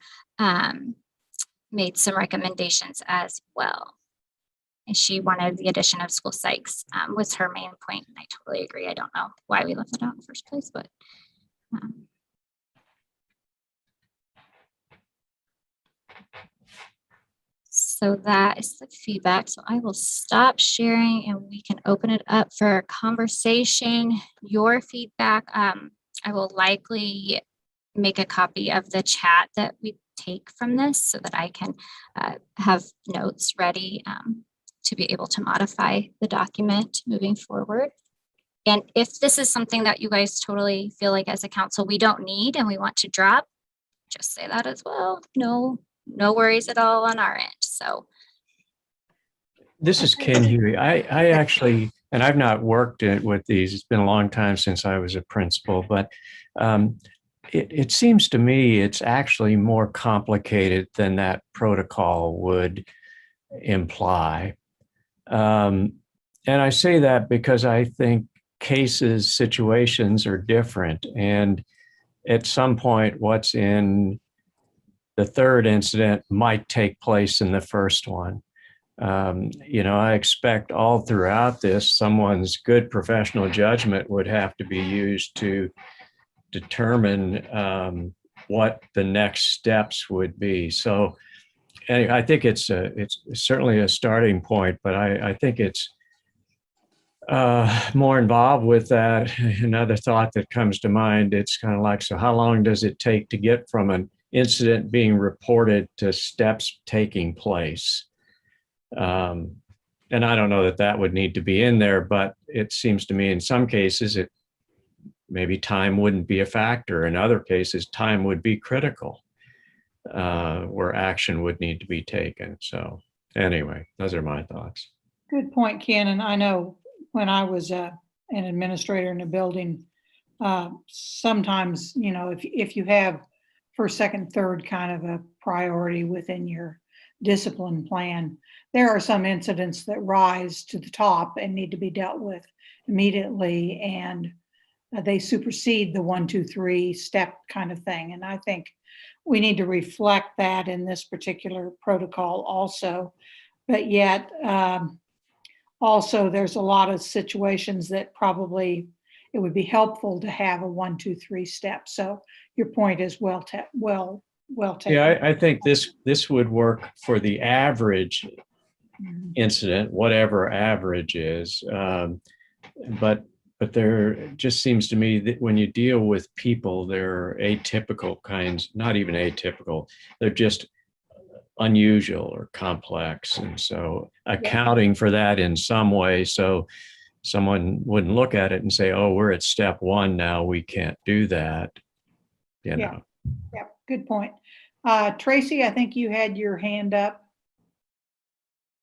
made some recommendations as well. And she wanted the addition of school psychs was her main point. And I totally agree. I don't know why we left it out in the first place, but so that is the feedback. So I will stop sharing and we can open it up for conversation. Your feedback, I will likely make a copy of the chat that we take from this so that I can have notes ready to be able to modify the document moving forward. And if this is something that you guys totally feel like as a council we don't need and we want to drop, just say that as well. No worries at all on our end. So this is Ken Huey. I actually, and I've not worked with these. It's been a long time since I was a principal, but it seems to me it's actually more complicated than that protocol would imply. And I say that because I think situations are different. And at some point, what's in the third incident might take place in the first one. I expect all throughout this, someone's good professional judgment would have to be used to determine what the next steps would be. So anyway, I think it's certainly a starting point, but I think it's more involved with that. Another thought that comes to mind, it's kind of like, so how long does it take to get from an incident being reported to steps taking place? And I don't know that would need to be in there, but it seems to me in some cases maybe time wouldn't be a factor. In other cases, time would be critical, where action would need to be taken. So anyway, those are my thoughts. Good point, Ken. And I know when I was an administrator in a building, sometimes, you know, if you have first, second, third kind of a priority within your discipline plan, there are some incidents that rise to the top and need to be dealt with immediately, and they supersede the 1, 2, 3 step kind of thing. And I think we need to reflect that in this particular protocol also. But yet, also, there's a lot of situations that probably it would be helpful to have a 1, 2, 3 step. So your point is well taken. Yeah, I think this would work for the average incident, whatever average is. But there just seems to me that when you deal with people, they're atypical kinds, not even atypical, they're just unusual or complex. And so accounting for that in some way, so someone wouldn't look at it and say, oh, we're at step 1 now, we can't do that, you know. Yeah, good point. Tracy, I think you had your hand up.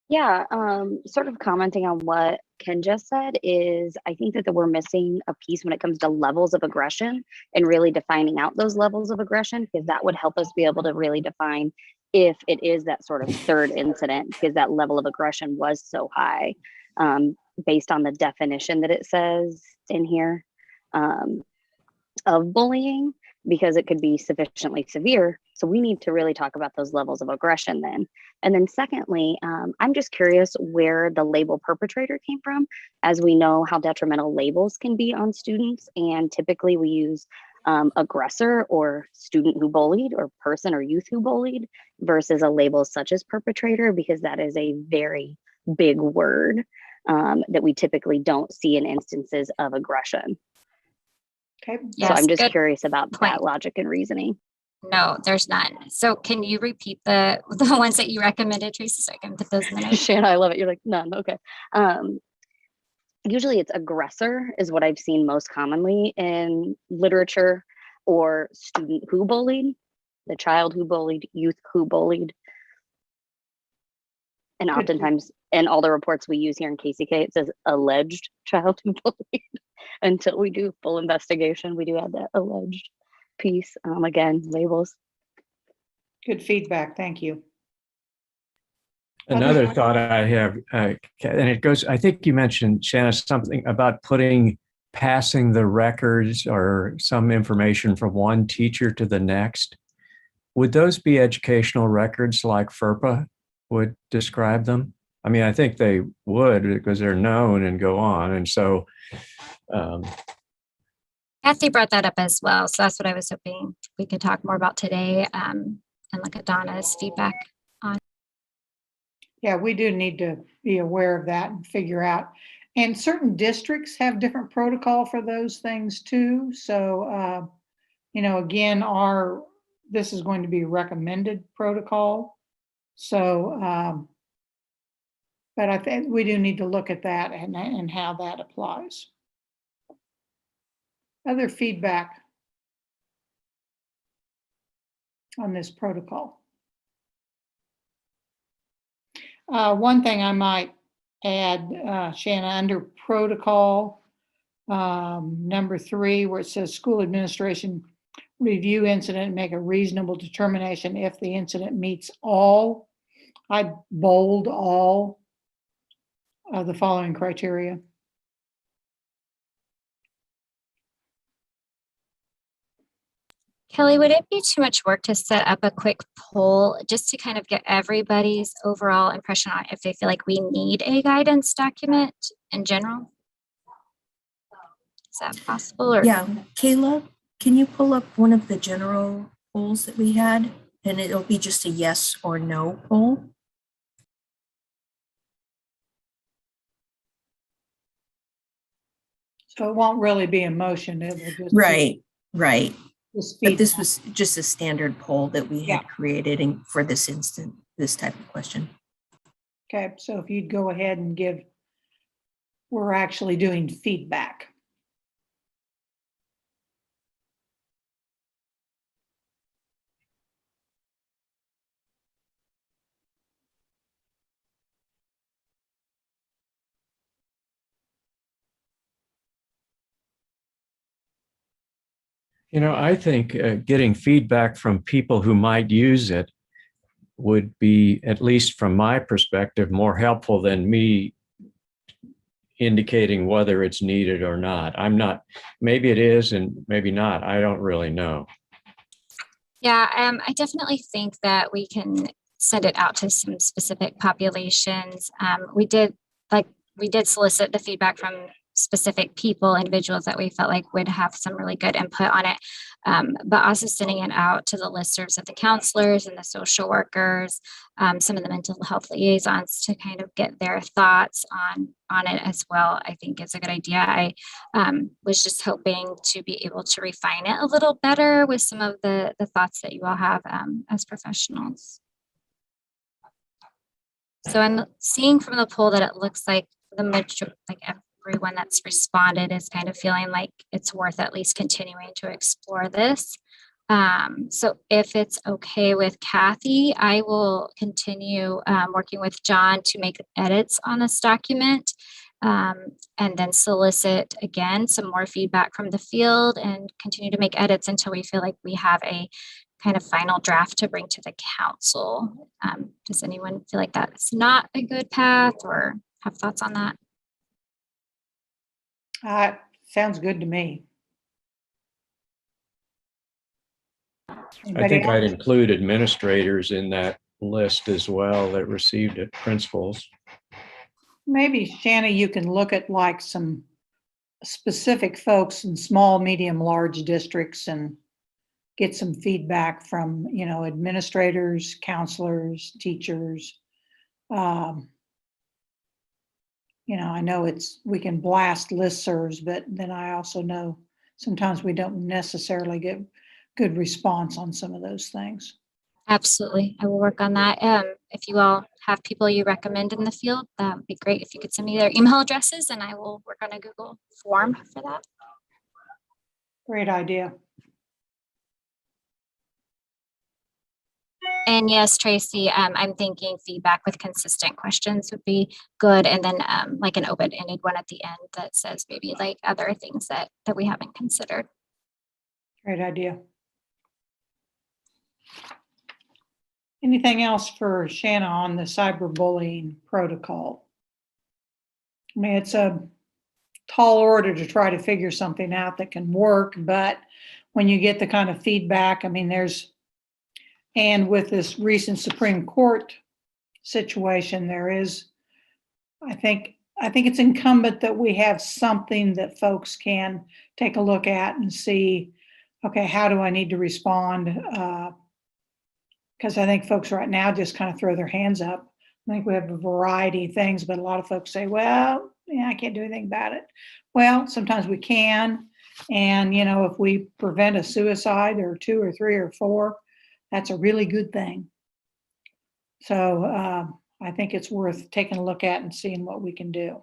Yeah, sort of commenting on what Ken just said is I think that we're missing a piece when it comes to levels of aggression and really defining out those levels of aggression, because that would help us be able to really define if it is that sort of third incident, because that level of aggression was so high, based on the definition that it says in here of bullying, because it could be sufficiently severe. So we need to really talk about those levels of aggression then. And then secondly, I'm just curious where the label perpetrator came from, as we know how detrimental labels can be on students. And typically we use aggressor or student who bullied or person or youth who bullied versus a label such as perpetrator, because that is a very big word that we typically don't see in instances of aggression. Okay. So I'm just curious about that logic and reasoning. No, there's none. So can you repeat the ones that you recommended, Tracy, so I can put those in the notes? Shanna, I love it. You're like, none. Okay. Usually it's aggressor is what I've seen most commonly in literature, or student who bullied, the child who bullied, youth who bullied. And oftentimes in all the reports we use here in KCK, it says alleged child who bullied. Until we do full investigation, we do have that alleged piece. Again, labels. Good feedback. Thank you. Another thought I have, and it goes, I think you mentioned, Shanna, something about passing the records or some information from one teacher to the next. Would those be educational records like FERPA would describe them? I mean, I think they would, because they're known and go on. And so, Kathy brought that up as well. So that's what I was hoping we could talk more about today, and look at Donna's feedback on. Yeah, we do need to be aware of that and figure out. And certain districts have different protocol for those things too. So, you know, again, this is going to be recommended protocol. So, but I think we do need to look at that and how that applies. Other feedback on this protocol. One thing I might add, Shanna, under protocol number 3, where it says school administration review incident and make a reasonable determination if the incident meets all, I'd bold all of the following criteria. Kelly, would it be too much work to set up a quick poll just to kind of get everybody's overall impression on if they feel like we need a guidance document in general? Is that possible? Or? Yeah, Kayla, can you pull up one of the general polls that we had? And it'll be just a yes or no poll. So it won't really be a motion. It will just Right. But this was just a standard poll that we had created for this instant, this type of question. Okay, so if you'd go ahead and we're actually doing feedback. I think getting feedback from people who might use it would be, at least from my perspective, more helpful than me indicating whether it's needed or not. Maybe it is and maybe not. I don't really know. Yeah, I definitely think that we can send it out to some specific populations. We did solicit the feedback from specific people, individuals that we felt like would have some really good input on it. But also sending it out to the listservs of the counselors and the social workers, some of the mental health liaisons, to kind of get their thoughts on it as well, I think is a good idea. I was just hoping to be able to refine it a little better with some of the thoughts that you all have as professionals. So I'm seeing from the poll that it looks like everyone that's responded is kind of feeling like it's worth at least continuing to explore this. So if it's okay with Kathy, I will continue working with John to make edits on this document, and then solicit again some more feedback from the field and continue to make edits until we feel like we have a kind of final draft to bring to the council. Does anyone feel like that's not a good path or have thoughts on that? Sounds good to me. I think I'd include administrators in that list as well that received it, principals. Maybe, Shanna, you can look at like some specific folks in small, medium, large districts and get some feedback from, administrators, counselors, teachers. I know we can blast listservs, but then I also know sometimes we don't necessarily get good response on some of those things. Absolutely. I will work on that. If you all have people you recommend in the field, that would be great if you could send me their email addresses, and I will work on a Google form for that. Great idea. And yes, Tracy, I'm thinking feedback with consistent questions would be good. And then like an open-ended one at the end that says maybe like other things that we haven't considered. Great idea. Anything else for Shanna on the cyberbullying protocol? I mean, it's a tall order to try to figure something out that can work, but when you get the kind of feedback, I mean, and with this recent Supreme Court situation, there is, I think it's incumbent that we have something that folks can take a look at and see, okay, how do I need to respond? Because I think folks right now just kind of throw their hands up. I think we have a variety of things, but a lot of folks say, well, yeah, I can't do anything about it. Well, sometimes we can. And, if we prevent a suicide or 2 or 3 or 4, that's a really good thing. So I think it's worth taking a look at and seeing what we can do.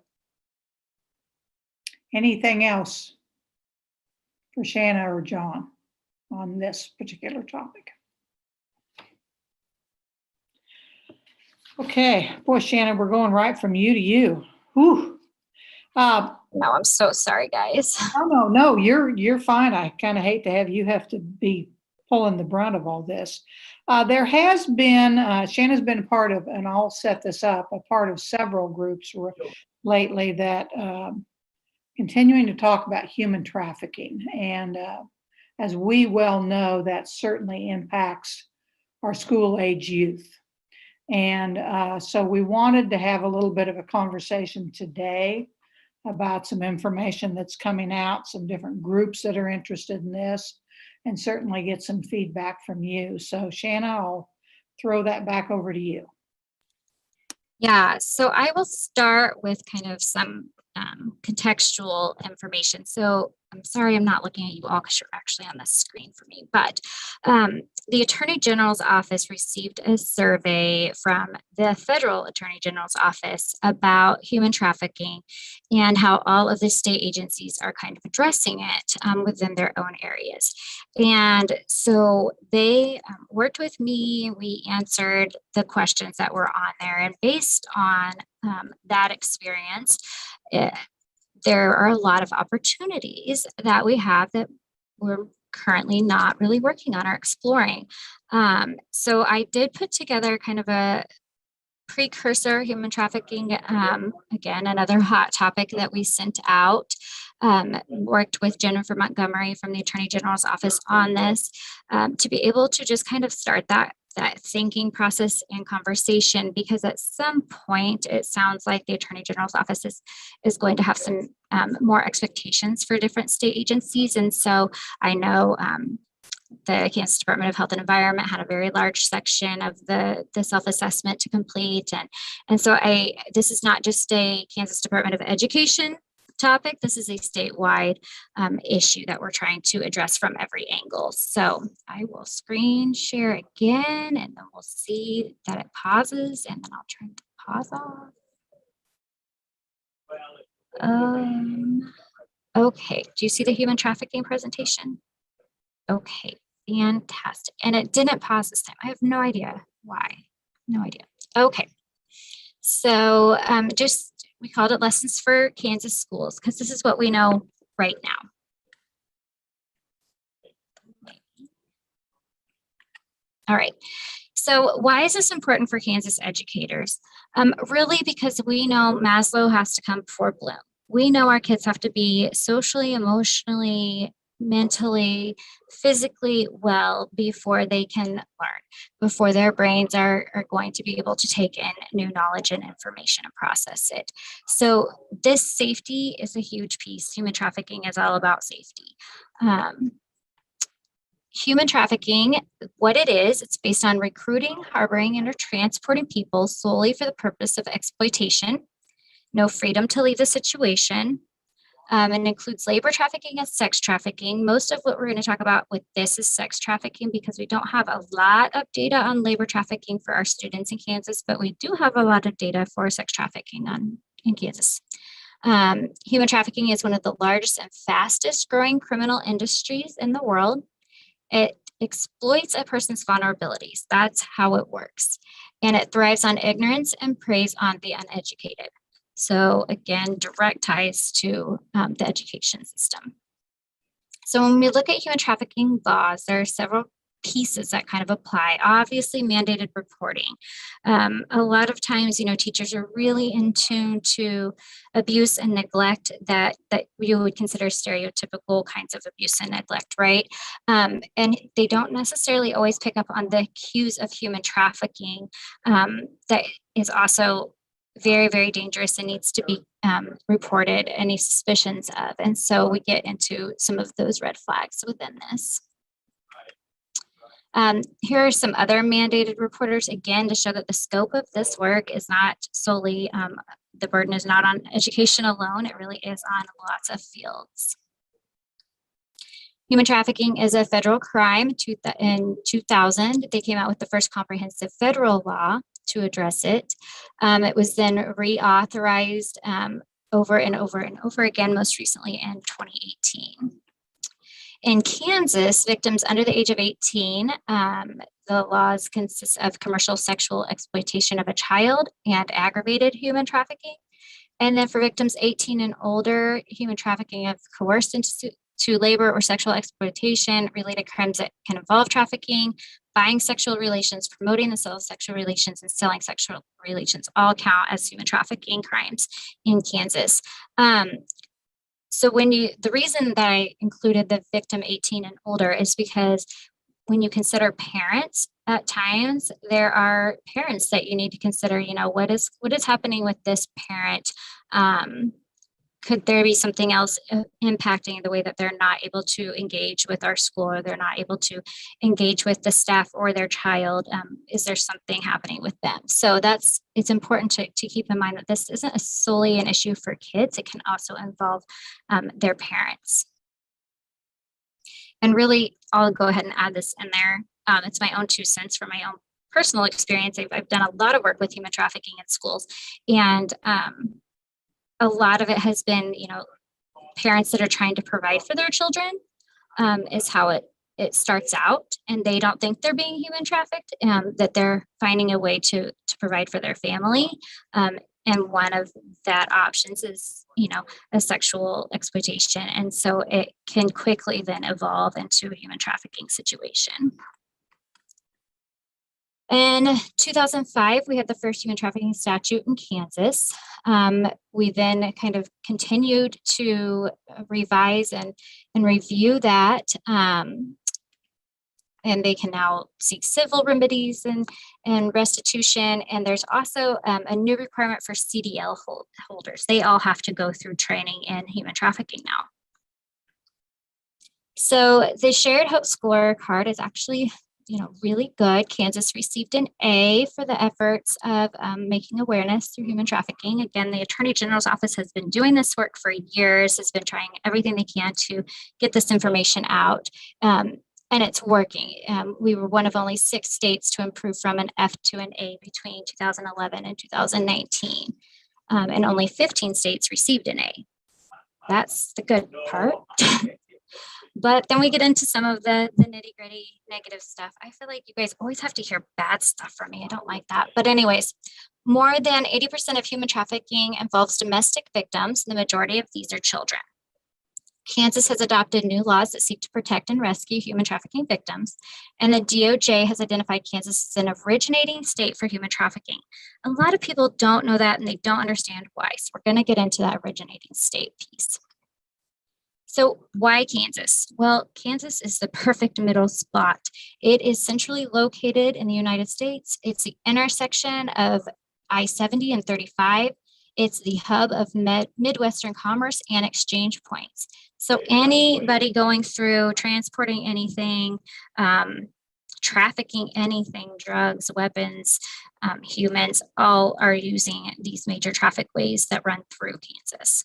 Anything else for Shanna or John on this particular topic? Okay, boy, Shannon, we're going right from you to you. Whew. No, I'm so sorry, guys. No, you're fine. I kind of hate to have you have to be pulling the brunt of all this. There has been, Shannon's been a part of, and I'll set this up, a part of several groups lately that continuing to talk about human trafficking. And as we well know, that certainly impacts our school age youth. And so we wanted to have a little bit of a conversation today about some information that's coming out, some different groups that are interested in this, and certainly get some feedback from you. So Shanna, I'll throw that back over to you. Yeah, so I will start with kind of some contextual information. So I'm sorry I'm not looking at you all because you're actually on the screen for me, but the Attorney General's office received a survey from the Federal Attorney General's office about human trafficking and how all of the state agencies are kind of addressing it within their own areas. And so they worked with me, we answered the questions that were on there, and based on that experience, there are a lot of opportunities that we have that we're currently not really working on or exploring. So I did put together kind of a precursor human trafficking, again, another hot topic that we sent out. Worked with Jennifer Montgomery from the Attorney General's office on this to be able to just kind of start that thinking process and conversation, because at some point it sounds like the Attorney General's office is going to have some more expectations for different state agencies. And so I know the Kansas Department of Health and Environment had a very large section of the self-assessment to complete. And so this is not just a Kansas Department of Education topic. This is a statewide issue that we're trying to address from every angle. So I will screen share again, and then we'll see that it pauses, and then I'll turn the pause off. Okay, do you see the human trafficking presentation? Okay, fantastic. And it didn't pause this time. I have no idea why. No idea. Okay, so we called it Lessons for Kansas Schools because this is what we know right now. All right, so why is this important for Kansas educators? Really because we know Maslow has to come before Bloom. We know our kids have to be socially, emotionally, mentally, physically well before they can learn, before their brains are going to be able to take in new knowledge and information and process it. So this safety is a huge piece. Human trafficking is all about safety. Human trafficking, what it is, it's based on recruiting, harboring, and or transporting people solely for the purpose of exploitation, no freedom to leave the situation, and includes labor trafficking and sex trafficking. Most of what we're going to talk about with this is sex trafficking because we don't have a lot of data on labor trafficking for our students in Kansas, but we do have a lot of data for sex trafficking in Kansas. Human trafficking is one of the largest and fastest growing criminal industries in the world. It exploits a person's vulnerabilities. That's how it works. And it thrives on ignorance and preys on the uneducated. So again, direct ties to the education system. So when we look at human trafficking laws, there are several pieces that kind of apply. Obviously, mandated reporting. A lot of times, teachers are really in tune to abuse and neglect that you would consider stereotypical kinds of abuse and neglect, right? And they don't necessarily always pick up on the cues of human trafficking that is also very, very dangerous and needs to be reported, any suspicions of. And so we get into some of those red flags within this. Here are some other mandated reporters, again, to show that the scope of this work is not solely, the burden is not on education alone, it really is on lots of fields. Human trafficking is a federal crime. In 2000, they came out with the first comprehensive federal law to address it. It was then reauthorized over and over and over again, most recently in 2018. In Kansas, victims under the age of 18, the laws consist of commercial sexual exploitation of a child and aggravated human trafficking. And then for victims 18 and older, human trafficking of coerced into labor or sexual exploitation, related crimes that can involve trafficking, buying sexual relations, promoting the sale of sexual relations, and selling sexual relations all count as human trafficking crimes in Kansas. So the reason that I included the victim 18 and older is because when you consider parents, at times there are parents that you need to consider, what is happening with this parent? Could there be something else impacting the way that they're not able to engage with our school, or they're not able to engage with the staff or their child? Is there something happening with them? So it's important to keep in mind that this isn't solely an issue for kids. It can also involve their parents. And really, I'll go ahead and add this in there. It's my own 2 cents from my own personal experience. I've done a lot of work with human trafficking in schools, and a lot of it has been, parents that are trying to provide for their children is how it starts out, and they don't think they're being human trafficked, that they're finding a way to provide for their family. And one of that options is, a sexual exploitation. And so it can quickly then evolve into a human trafficking situation. In 2005, we had the first human trafficking statute in Kansas. We then kind of continued to revise and review that. And they can now seek civil remedies and restitution. And there's also a new requirement for CDL holders. They all have to go through training in human trafficking now. So the Shared Hope Scorecard is actually, really good. Kansas received an A for the efforts of making awareness through human trafficking. Again, the Attorney General's office has been doing this work for years, has been trying everything they can to get this information out. And it's working. We were one of only 6 states to improve from an F to an A between 2011 and 2019. And only 15 states received an A. That's the good part. But then we get into some of the nitty gritty negative stuff. I feel like you guys always have to hear bad stuff from me. I don't like that. But anyways, more than 80% of human trafficking involves domestic victims. The majority of these are children. Kansas has adopted new laws that seek to protect and rescue human trafficking victims, and the DOJ has identified Kansas as an originating state for human trafficking. A lot of people don't know that and they don't understand why. So we're going to get into that originating state piece. So why Kansas? Well, Kansas is the perfect middle spot. It is centrally located in the United States. It's the intersection of I-70 and 35. It's the hub of Midwestern commerce and exchange points. So anybody going through, transporting anything, trafficking anything, drugs, weapons, humans, all are using these major traffic ways that run through Kansas.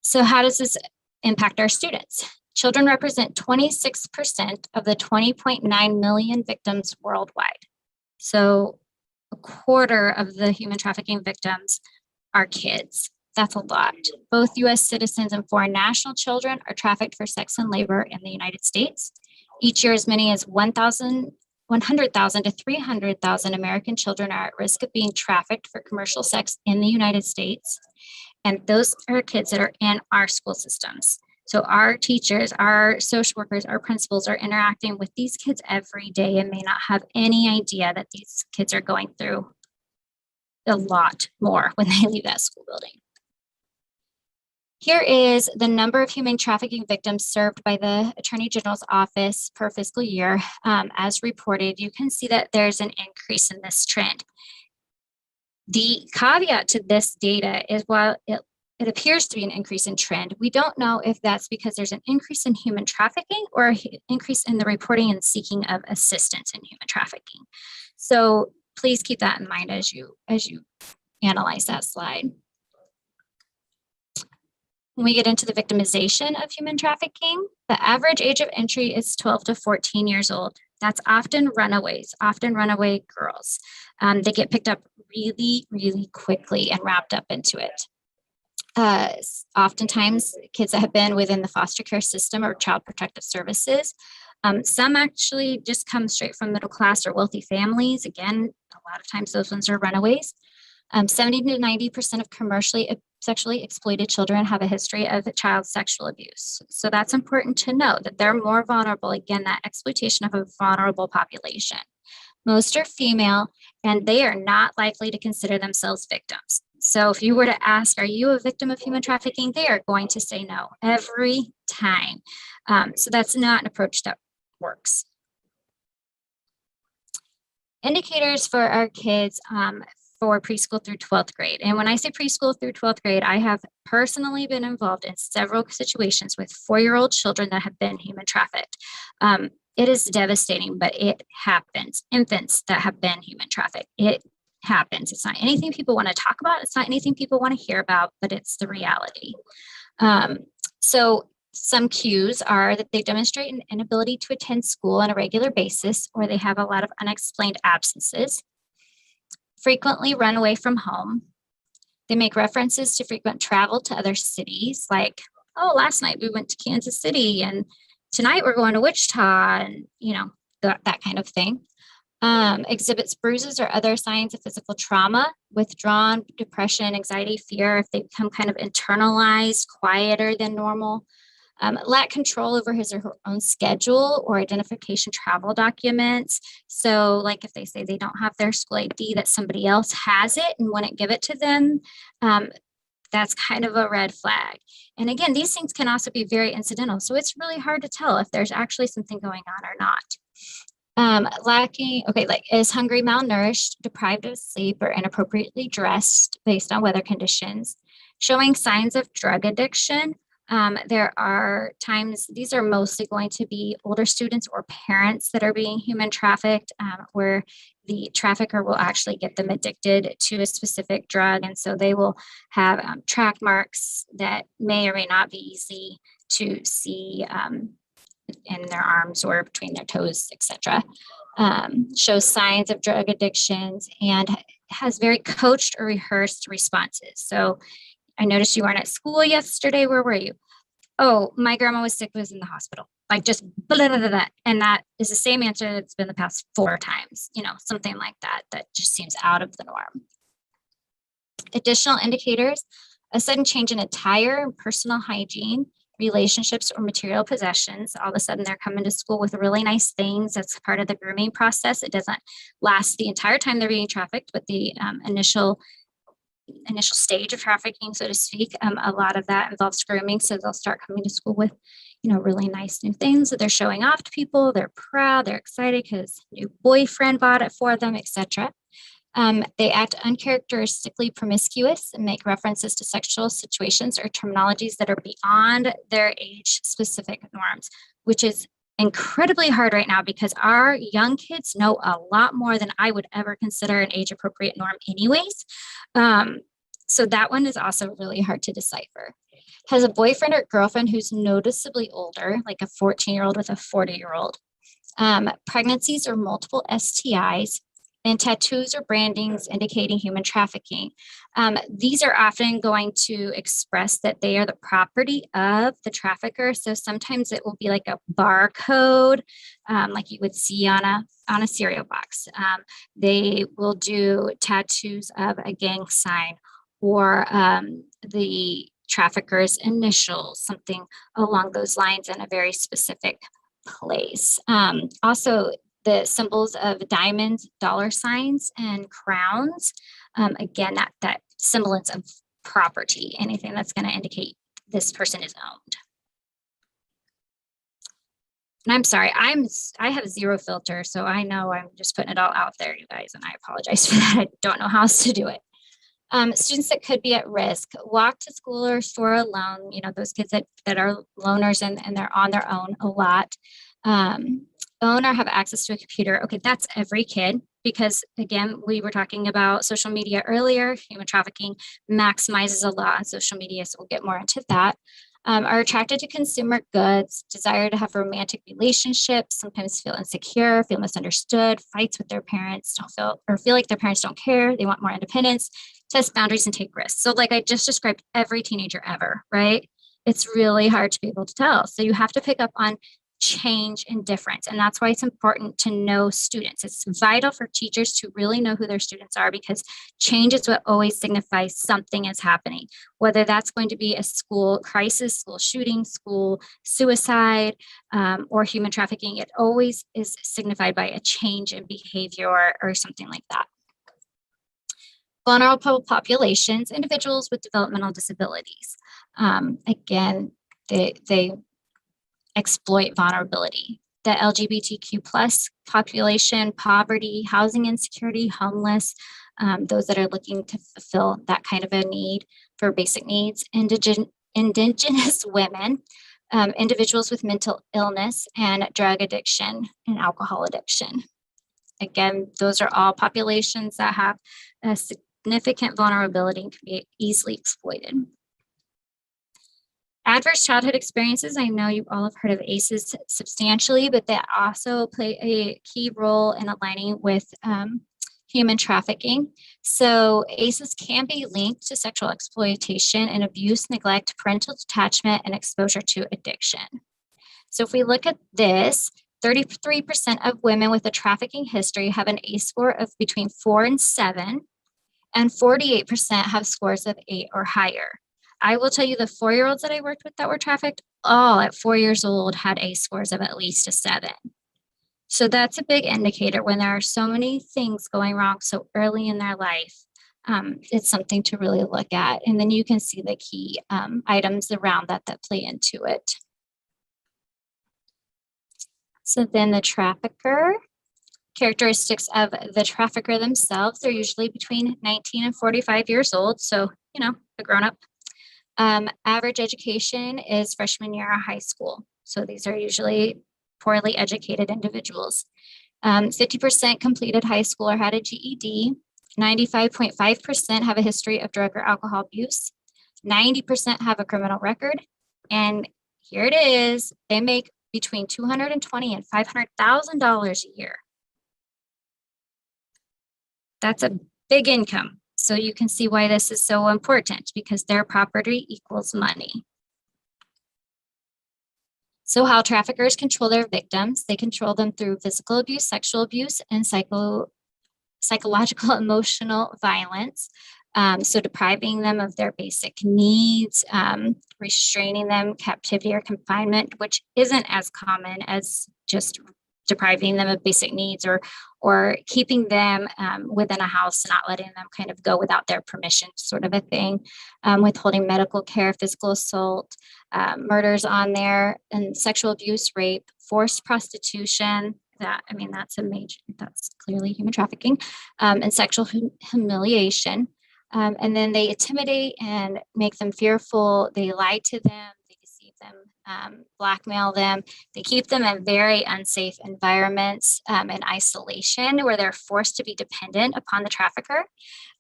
So how does this impact our students? Children represent 26% of the 20.9 million victims worldwide. So a quarter of the human trafficking victims are kids. That's a lot. Both U.S. citizens and foreign national children are trafficked for sex and labor in the United States. Each year, as many as 100,000 to 300,000 American children are at risk of being trafficked for commercial sex in the United States. And those are kids that are in our school systems. So our teachers, our social workers, our principals are interacting with these kids every day and may not have any idea that these kids are going through a lot more when they leave that school building. Here is the number of human trafficking victims served by the Attorney General's office per fiscal year. As reported, you can see that there's an increase in this trend. The caveat to this data is while it appears to be an increase in trend, we don't know if that's because there's an increase in human trafficking or an increase in the reporting and seeking of assistance in human trafficking. So please keep that in mind as you analyze that slide. When we get into the victimization of human trafficking, the average age of entry is 12 to 14 years old. That's often runaways, often runaway girls. They get picked up really, really quickly and wrapped up into it. Oftentimes, kids that have been within the foster care system or child protective services. Some actually just come straight from middle class or wealthy families. Again, a lot of times those ones are runaways. 70 to 90% of commercially sexually exploited children have a history of child sexual abuse. So that's important to know that they're more vulnerable. Again, that exploitation of a vulnerable population. Most are female, and they are not likely to consider themselves victims. So if you were to ask, are you a victim of human trafficking? They are going to say no every time. So that's not an approach that works. Indicators for our kids for preschool through 12th grade. And when I say preschool through 12th grade, I have personally been involved in several situations with 4-year-old children that have been human trafficked. It is devastating, but it happens. Infants that have been human trafficked, it happens. It's not anything people want to talk about. It's not anything people want to hear about, but it's the reality. So some cues are that they demonstrate an inability to attend school on a regular basis, or they have a lot of unexplained absences, frequently run away from home. They make references to frequent travel to other cities, like, oh, last night we went to Kansas City and tonight we're going to Wichita, and that kind of thing. Exhibits bruises or other signs of physical trauma, withdrawn, depression, anxiety, fear, if they become kind of internalized, quieter than normal. Lack control over his or her own schedule or identification travel documents. So like if they say they don't have their school ID, that somebody else has it and wouldn't give it to them, that's kind of a red flag. And again, these things can also be very incidental. So it's really hard to tell if there's actually something going on or not. Lacking, okay, like is hungry, malnourished, deprived of sleep, or inappropriately dressed based on weather conditions. Showing signs of drug addiction. There are times, these are mostly going to be older students or parents that are being human trafficked, where the trafficker will actually get them addicted to a specific drug. And so they will have track marks that may or may not be easy to see in their arms or between their toes, etc. Shows signs of drug addictions and has very coached or rehearsed responses. So I noticed you weren't at school yesterday. Where were you? Oh, my grandma was sick, was in the hospital. Like just blah, blah, blah, blah. And that is the same answer that's been the past 4 times, you know, something like that, that just seems out of the norm. Additional indicators, a sudden change in attire, personal hygiene, relationships, or material possessions. All of a sudden they're coming to school with really nice things. That's part of the grooming process. It doesn't last the entire time they're being trafficked, but the initial stage of trafficking, so to speak, a lot of that involves grooming. So they'll start coming to school with, you know, really nice new things that they're showing off to people. They're proud, they're excited because new boyfriend bought it for them, etc. They act uncharacteristically promiscuous and make references to sexual situations or terminologies that are beyond their age-specific norms, which is incredibly hard right now because our young kids know a lot more than I would ever consider an age-appropriate norm anyways. So that one is also really hard to decipher. Has a boyfriend or girlfriend who's noticeably older, like a 14-year-old with a 40-year-old. Pregnancies or multiple STIs, and tattoos or brandings indicating human trafficking. These are often going to express that they are the property of the trafficker. So sometimes it will be like a barcode, like you would see on a cereal box. They will do tattoos of a gang sign or the trafficker's initials, something along those lines in a very specific place. Also, the symbols of diamonds, dollar signs, and crowns. Again, that semblance of property, anything that's going to indicate this person is owned. And I'm sorry, I have zero filter, so I know I'm just putting it all out there, you guys, and I apologize for that. I don't know how else to do it. Students that could be at risk, walk to school or store alone, you know, those kids that are loners and they're on their own a lot. Own or have access to a computer. Okay, that's every kid because again, we were talking about social media earlier. Human trafficking maximizes a lot on social media, so we'll get more into that. Are attracted to consumer goods, desire to have romantic relationships, sometimes feel insecure, feel misunderstood, fights with their parents, feel like their parents don't care, they want more independence, test boundaries and take risks. So like I just described every teenager ever, right? It's really hard to be able to tell. So you have to pick up on change and difference. And that's why it's important to know students. It's vital for teachers to really know who their students are because change is what always signifies something is happening, whether that's going to be a school crisis, school shooting, school suicide, or human trafficking. It always is signified by a change in behavior or something like that. Vulnerable populations, individuals with developmental disabilities. Again, they exploit vulnerability. The LGBTQ plus population, poverty, housing insecurity, homeless, those that are looking to fulfill that kind of a need for basic needs, indigenous women, individuals with mental illness and drug addiction and alcohol addiction. Again, those are all populations that have a significant vulnerability and can be easily exploited. Adverse childhood experiences, I know you all have heard of ACEs substantially, but they also play a key role in aligning with human trafficking. So ACEs can be linked to sexual exploitation and abuse, neglect, parental detachment, and exposure to addiction. So if we look at this, 33% of women with a trafficking history have an ACE score of between 4 and 7, and 48% have scores of 8 or higher. I will tell you the 4-year-olds that I worked with that were trafficked, all at 4 years old had ACE scores of at least a 7. So that's a big indicator when there are so many things going wrong so early in their life. It's something to really look at. And then you can see the key items around that play into it. So then the trafficker, characteristics of the trafficker themselves, they're usually between 19 and 45 years old. So, you know, a grown-up. Average education is freshman year of high school. So these are usually poorly educated individuals. 50% completed high school or had a GED. 95.5% have a history of drug or alcohol abuse. 90% have a criminal record. And here it is, they make between $220,000 and $500,000 a year. That's a big income. So you can see why this is so important, because their property equals money. So how traffickers control their victims, they control them through physical abuse, sexual abuse, and psychological emotional violence. So depriving them of their basic needs, restraining them, captivity or confinement, which isn't as common as just depriving them of basic needs, or keeping them within a house and not letting them kind of go without their permission, sort of a thing. Withholding medical care, physical assault, murders on there, and sexual abuse, rape, forced prostitution. That's clearly human trafficking, and sexual humiliation. And then they intimidate and make them fearful. They lie to them, they deceive them, blackmail them. They keep them in very unsafe environments and isolation, where they're forced to be dependent upon the trafficker.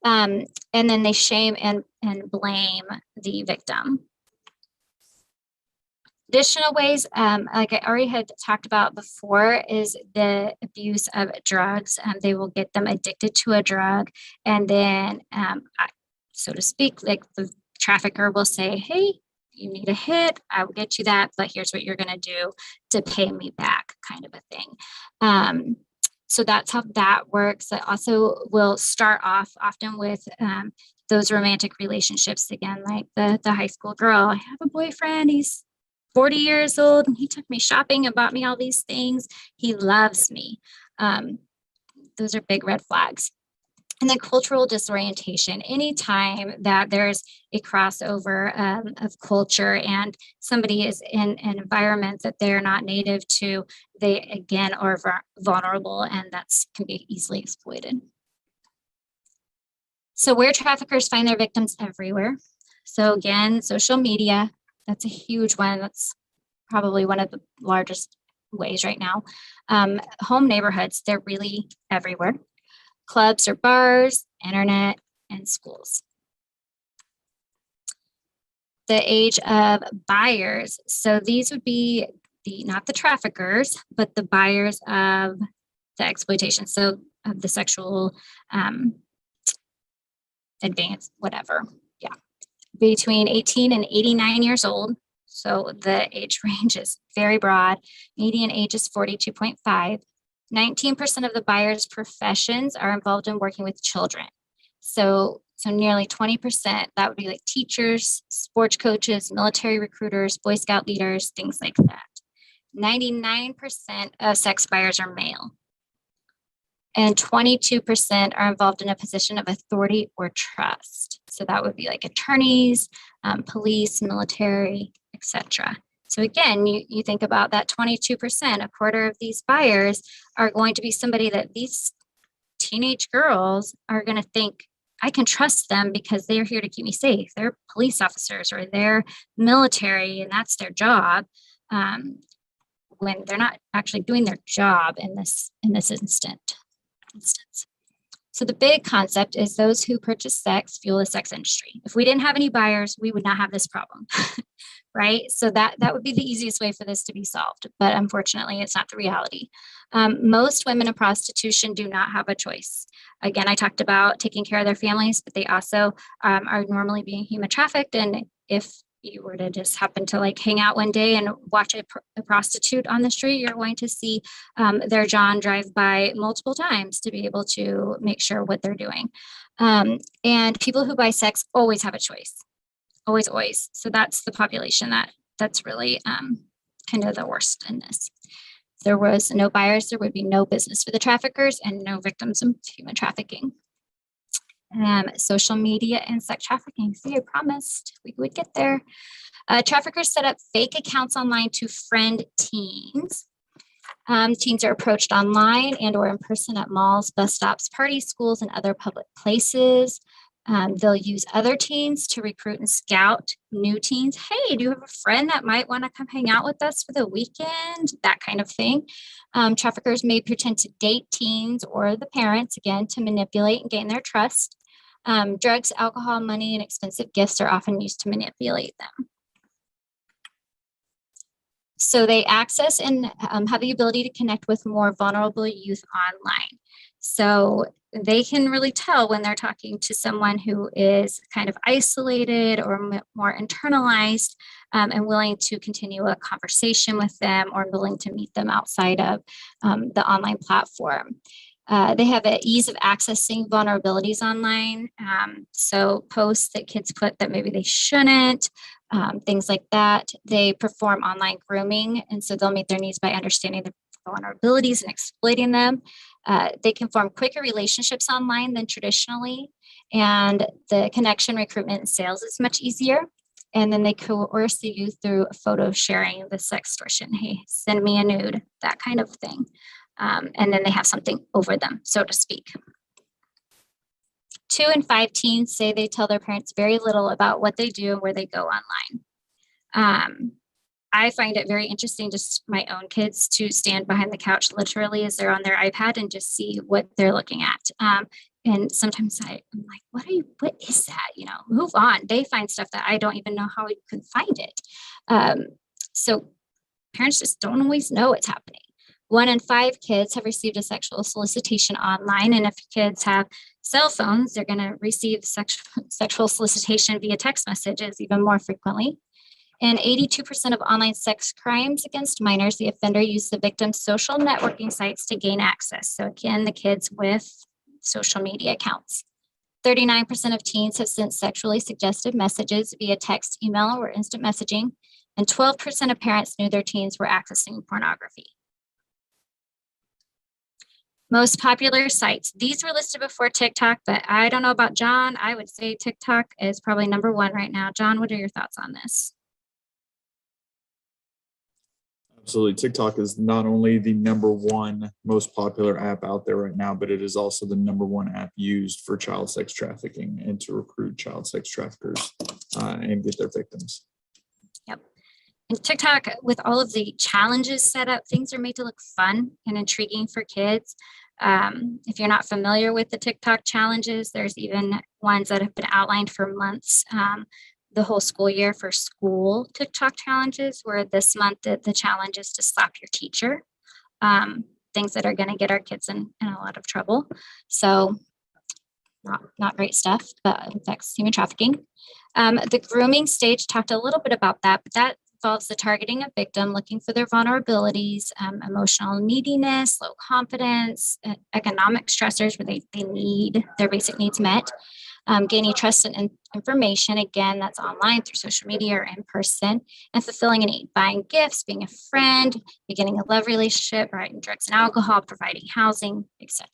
And then they shame and blame the victim. Additional ways, like I already had talked about before, is the abuse of drugs. They will get them addicted to a drug, and then, so to speak, like the trafficker will say, hey, you need a hit, I will get you that, but here's what you're going to do to pay me back, kind of a thing. So that's how that works. I also will start off often with those romantic relationships again, like the high school girl. I have a boyfriend, he's 40 years old, and he took me shopping and bought me all these things. He loves me. Those are big red flags. And then cultural disorientation. Anytime that there's a crossover of culture and somebody is in an environment that they're not native to, they again are vulnerable, and that's can be easily exploited. So where traffickers find their victims? Everywhere. So again, social media. That's a huge one. That's probably one of the largest ways right now. Home neighborhoods, they're really everywhere. Clubs or bars, internet, and schools. The age of buyers. So these would be not the traffickers, but the buyers of the exploitation. So of the sexual advance, whatever. Yeah. Between 18 and 89 years old. So the age range is very broad. Median age is 42.5. 19% of the buyers' professions are involved in working with children. So nearly 20%, that would be like teachers, sports coaches, military recruiters, Boy Scout leaders, things like that. 99% of sex buyers are male. And 22% are involved in a position of authority or trust. So that would be like attorneys, police, military, etc. So again, you think about that 22%, a quarter of these buyers are going to be somebody that these teenage girls are going to think, I can trust them because they're here to keep me safe. They're police officers or they're military, and that's their job, when they're not actually doing their job in this instance. So the big concept is those who purchase sex fuel the sex industry. If we didn't have any buyers, we would not have this problem, right? So that would be the easiest way for this to be solved. But unfortunately, it's not the reality. Most women in prostitution do not have a choice. Again, I talked about taking care of their families, but they also are normally being human trafficked. And if you were to just happen to like hang out one day and watch a prostitute on the street, you're going to see their John drive by multiple times to be able to make sure what they're doing. And people who buy sex always have a choice, always, always. So that's the population that's really kind of the worst in this. If there was no buyers, there would be no business for the traffickers and no victims of human trafficking. Social media and sex trafficking. See, I promised we would get there. Traffickers set up fake accounts online to friend teens. Teens are approached online and or in person at malls, bus stops, parties, schools, and other public places. They'll use other teens to recruit and scout new teens. Hey, do you have a friend that might want to come hang out with us for the weekend? That kind of thing. Traffickers may pretend to date teens or the parents, again, to manipulate and gain their trust. Drugs, alcohol, money, and expensive gifts are often used to manipulate them. So they access and have the ability to connect with more vulnerable youth online. So they can really tell when they're talking to someone who is kind of isolated or more internalized and willing to continue a conversation with them or willing to meet them outside of the online platform. They have an ease of accessing vulnerabilities online. So posts that kids put that maybe they shouldn't, things like that. They perform online grooming, and so they'll meet their needs by understanding the vulnerabilities and exploiting them. They can form quicker relationships online than traditionally, and the connection, recruitment, and sales is much easier. And then they coerce the youth through photo sharing, the sextortion. Hey, send me a nude, that kind of thing. And then they have something over them, so to speak. 2 in 5 teens say they tell their parents very little about what they do and where they go online. I find it very interesting, just my own kids, to stand behind the couch literally as they're on their iPad and just see what they're looking at. And sometimes I'm like, what is that? You know, move on. They find stuff that I don't even know how you can find it. So parents just don't always know what's happening. 1 in 5 kids have received a sexual solicitation online. And if kids have cell phones, they're going to receive sexual solicitation via text messages even more frequently. And 82% of online sex crimes against minors, the offender used the victim's social networking sites to gain access. So again, the kids with social media accounts. 39% of teens have sent sexually suggestive messages via text, email, or instant messaging. And 12% of parents knew their teens were accessing pornography. Most popular sites. These were listed before TikTok, but I don't know about John. I would say TikTok is probably number 1 right now. John, what are your thoughts on this? Absolutely. TikTok is not only the number 1 most popular app out there right now, but it is also the number 1 app used for child sex trafficking and to recruit child sex traffickers and get their victims. Yep. And TikTok, with all of the challenges set up, things are made to look fun and intriguing for kids. If you're not familiar with the TikTok challenges, there's even ones that have been outlined for months, the whole school year for school TikTok challenges, where this month the challenge is to slap your teacher, things that are going to get our kids in a lot of trouble. So not great stuff, but affects human trafficking. The grooming stage talked a little bit about that, but that involves the targeting of victim, looking for their vulnerabilities, emotional neediness, low confidence, economic stressors where they need their basic needs met, gaining trust and information, again, that's online through social media or in person, and fulfilling a need, buying gifts, being a friend, beginning a love relationship, providing drugs and alcohol, providing housing, etc.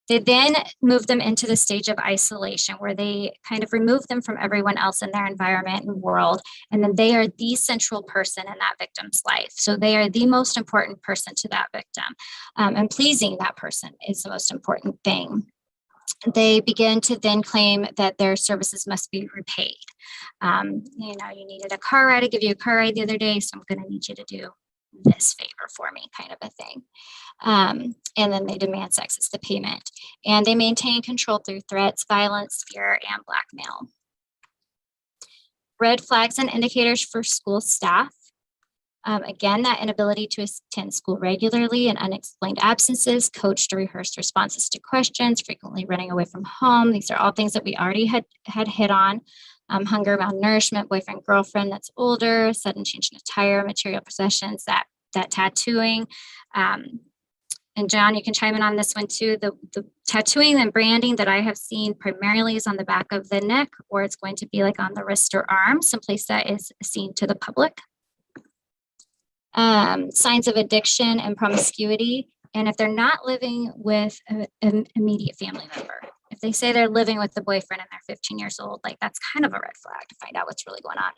They then move them into the stage of isolation, where they kind of remove them from everyone else in their environment and world. And then they are the central person in that victim's life. So they are the most important person to that victim. And pleasing that person is the most important thing. They begin to then claim that their services must be repaid. You needed a car ride, I give you a car ride the other day, so I'm going to need you to do this favor for me, kind of a thing. And then they demand sex as the payment. And they maintain control through threats, violence, fear, and blackmail. Red flags and indicators for school staff. Again, that inability to attend school regularly and unexplained absences, coached or rehearsed responses to questions, frequently running away from home. These are all things that we already had hit on. hunger, malnourishment, boyfriend, girlfriend that's older, sudden change in attire, material possessions, that tattooing. And John, you can chime in on this one too. The tattooing and branding that I have seen primarily is on the back of the neck, or it's going to be like on the wrist or arm, someplace that is seen to the public. Signs of addiction and promiscuity. And if they're not living with an immediate family member, if they say they're living with the boyfriend and they're 15 years old, like that's kind of a red flag to find out what's really going on.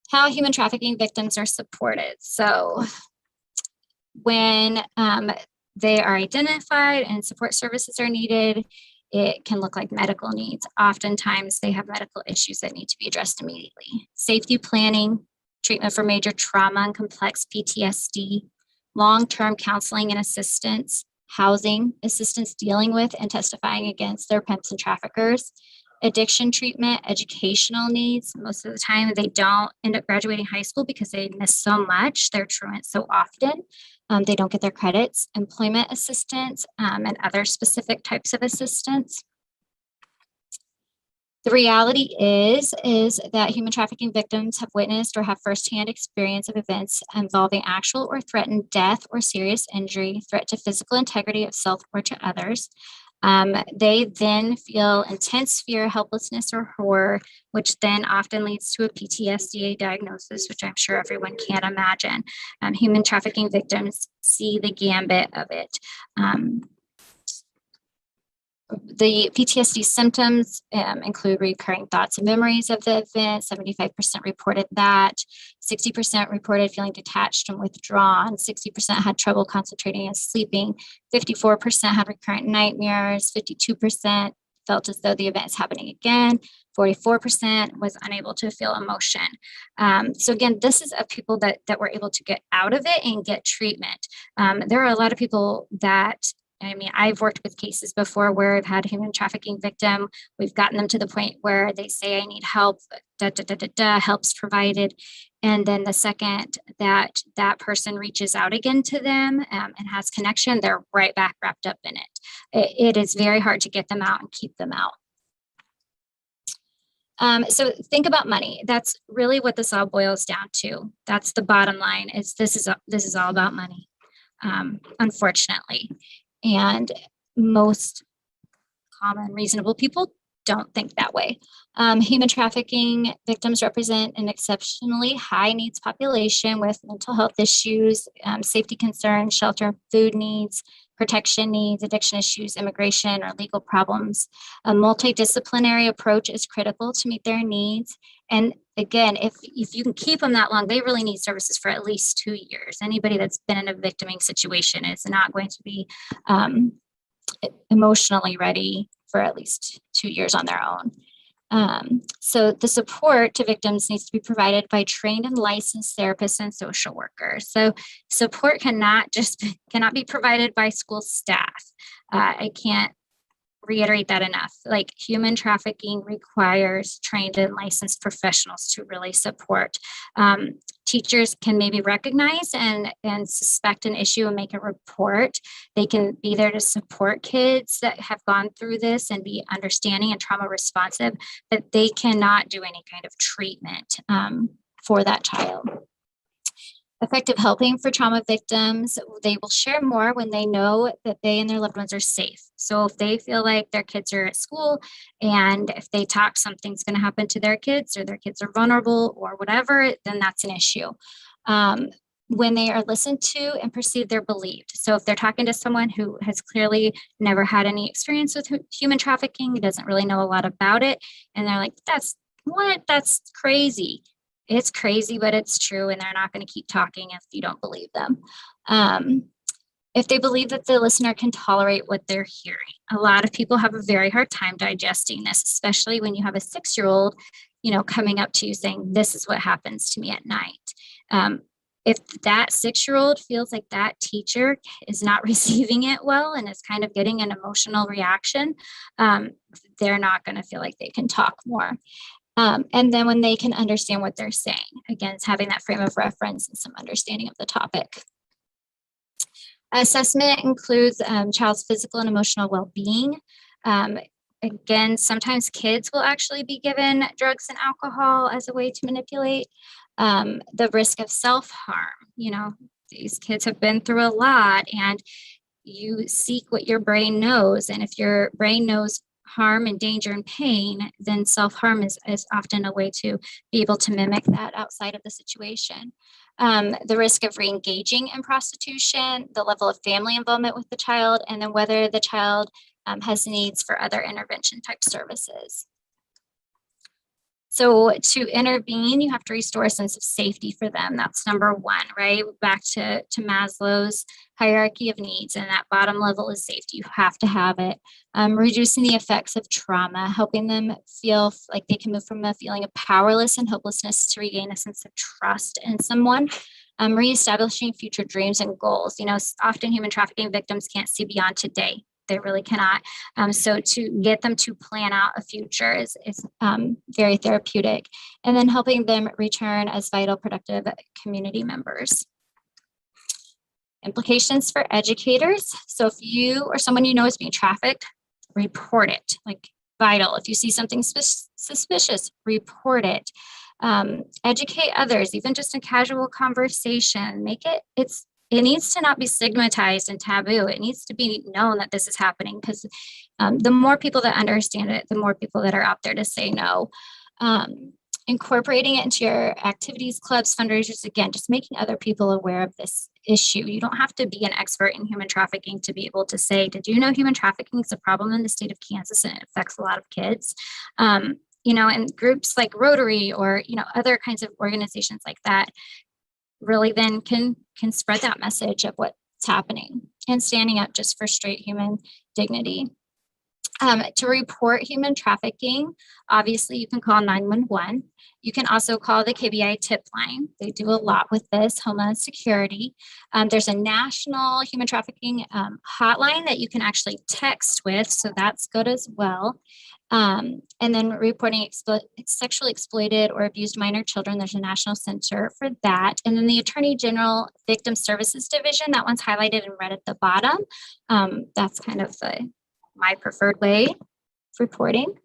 How human trafficking victims are supported. So when they are identified and support services are needed, it can look like medical needs. Oftentimes they have medical issues that need to be addressed immediately. Safety planning, treatment for major trauma and complex PTSD, long-term counseling and assistance, housing assistance dealing with and testifying against their pimps and traffickers, addiction treatment, educational needs. Most of the time they don't end up graduating high school because they miss so much, they're truant so often. They don't get their credits, employment assistance, and other specific types of assistance. The reality is that human trafficking victims have witnessed or have firsthand experience of events involving actual or threatened death or serious injury, threat to physical integrity of self or to others. They then feel intense fear, helplessness, or horror, which then often leads to a PTSD diagnosis, which I'm sure everyone can imagine. Human trafficking victims see the gambit of it. The PTSD symptoms include recurring thoughts and memories of the event. 75% reported that. 60% reported feeling detached and withdrawn. 60% had trouble concentrating and sleeping. 54% had recurrent nightmares. 52% felt as though the event is happening again. 44% was unable to feel emotion. So again, this is of people that were able to get out of it and get treatment. There are a lot of people that, I mean, I've worked with cases before where I've had human trafficking victim. We've gotten them to the point where they say, I need help, help's provided. And then the second that person reaches out again to them and has connection, they're right back wrapped up in it. It is very hard to get them out and keep them out. So think about money. That's really what this all boils down to. That's the bottom line. This is all about money, unfortunately. And most common, reasonable people don't think that way. Human trafficking victims represent an exceptionally high needs population with mental health issues, safety concerns, shelter and food needs, protection needs, addiction issues, immigration, or legal problems. A multidisciplinary approach is critical to meet their needs. And again, if you can keep them that long, they really need services for at least 2 years. Anybody that's been in a victiming situation is not going to be emotionally ready for at least 2 years on their own. So the support to victims needs to be provided by trained and licensed therapists and social workers. So support cannot be provided by school staff. I can't reiterate that enough. Like, human trafficking requires trained and licensed professionals to really support. Teachers can maybe recognize and suspect an issue and make a report. They can be there to support kids that have gone through this and be understanding and trauma responsive, but they cannot do any kind of treatment for that child. Effective helping for trauma victims, they will share more when they know that they and their loved ones are safe. So if they feel like their kids are at school and if they talk, something's going to happen to their kids or their kids are vulnerable or whatever, then that's an issue. When they are listened to and perceived, they're believed. So if they're talking to someone who has clearly never had any experience with human trafficking, doesn't really know a lot about it, and they're like, that's crazy. It's crazy, but it's true, and they're not going to keep talking if you don't believe them. If they believe that the listener can tolerate what they're hearing. A lot of people have a very hard time digesting this, especially when you have a 6-year-old, coming up to you saying, this is what happens to me at night. If that 6-year-old feels like that teacher is not receiving it well and is kind of getting an emotional reaction, they're not going to feel like they can talk more. And then when they can understand what they're saying, again, it's having that frame of reference and some understanding of the topic. Assessment includes child's physical and emotional well-being. again, sometimes kids will actually be given drugs and alcohol as a way to manipulate. The risk of self-harm, these kids have been through a lot, and you seek what your brain knows. And if your brain knows harm and danger and pain, then self-harm is often a way to be able to mimic that outside of the situation. The risk of re-engaging in prostitution, the level of family involvement with the child, and then whether the child has needs for other intervention type services. So to intervene, you have to restore a sense of safety for them. That's number one, right? Back to Maslow's hierarchy of needs, and that bottom level is safety. You have to have it. Reducing the effects of trauma, helping them feel like they can move from a feeling of powerless and hopelessness to regain a sense of trust in someone. Reestablishing future dreams and goals. Often human trafficking victims can't see beyond today. They really cannot. So to get them to plan out a future is very therapeutic. And then helping them return as vital, productive community members. Implications for educators. So if you or someone you know is being trafficked, report it, like vital. If you see something suspicious, report it. Educate others, even just in casual conversation. It needs to not be stigmatized and taboo. It needs to be known that this is happening, because the more people that understand it, the more people that are out there to say no. Incorporating it into your activities, clubs, fundraisers, again, just making other people aware of this issue. You don't have to be an expert in human trafficking to be able to say, did you know human trafficking is a problem in the state of Kansas and it affects a lot of kids? And groups like Rotary or, other kinds of organizations like that really then can spread that message of what's happening and standing up just for straight human dignity. To report human trafficking, obviously you can call 911. You can also call the KBI tip line. They do a lot with this, Homeland Security. There's a national human trafficking hotline that you can actually text with, so that's good as well. And then reporting sexually exploited or abused minor children, there's a national center for that. And then the Attorney General Victim Services Division, that one's highlighted in red at the bottom. That's kind of my preferred way of reporting.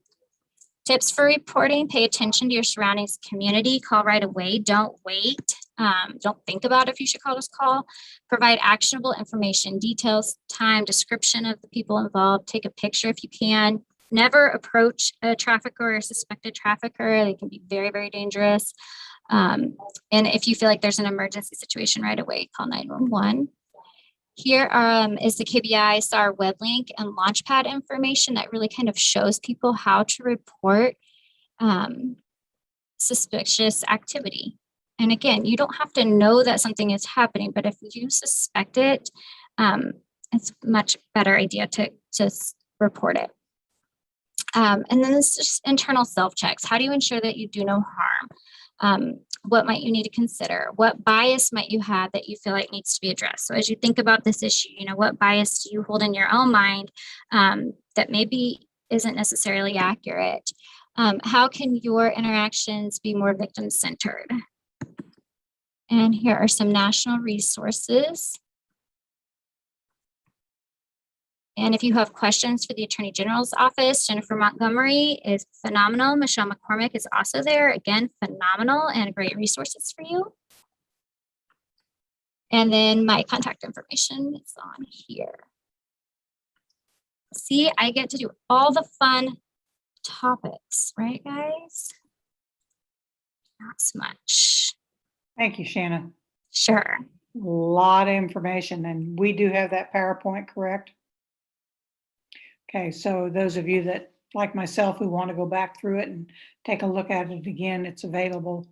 Tips for reporting: pay attention to your surroundings, community, call right away, don't wait. Don't think about if you should call this call. Provide actionable information, details, time, description of the people involved, take a picture if you can. Never approach a trafficker or a suspected trafficker. They can be very, very dangerous. And if you feel like there's an emergency situation right away, call 911. Here is the KBI SAR web link and Launchpad information that really kind of shows people how to report suspicious activity. And again, you don't have to know that something is happening, but if you suspect it, it's a much better idea to just report it. And then this is just internal self-checks. How do you ensure that you do no harm? What might you need to consider? What bias might you have that you feel like needs to be addressed? So as you think about this issue, what bias do you hold in your own mind that maybe isn't necessarily accurate? How can your interactions be more victim-centered? And here are some national resources. And if you have questions for the Attorney General's office, Jennifer Montgomery is phenomenal. Michelle McCormick is also there. Again, phenomenal and great resources for you. And then my contact information is on here. See, I get to do all the fun topics, right, guys? Not so much. Thank you, Shannon. Sure. A lot of information, and we do have that PowerPoint, correct? Okay, so those of you that, like myself, who want to go back through it and take a look at it again, it's available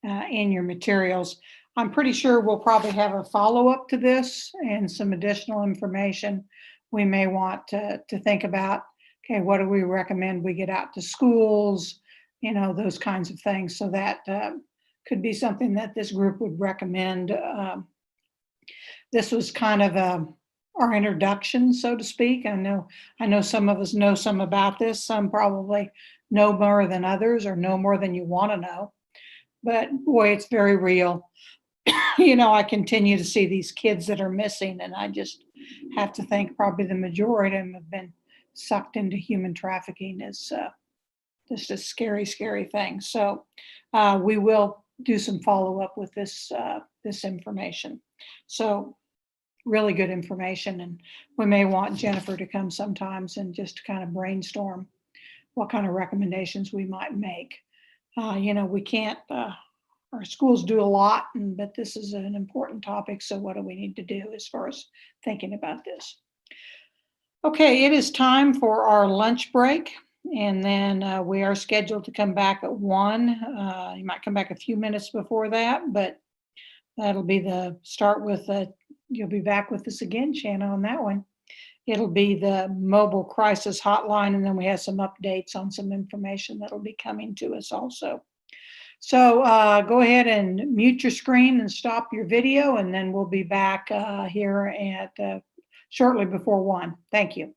in your materials. I'm pretty sure we'll probably have a follow-up to this and some additional information we may want to think about. Okay, what do we recommend we get out to schools, those kinds of things. So that could be something that this group would recommend. This was kind of our introduction, so to speak. I know some of us know some about this. Some probably know more than others or know more than you want to know. But boy, it's very real. I continue to see these kids that are missing, and I just have to think probably the majority of them have been sucked into human trafficking is just a scary, scary thing. So we will do some follow-up with this information. So really good information, and we may want Jennifer to come sometimes and just kind of brainstorm what kind of recommendations we might make. We can't, our schools do a lot, but this is an important topic. So what do we need to do as far as thinking about this? Okay, it is time for our lunch break. And then we are scheduled to come back at 1. You might come back a few minutes before that, but that'll be the start with, you'll be back with us again, Shanna, on that one. It'll be the mobile crisis hotline, and then we have some updates on some information that'll be coming to us also. So go ahead and mute your screen and stop your video, and then we'll be back here at shortly before 1. Thank you.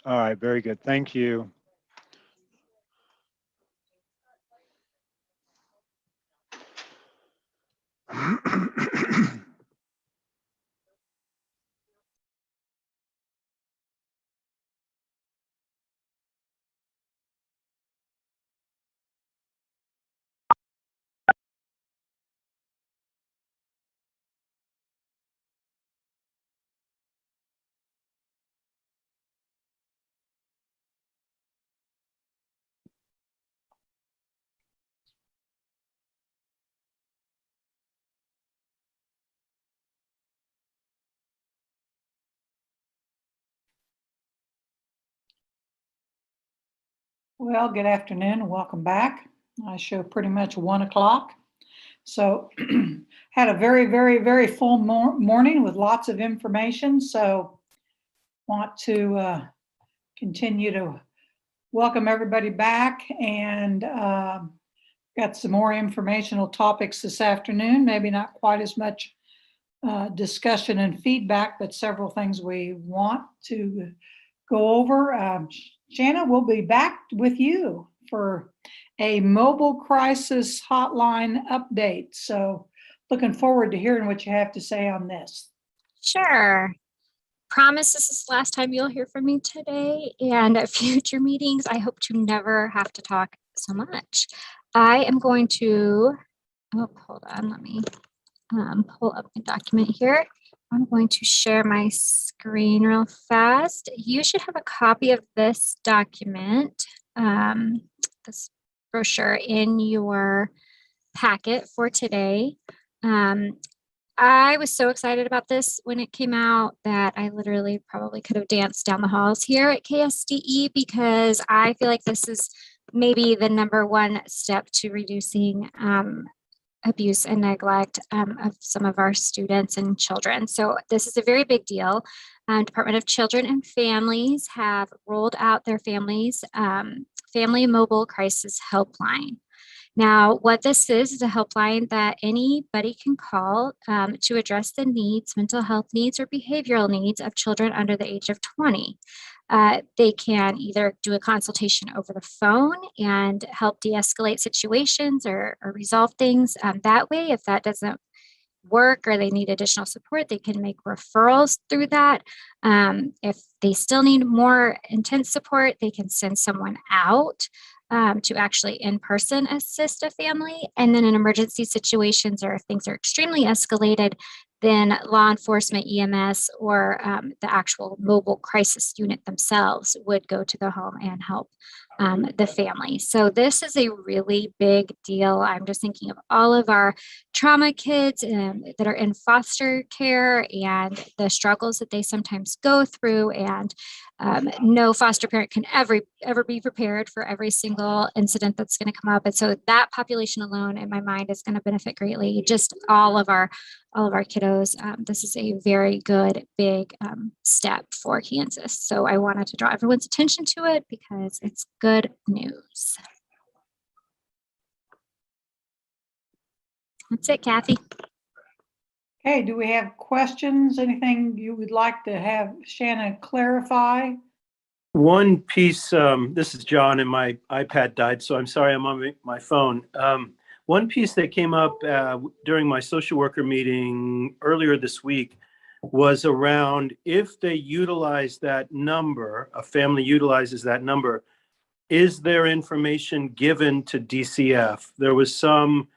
All right, very good. Thank you. Well, good afternoon and welcome back. I show pretty much 1 o'clock. So had a very, very, very full morning with lots of information. So want to continue to welcome everybody back and got some more informational topics this afternoon. Maybe not quite as much discussion and feedback, but several things we want to go over. Shanna, we'll be back with you for a mobile crisis hotline update. So looking forward to hearing what you have to say on this. Sure. Promise this is the last time you'll hear from me today, and at future meetings, I hope to never have to talk so much. I am going to, oh, hold on, let me pull up the document here. I'm going to share my screen real fast. You should have a copy of this document, this brochure in your packet for today. I was so excited about this when it came out that I literally probably could have danced down the halls here at KSDE, because I feel like this is maybe the #1 step to reducing abuse and neglect of some of our students and children. So this is a very big deal. Department of Children and Families have rolled out their Family Mobile Crisis Helpline. Now, what this is a helpline that anybody can call to address the needs, mental health needs or behavioral needs of children under the age of 20. They can either do a consultation over the phone and help de-escalate situations or resolve things that way. If that doesn't work or they need additional support, they can make referrals through that. If they still need more intense support, they can send someone out to actually in person assist a family. And then in emergency situations or if things are extremely escalated, then law enforcement, EMS, or the actual mobile crisis unit themselves would go to the home and help the family. So this is a really big deal. I'm just thinking of all of our trauma kids that are in foster care and the struggles that they sometimes go through, and no foster parent can ever be prepared for every single incident that's going to come up. And so that population alone in my mind is going to benefit greatly. Just all of our kiddos. This is a very good big step for Kansas. So I wanted to draw everyone's attention to it because it's good news. That's it, Kathy. Okay, do we have questions? Anything you would like to have Shanna clarify? One piece, this is John, and my iPad died, so I'm sorry I'm on my phone. One piece that came up during my social worker meeting earlier this week was around if they utilize that number, a family utilizes that number, is there information given to DCF? There was some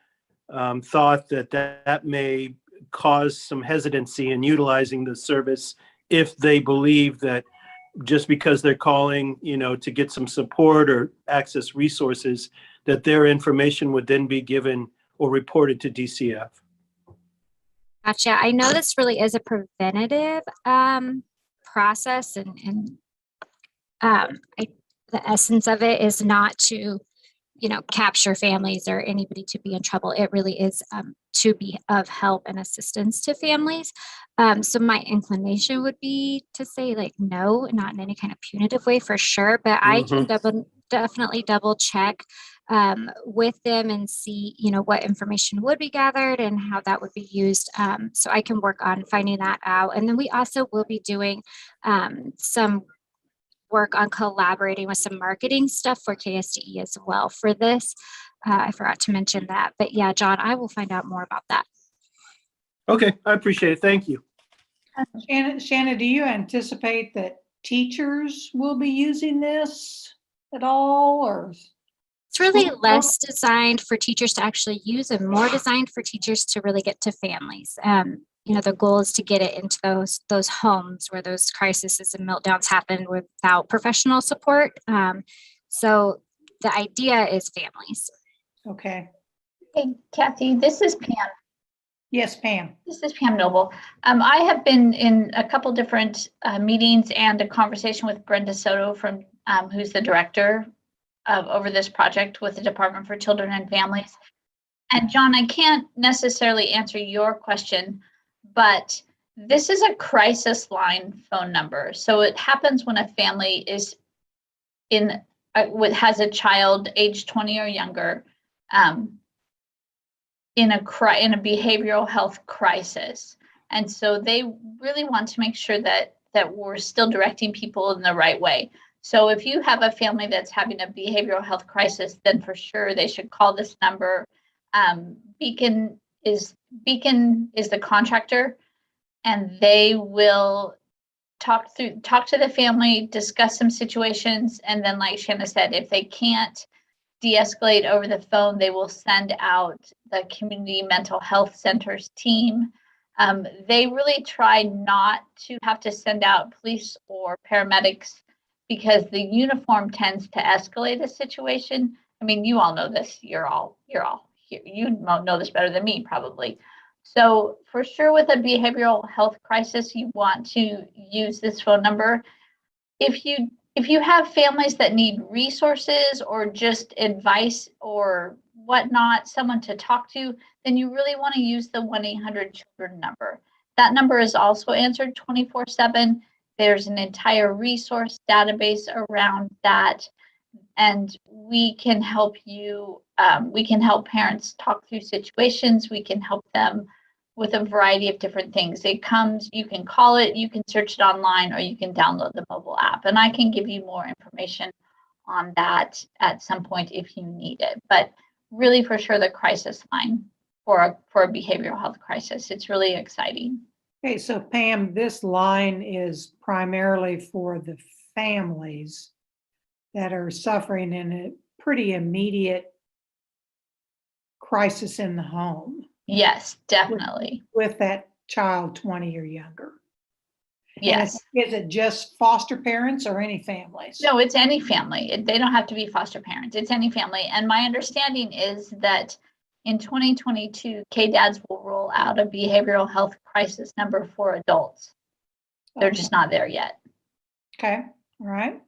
thought that may cause some hesitancy in utilizing the service if they believe that just because they're calling, to get some support or access resources, that their information would then be given or reported to DCF. Gotcha. I know this really is a preventative process, and the essence of it is not to, capture families or anybody to be in trouble. It really is to be of help and assistance to families. So my inclination would be to say no, not in any kind of punitive way for sure, but I can definitely double check with them and see, what information would be gathered and how that would be used. So I can work on finding that out. And then we also will be doing some work on collaborating with some marketing stuff for KSDE as well for this. I forgot to mention that, but yeah, John, I will find out more about that. Okay, I appreciate it. Thank you. Shanna, do you anticipate that teachers will be using this at all, or? It's really less designed for teachers to actually use and more designed for teachers to really get to families. You know, the goal is to get it into those homes where those crises and meltdowns happen without professional support. So the idea is families. Okay. Hey, Kathy, this is Pam. Yes, Pam. This is Pam Noble. I have been in a couple different meetings and a conversation with Brenda Soto from who's the director over this project with the Department for Children and Families. And John, I can't necessarily answer your question, but this is a crisis line phone number. So it happens when a family is has a child age 20 or younger in a behavioral health crisis. And so they really want to make sure that we're still directing people in the right way. So if you have a family that's having a behavioral health crisis, then for sure they should call this number. Beacon is the contractor, and they will talk to the family, discuss some situations, and then like Shanna said, if they can't de-escalate over the phone, they will send out the community mental health centers team. They really try not to have to send out police or paramedics because the uniform tends to escalate a situation. I mean, you all know this. You're all here. You know this better than me, probably. So for sure, with a behavioral health crisis, you want to use this phone number. If you have families that need resources or just advice or whatnot, someone to talk to, then you really want to use the 1-800-CHILDREN number. That number is also answered 24/7. There's an entire resource database around that, and we can help you. We can help parents talk through situations. We can help them with a variety of different things. It comes, you can call it, you can search it online, or you can download the mobile app. And I can give you more information on that at some point if you need it. But really, for sure, the crisis line for a behavioral health crisis, it's really exciting. Okay, so Pam, this line is primarily for the families that are suffering in a pretty immediate crisis in the home. Yes, definitely. With that child 20 or younger. Yes. Is it just foster parents or any families? No, it's any family. They don't have to be foster parents. It's any family. And my understanding is that in 2022, KDADS will roll out a behavioral health crisis number for adults. They're just not there yet. Okay, all right.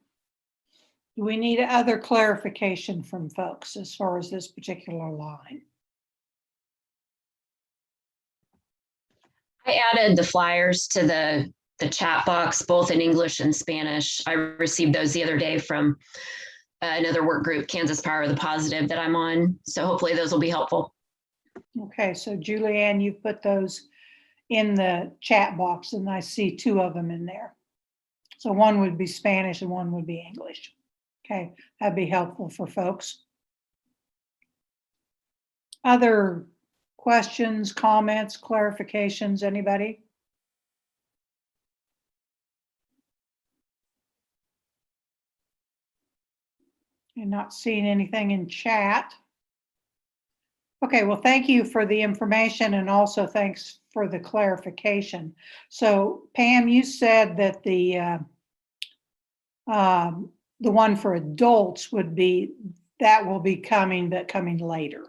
Do we need other clarification from folks as far as this particular line? I added the flyers to the chat box, both in English and Spanish. I received those the other day from another work group, Kansas Power the Positive, that I'm on. So hopefully those will be helpful. Okay, so Julianne, you put those in the chat box, and I see 2 of them in there. So one would be Spanish and one would be English. Okay, that'd be helpful for folks. Other questions, comments, clarifications, anybody? And not seeing anything in chat. Okay, well, thank you for the information and also thanks for the clarification. So Pam, you said that the one for adults will be coming, but coming later.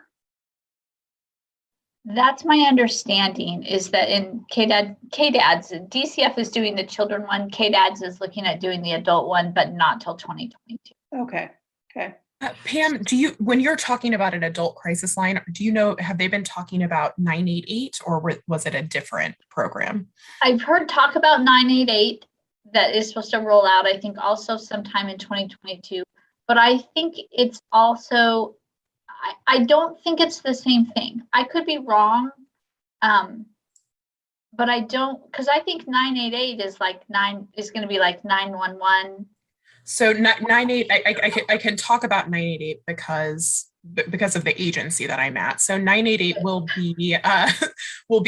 That's my understanding, is that in KDADS, DCF is doing the children one, KDADS is looking at doing the adult one, but not till 2022. Okay, okay. Pam, when you're talking about an adult crisis line, do you know, have they been talking about 988 or was it a different program? I've heard talk about 988 that is supposed to roll out, I think also sometime in 2022, but I think it's also, I don't think it's the same thing. I could be wrong, but I don't, because I think 988 is going to be like 911. So 988, I can talk about 988 because of the agency that I'm at. So 988 will be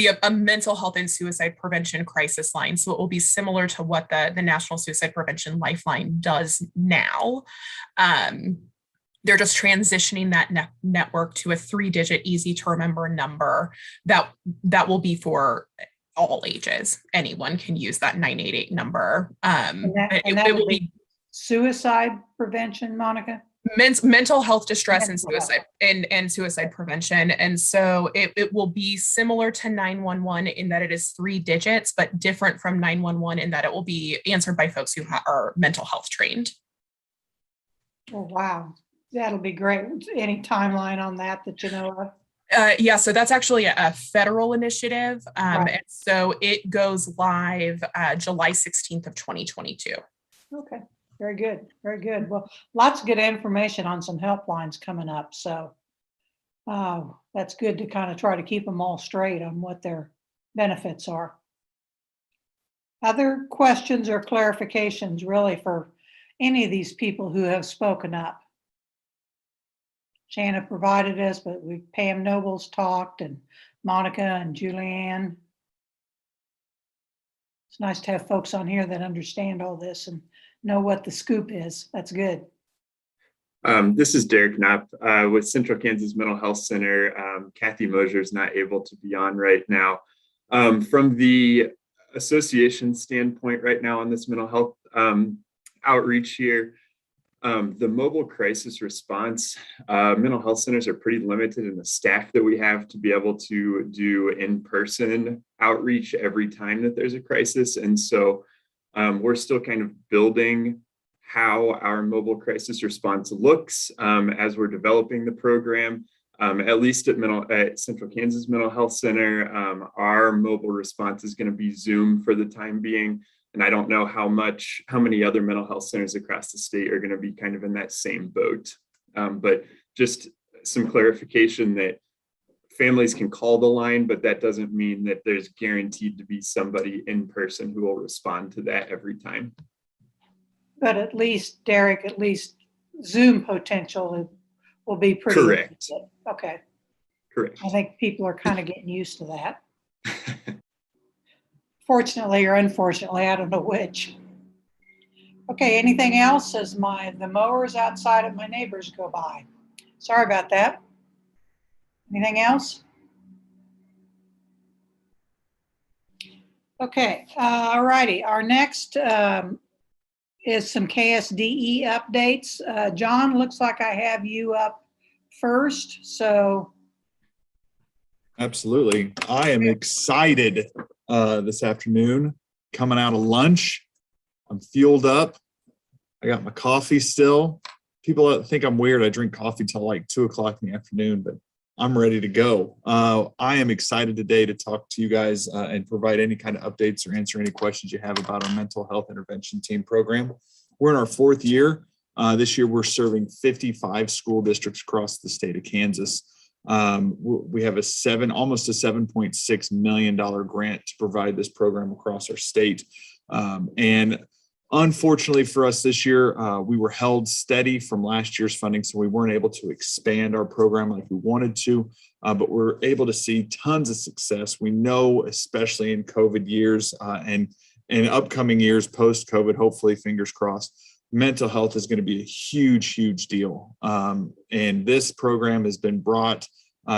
a mental health and suicide prevention crisis line. So it will be similar to what the National Suicide Prevention Lifeline does now. They're just transitioning that network to a 3-digit, easy to remember number that will be for all ages. Anyone can use that 988 number. It will be suicide prevention, Monica? Mental health distress and suicide and suicide prevention. And so it will be similar to 911 in that it is 3 digits, but different from 911 in that it will be answered by folks who are mental health trained. Oh, wow. That'll be great. Any timeline on that you know of? Yeah, so that's actually a federal initiative. Right. And so it goes live July 16th of 2022. Okay, very good, very good. Well, lots of good information on some helplines coming up. So that's good to kind of try to keep them all straight on what their benefits are. Other questions or clarifications really for any of these people who have spoken up? Shanna provided us, but Pam Noble's talked, and Monica and Julianne. It's nice to have folks on here that understand all this and know what the scoop is. That's good. This is Derek Knapp with Central Kansas Mental Health Center. Kathy Mosier is not able to be on right now. From the association standpoint right now on this mental health outreach here, the mobile crisis response, mental health centers are pretty limited in the staff that we have to be able to do in-person outreach every time that there's a crisis. And so we're still kind of building how our mobile crisis response looks as we're developing the program. At least at Central Kansas Mental Health Center, our mobile response is going to be Zoom for the time being. And I don't know how many other mental health centers across the state are going to be kind of in that same boat. But just some clarification that families can call the line, but that doesn't mean that there's guaranteed to be somebody in person who will respond to that every time. But at least, Derek, Zoom potential will be pretty. Correct. Limited. Okay. Correct. I think people are kind of getting used to that. Fortunately or unfortunately, I don't know which. Okay, anything else as the mowers outside of my neighbors go by? Sorry about that. Anything else? Okay, all righty. Our next is some KSDE updates. John, looks like I have you up first, so. Absolutely. I am excited this afternoon, coming out of lunch. I'm fueled up. I got my coffee still. People think I'm weird. I drink coffee till like 2 o'clock in the afternoon, but I'm ready to go. I am excited today to talk to you guys and provide any kind of updates or answer any questions you have about our mental health intervention team program. We're in our 4th year. This year, we're serving 55 school districts across the state of Kansas. We have almost a $7.6 million grant to provide this program across our state. And unfortunately for us this year, we were held steady from last year's funding, so we weren't able to expand our program like we wanted to, but we're able to see tons of success. We know, especially in COVID years and in upcoming years post-COVID, hopefully, fingers crossed, mental health is going to be a huge, huge deal. And this program has been brought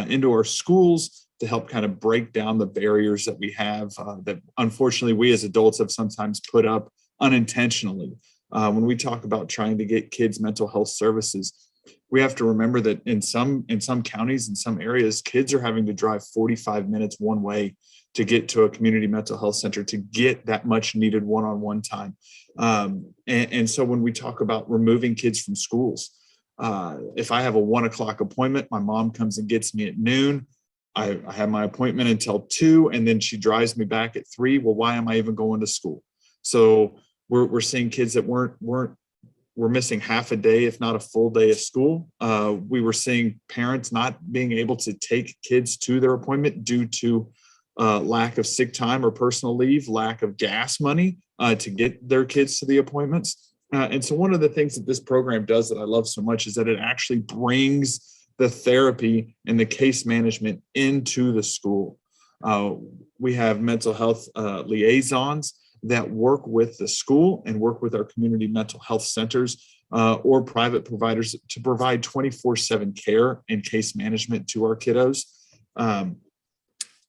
into our schools to help kind of break down the barriers that we have that unfortunately we as adults have sometimes put up unintentionally. When we talk about trying to get kids mental health services, we have to remember that in some counties, in some areas, kids are having to drive 45 minutes one way to get to a community mental health center to get that much needed one-on-one time. And so when we talk about removing kids from schools, if I have a 1 o'clock appointment, my mom comes and gets me at noon. I have my appointment until 2, and then she drives me back at 3. Well, why am I even going to school? So we're seeing kids that we're missing half a day, if not a full day of school. We were seeing parents not being able to take kids to their appointment due to lack of sick time or personal leave, lack of gas money to get their kids to the appointments. And so one of the things that this program does that I love so much is that it actually brings the therapy and the case management into the school. We have mental health liaisons that work with the school and work with our community mental health centers or private providers to provide 24/7 care and case management to our kiddos.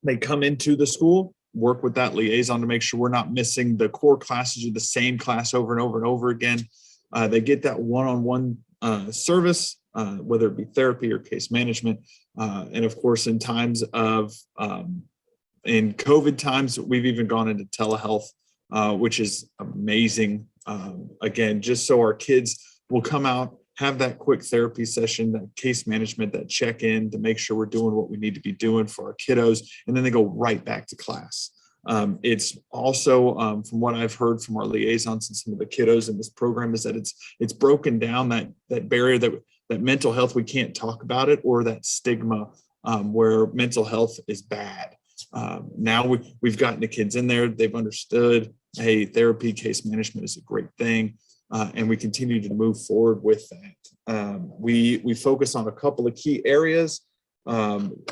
They come into the school, work with that liaison to make sure we're not missing the core classes or the same class over and over and over again. They get that one-on-one service, whether it be therapy or case management. And of course, in times of, in COVID times, we've even gone into telehealth, which is amazing. Again, just so our kids will come out, have that quick therapy session, that case management, that check-in to make sure we're doing what we need to be doing for our kiddos, and then they go right back to class. It's also, from what I've heard from our liaisons and some of the kiddos in this program, is that it's broken down that barrier that mental health, we can't talk about it, or that stigma where mental health is bad. Now we've gotten the kids in there, they've understood, hey, therapy, case management is a great thing. And we continue to move forward with that. We focus on a couple of key areas.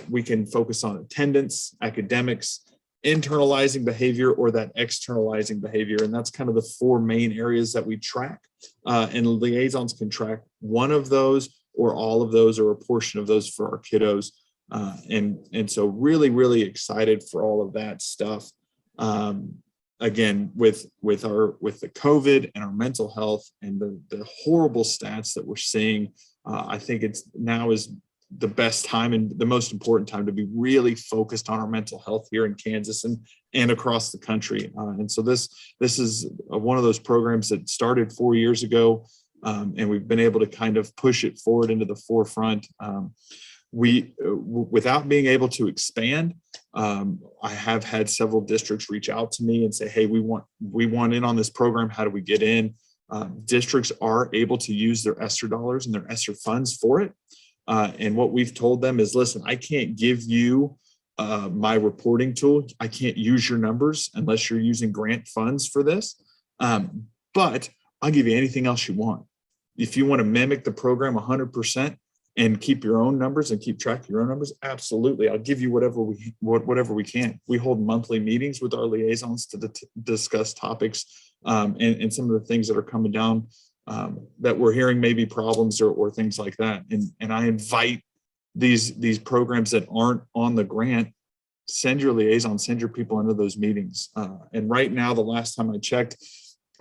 We can focus on attendance, academics, internalizing behavior, or that externalizing behavior. And that's kind of the four main areas that we track. And liaisons can track one of those or all of those or a portion of those for our kiddos. And so really, really excited for all of that stuff. Again, with the COVID and our mental health and the horrible stats that we're seeing, I think it's now is the best time and the most important time to be really focused on our mental health here in Kansas and across the country. And so this is one of those programs that started 4 years ago, and we've been able to kind of push it forward into the forefront. Without being able to expand, I have had several districts reach out to me and say, hey, we want in on this program. How do we get in? Districts are able to use their ESSER dollars and their ESSER funds for it. And what we've told them is, listen, I can't give you my reporting tool. I can't use your numbers unless you're using grant funds for this. But I'll give you anything else you want. If you want to mimic the program 100%, and keep your own numbers and keep track of your own numbers, absolutely. I'll give you whatever we can. We hold monthly meetings with our liaisons to discuss topics and some of the things that are coming down that we're hearing maybe problems or things like that. And I invite these programs that aren't on the grant, send your liaison, send your people into those meetings. And right now, the last time I checked,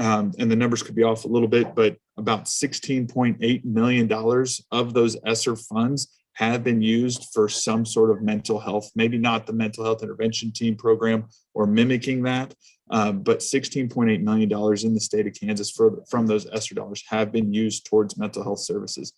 and the numbers could be off a little bit, but about $16.8 million of those ESSER funds have been used for some sort of mental health, maybe not the mental health intervention team program or mimicking that, but $16.8 million in the state of Kansas from those ESSER dollars have been used towards mental health services.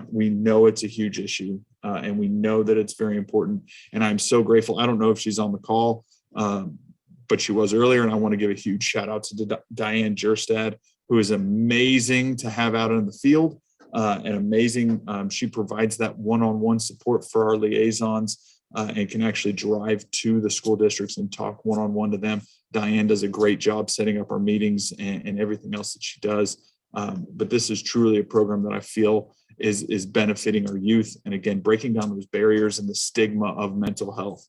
We know it's a huge issue, and we know that it's very important. And I'm so grateful. I don't know if she's on the call, but she was earlier, and I want to give a huge shout out to Diane Jerstad, who is amazing to have out in the field, and amazing. She provides that one-on-one support for our liaisons and can actually drive to the school districts and talk one-on-one to them. Diane does a great job setting up our meetings and everything else that she does. But this is truly a program that I feel is benefiting our youth. And again, breaking down those barriers and the stigma of mental health.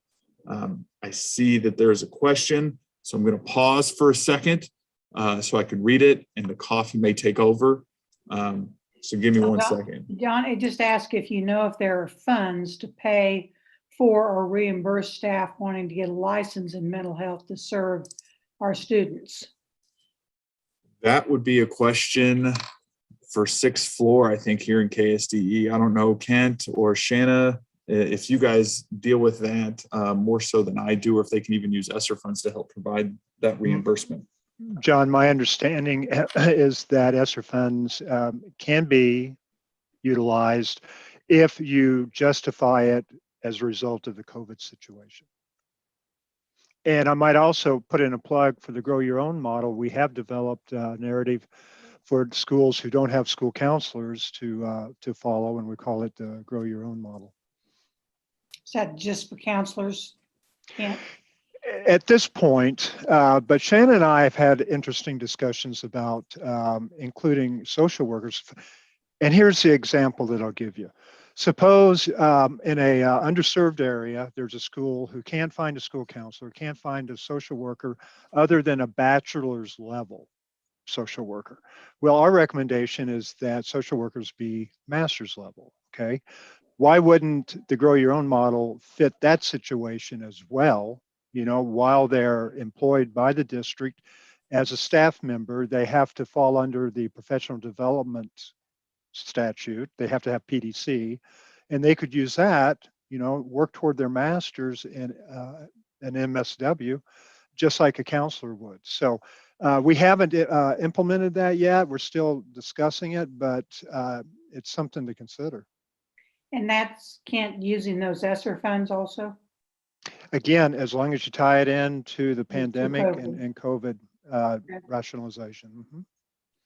I see that there's a question, so I'm going to pause for a second so I can read it, and the coffee may take over. So give me 1 second. John, I just ask if you know if there are funds to pay for or reimburse staff wanting to get a license in mental health to serve our students. That would be a question for 6th floor, I think, here in KSDE. I don't know, Kent or Shanna, if you guys deal with that more so than I do, or if they can even use ESSER funds to help provide that reimbursement. John, my understanding is that ESSER funds can be utilized if you justify it as a result of the COVID situation. And I might also put in a plug for the Grow Your Own model. We have developed a narrative for schools who don't have school counselors to follow, and we call it the Grow Your Own model. Is that just for counselors? At this point, but Shannon and I have had interesting discussions about including social workers. And here's the example that I'll give you. Suppose in a underserved area, there's a school who can't find a school counselor, can't find a social worker other than a bachelor's level social worker. Well, our recommendation is that social workers be master's level, okay? Why wouldn't the Grow Your Own model fit that situation as well? You know, while they're employed by the district as a staff member, they have to fall under the professional development statute. They have to have PDC, and they could use that, you know, work toward their master's in an MSW, just like a counselor would. So we haven't implemented that yet. We're still discussing it, but it's something to consider. And that's using those ESSER funds also? Again, as long as you tie it into the pandemic COVID. and COVID rationalization.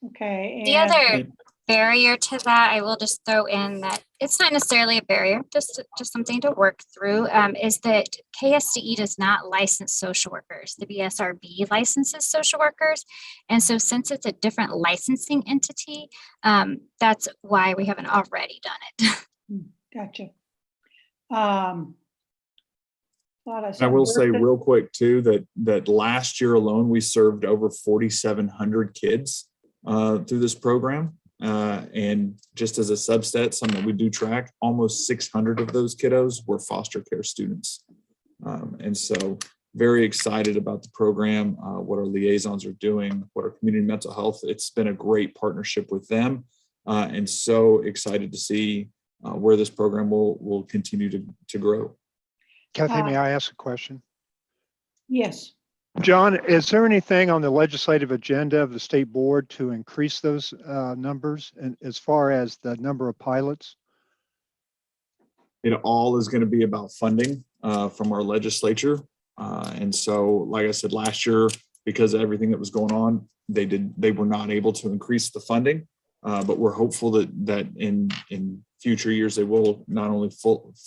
Okay. The other barrier to that, I will just throw in that it's not necessarily a barrier, just something to work through, is that KSDE does not license social workers. The BSRB licenses social workers. And so since it's a different licensing entity, that's why we haven't already done it. Gotcha. I will say real quick too, that last year alone, we served over 4,700 kids through this program. And just as a subset, something we do track, almost 600 of those kiddos were foster care students. And so very excited about the program, what our liaisons are doing, what our community mental health, it's been a great partnership with them. And so excited to see where this program will continue to grow. Kathy, may I ask a question? Yes. John, is there anything on the legislative agenda of the state board to increase those numbers, and as far as the number of pilots? It all is going to be about funding from our legislature. And so, like I said, last year, because of everything that was going on, they were not able to increase the funding. But we're hopeful that in future years, they will not only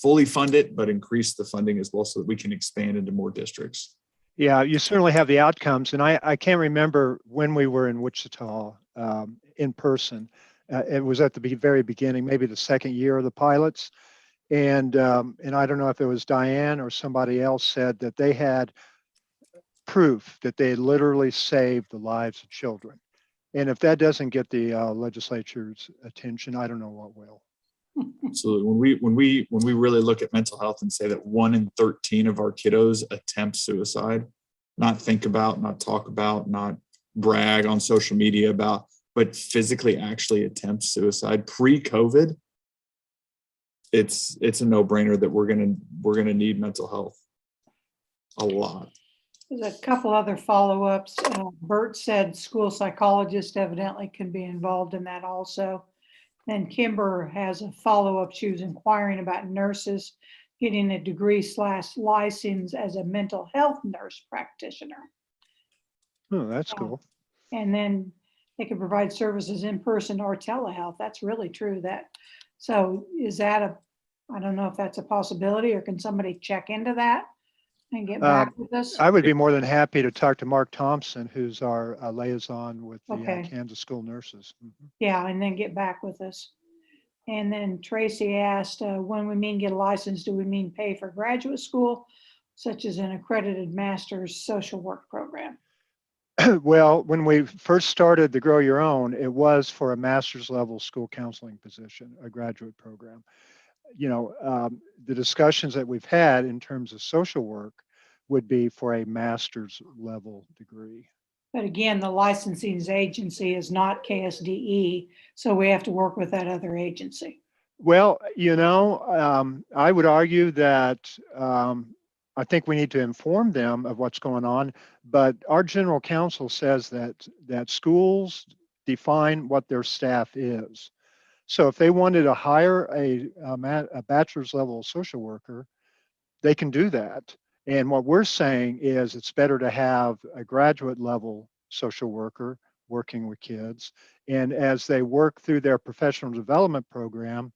fully fund it, but increase the funding as well so that we can expand into more districts. Yeah, you certainly have the outcomes. And I can't remember when we were in Wichita in person. It was at the very beginning, maybe the second year of the pilots. And I don't know if it was Diane or somebody else said that they had proof that they literally saved the lives of children. And if that doesn't get the legislature's attention, I don't know what will. Absolutely. When we really look at mental health and say that 1 in 13 of our kiddos attempt suicide, not think about, not talk about, not brag on social media about, but physically actually attempt suicide pre-COVID, it's a no-brainer that we're gonna need mental health a lot. There's a couple other follow-ups. Bert said school psychologists evidently can be involved in that also. Then Kimber has a follow-up. She was inquiring about nurses getting a degree/license as a mental health nurse practitioner. Oh, that's cool. And then they can provide services in person or telehealth. That's really true. So is that I don't know if that's a possibility, or can somebody check into that and get back with us? I would be more than happy to talk to Mark Thompson, who's our liaison with the Kansas school nurses. Yeah, and then get back with us. And then Tracy asked, when we mean get a license, do we mean pay for graduate school, such as an accredited master's social work program? Well, when we first started the Grow Your Own, it was for a master's level school counseling position, a graduate program. You know, the discussions that we've had in terms of social work would be for a master's level degree. But again, the licensing agency is not KSDE, so we have to work with that other agency. Well, you know, I would argue that I think we need to inform them of what's going on, but our general counsel says that schools define what their staff is. So if they wanted to hire a bachelor's level social worker, they can do that. And what we're saying is it's better to have a graduate level social worker working with kids. And as they work through their professional development program,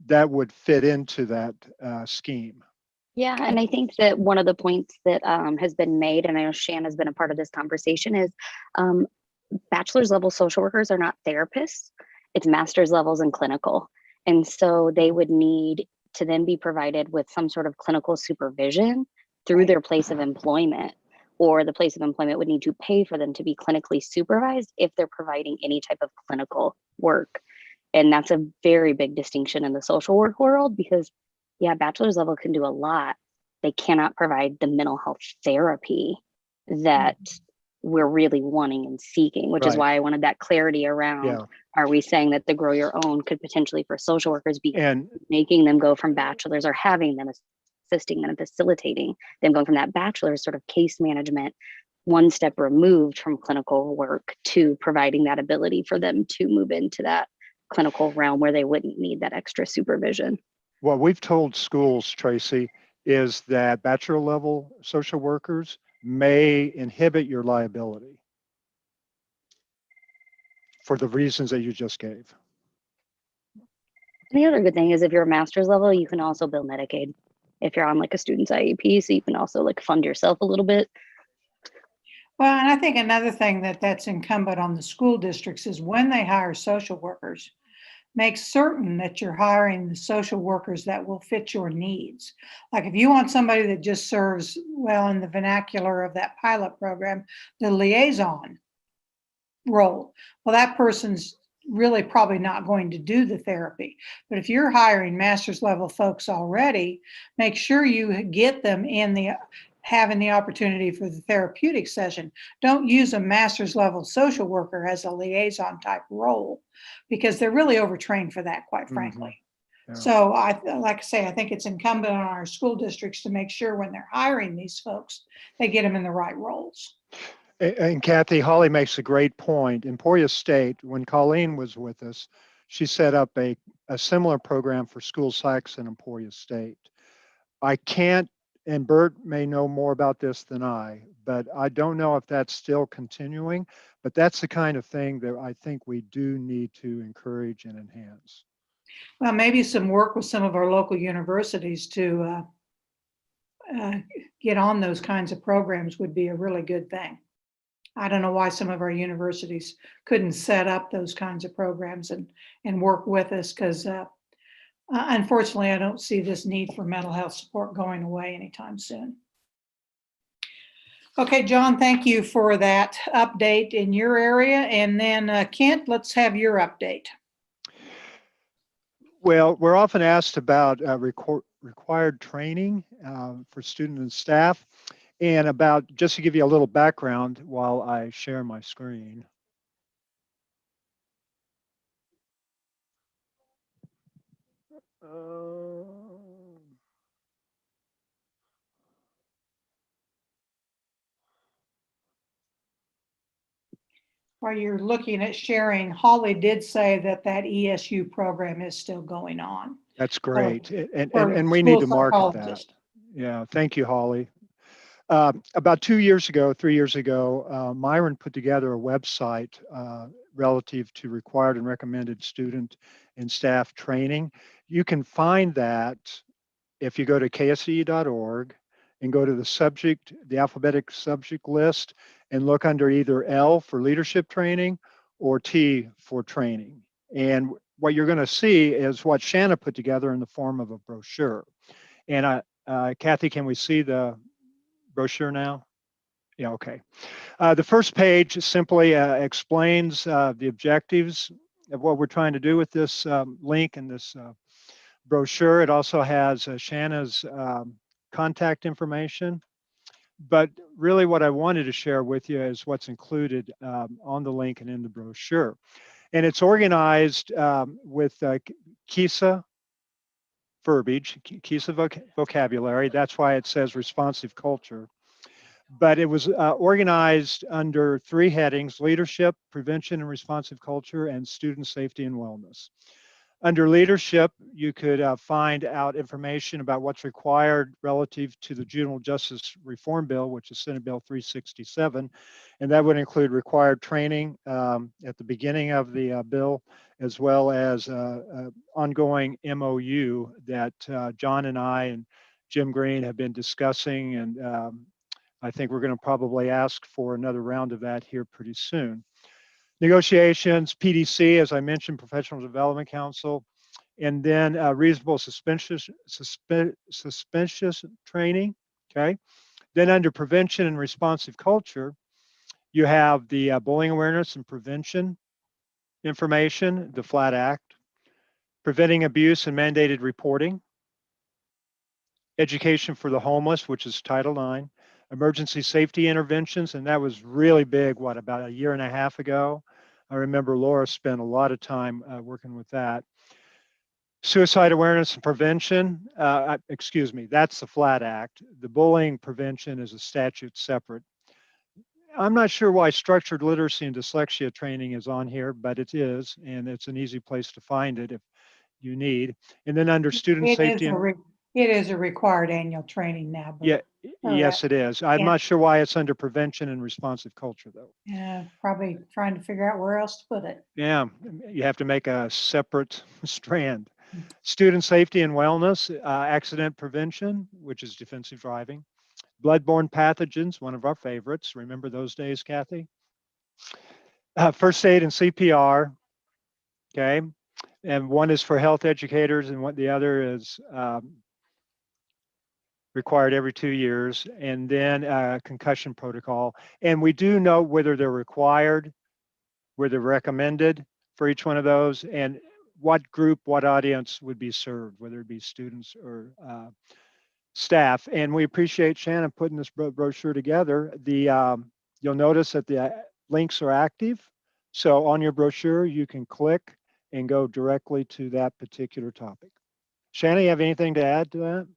that would fit into that scheme. Yeah, and I think that one of the points that has been made, and I know Shan has been a part of this conversation, is um, bachelor's level social workers are not therapists. It's master's levels in clinical. And so they would need to then be provided with some sort of clinical supervision through their place of employment, or the place of employment would need to pay for them to be clinically supervised if they're providing any type of clinical work. And that's a very big distinction in the social work world because, yeah, bachelor's level can do a lot. They cannot provide the mental health therapy that we're really wanting and seeking, which is Right. why I wanted that clarity around, Yeah. are we saying that the grow your own could potentially for social workers be And making them go from bachelor's, or having them assisting them and facilitating them going from that bachelor's sort of case management one step removed from clinical work to providing that ability for them to move into that clinical realm where they wouldn't need that extra supervision. what we've told schools, Tracy, is that bachelor level social workers may inhibit your liability for the reasons that you just gave. And the other good thing is if you're a master's level, you can also bill Medicaid if you're on like a student's IEP, so you can also like fund yourself a little bit. Well, and I think another thing that's incumbent on the school districts is when they hire social workers, make certain that you're hiring the social workers that will fit your needs. Like if you want somebody that just serves, well, in the vernacular of that pilot program, the liaison role, well, that person's really probably not going to do the therapy. But if you're hiring master's level folks already, make sure you get them in the having the opportunity for the therapeutic session. Don't use a master's level social worker as a liaison type role because they're really overtrained for that, quite frankly. Yeah. So like I say, I think it's incumbent on our school districts to make sure when they're hiring these folks, they get them in the right roles. And Kathy, Holly makes a great point. Emporia State, when Colleen was with us, she set up a similar program for school psychs in Emporia State. I can't, and Bert may know more about this than I, but I don't know if that's still continuing, but that's the kind of thing that I think we do need to encourage and enhance. Well, maybe some work with some of our local universities to get on those kinds of programs would be a really good thing. I don't know why some of our universities couldn't set up those kinds of programs and work with us because unfortunately, I don't see this need for mental health support going away anytime soon. Okay, John, thank you for that update in your area. And then Kent, let's have your update. Well, we're often asked about required training for students and staff, and about, just to give you a little background while I share my screen. While you're looking at sharing, Holly did say that ESU program is still going on. That's great. And for we need to school market that. psychologist. Yeah, thank you, Holly. About 3 years ago, Myron put together a website relative to required and recommended student and staff training. You can find that if you go to ksde.org and go to the alphabetic subject list and look under either L for leadership training or T for training. And what you're going to see is what Shanna put together in the form of a brochure. And Kathy, can we see the brochure now? Yeah, okay. The first page simply explains the objectives of what we're trying to do with this link in this brochure. It also has Shanna's contact information. But really what I wanted to share with you is what's included on the link and in the brochure. And it's organized with KISA verbiage, KISA vocabulary. That's why it says responsive culture. But it was organized under 3 headings: leadership, prevention and responsive culture, and student safety and wellness. Under leadership, you could find out information about what's required relative to the Juvenile Justice Reform Bill, which is Senate Bill 367. And that would include required training at the beginning of the bill, as well as ongoing MOU that John and I and Jim Green have been discussing, and I think we're going to probably ask for another round of that here pretty soon. Negotiations, PDC, as I mentioned, Professional Development Council, and then reasonable suspicious training, okay? Then under prevention and responsive culture, you have the bullying awareness and prevention information, the FLAT Act, preventing abuse and mandated reporting, education for the homeless, which is Title IX, emergency safety interventions, and that was really big, what, about a year and a half ago? I remember Laura spent a lot of time working with that. Suicide awareness and prevention, excuse me, that's the FLAT Act. The bullying prevention is a statute separate. I'm not sure why structured literacy and dyslexia training is on here, but it is, and it's an easy place to find it if you need. And then under student safety. It is a required annual training now. But, yeah, yes, it is. I'm not sure why it's under prevention and responsive culture, though. Yeah, probably trying to figure out where else to put it. Yeah, you have to make a separate strand. Student safety and wellness, accident prevention, which is defensive driving. Bloodborne pathogens, one of our favorites. Remember those days, Kathy? First aid and CPR, okay? And one is for health educators and what the other is required every 2 years. And then concussion protocol. And we do know whether they're required, whether they're recommended for each one of those, and what group, what audience would be served, whether it be students or staff. And we appreciate Shannon putting this brochure together. You'll notice that the links are active. So on your brochure, you can click and go directly to that particular topic. Shannon, you have anything to add to that?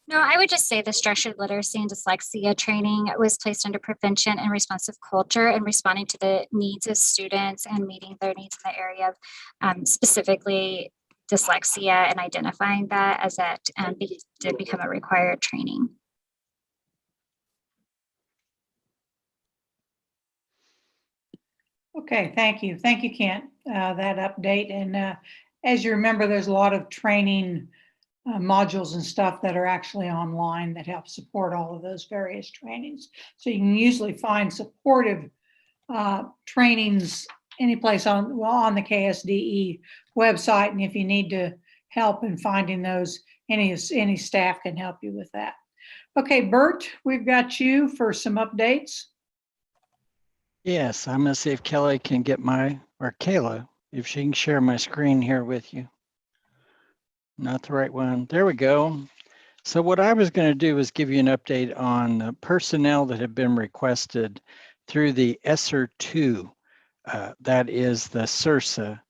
No, I would just say the structured literacy and dyslexia training was placed under prevention and responsive culture and responding to the needs of students and meeting their needs in the area of specifically dyslexia and identifying that as that did become a required training. Okay, thank you. Thank you, Kent, that update. And as you remember, there's a lot of training modules and stuff that are actually online that help support all of those various trainings. So you can usually find supportive trainings anyplace on the KSDE website. And if you need to help in finding those, any staff can help you with that. Okay, Bert, we've got you for some updates. Yes, I'm gonna see if Kelly can get or Kayla, if she can share my screen here with you. Not the right one. There we go. So what I was going to do is give you an update on the personnel that have been requested through the ESSER 2. That is the SRSA,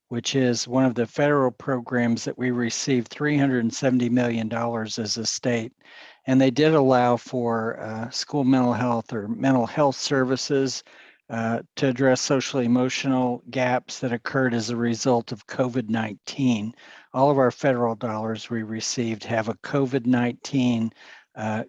which is one of the federal programs that we received $370 million as a state. And they did allow for school mental health or mental health services to address social emotional gaps that occurred as a result of COVID-19. All of our federal dollars we received have a COVID-19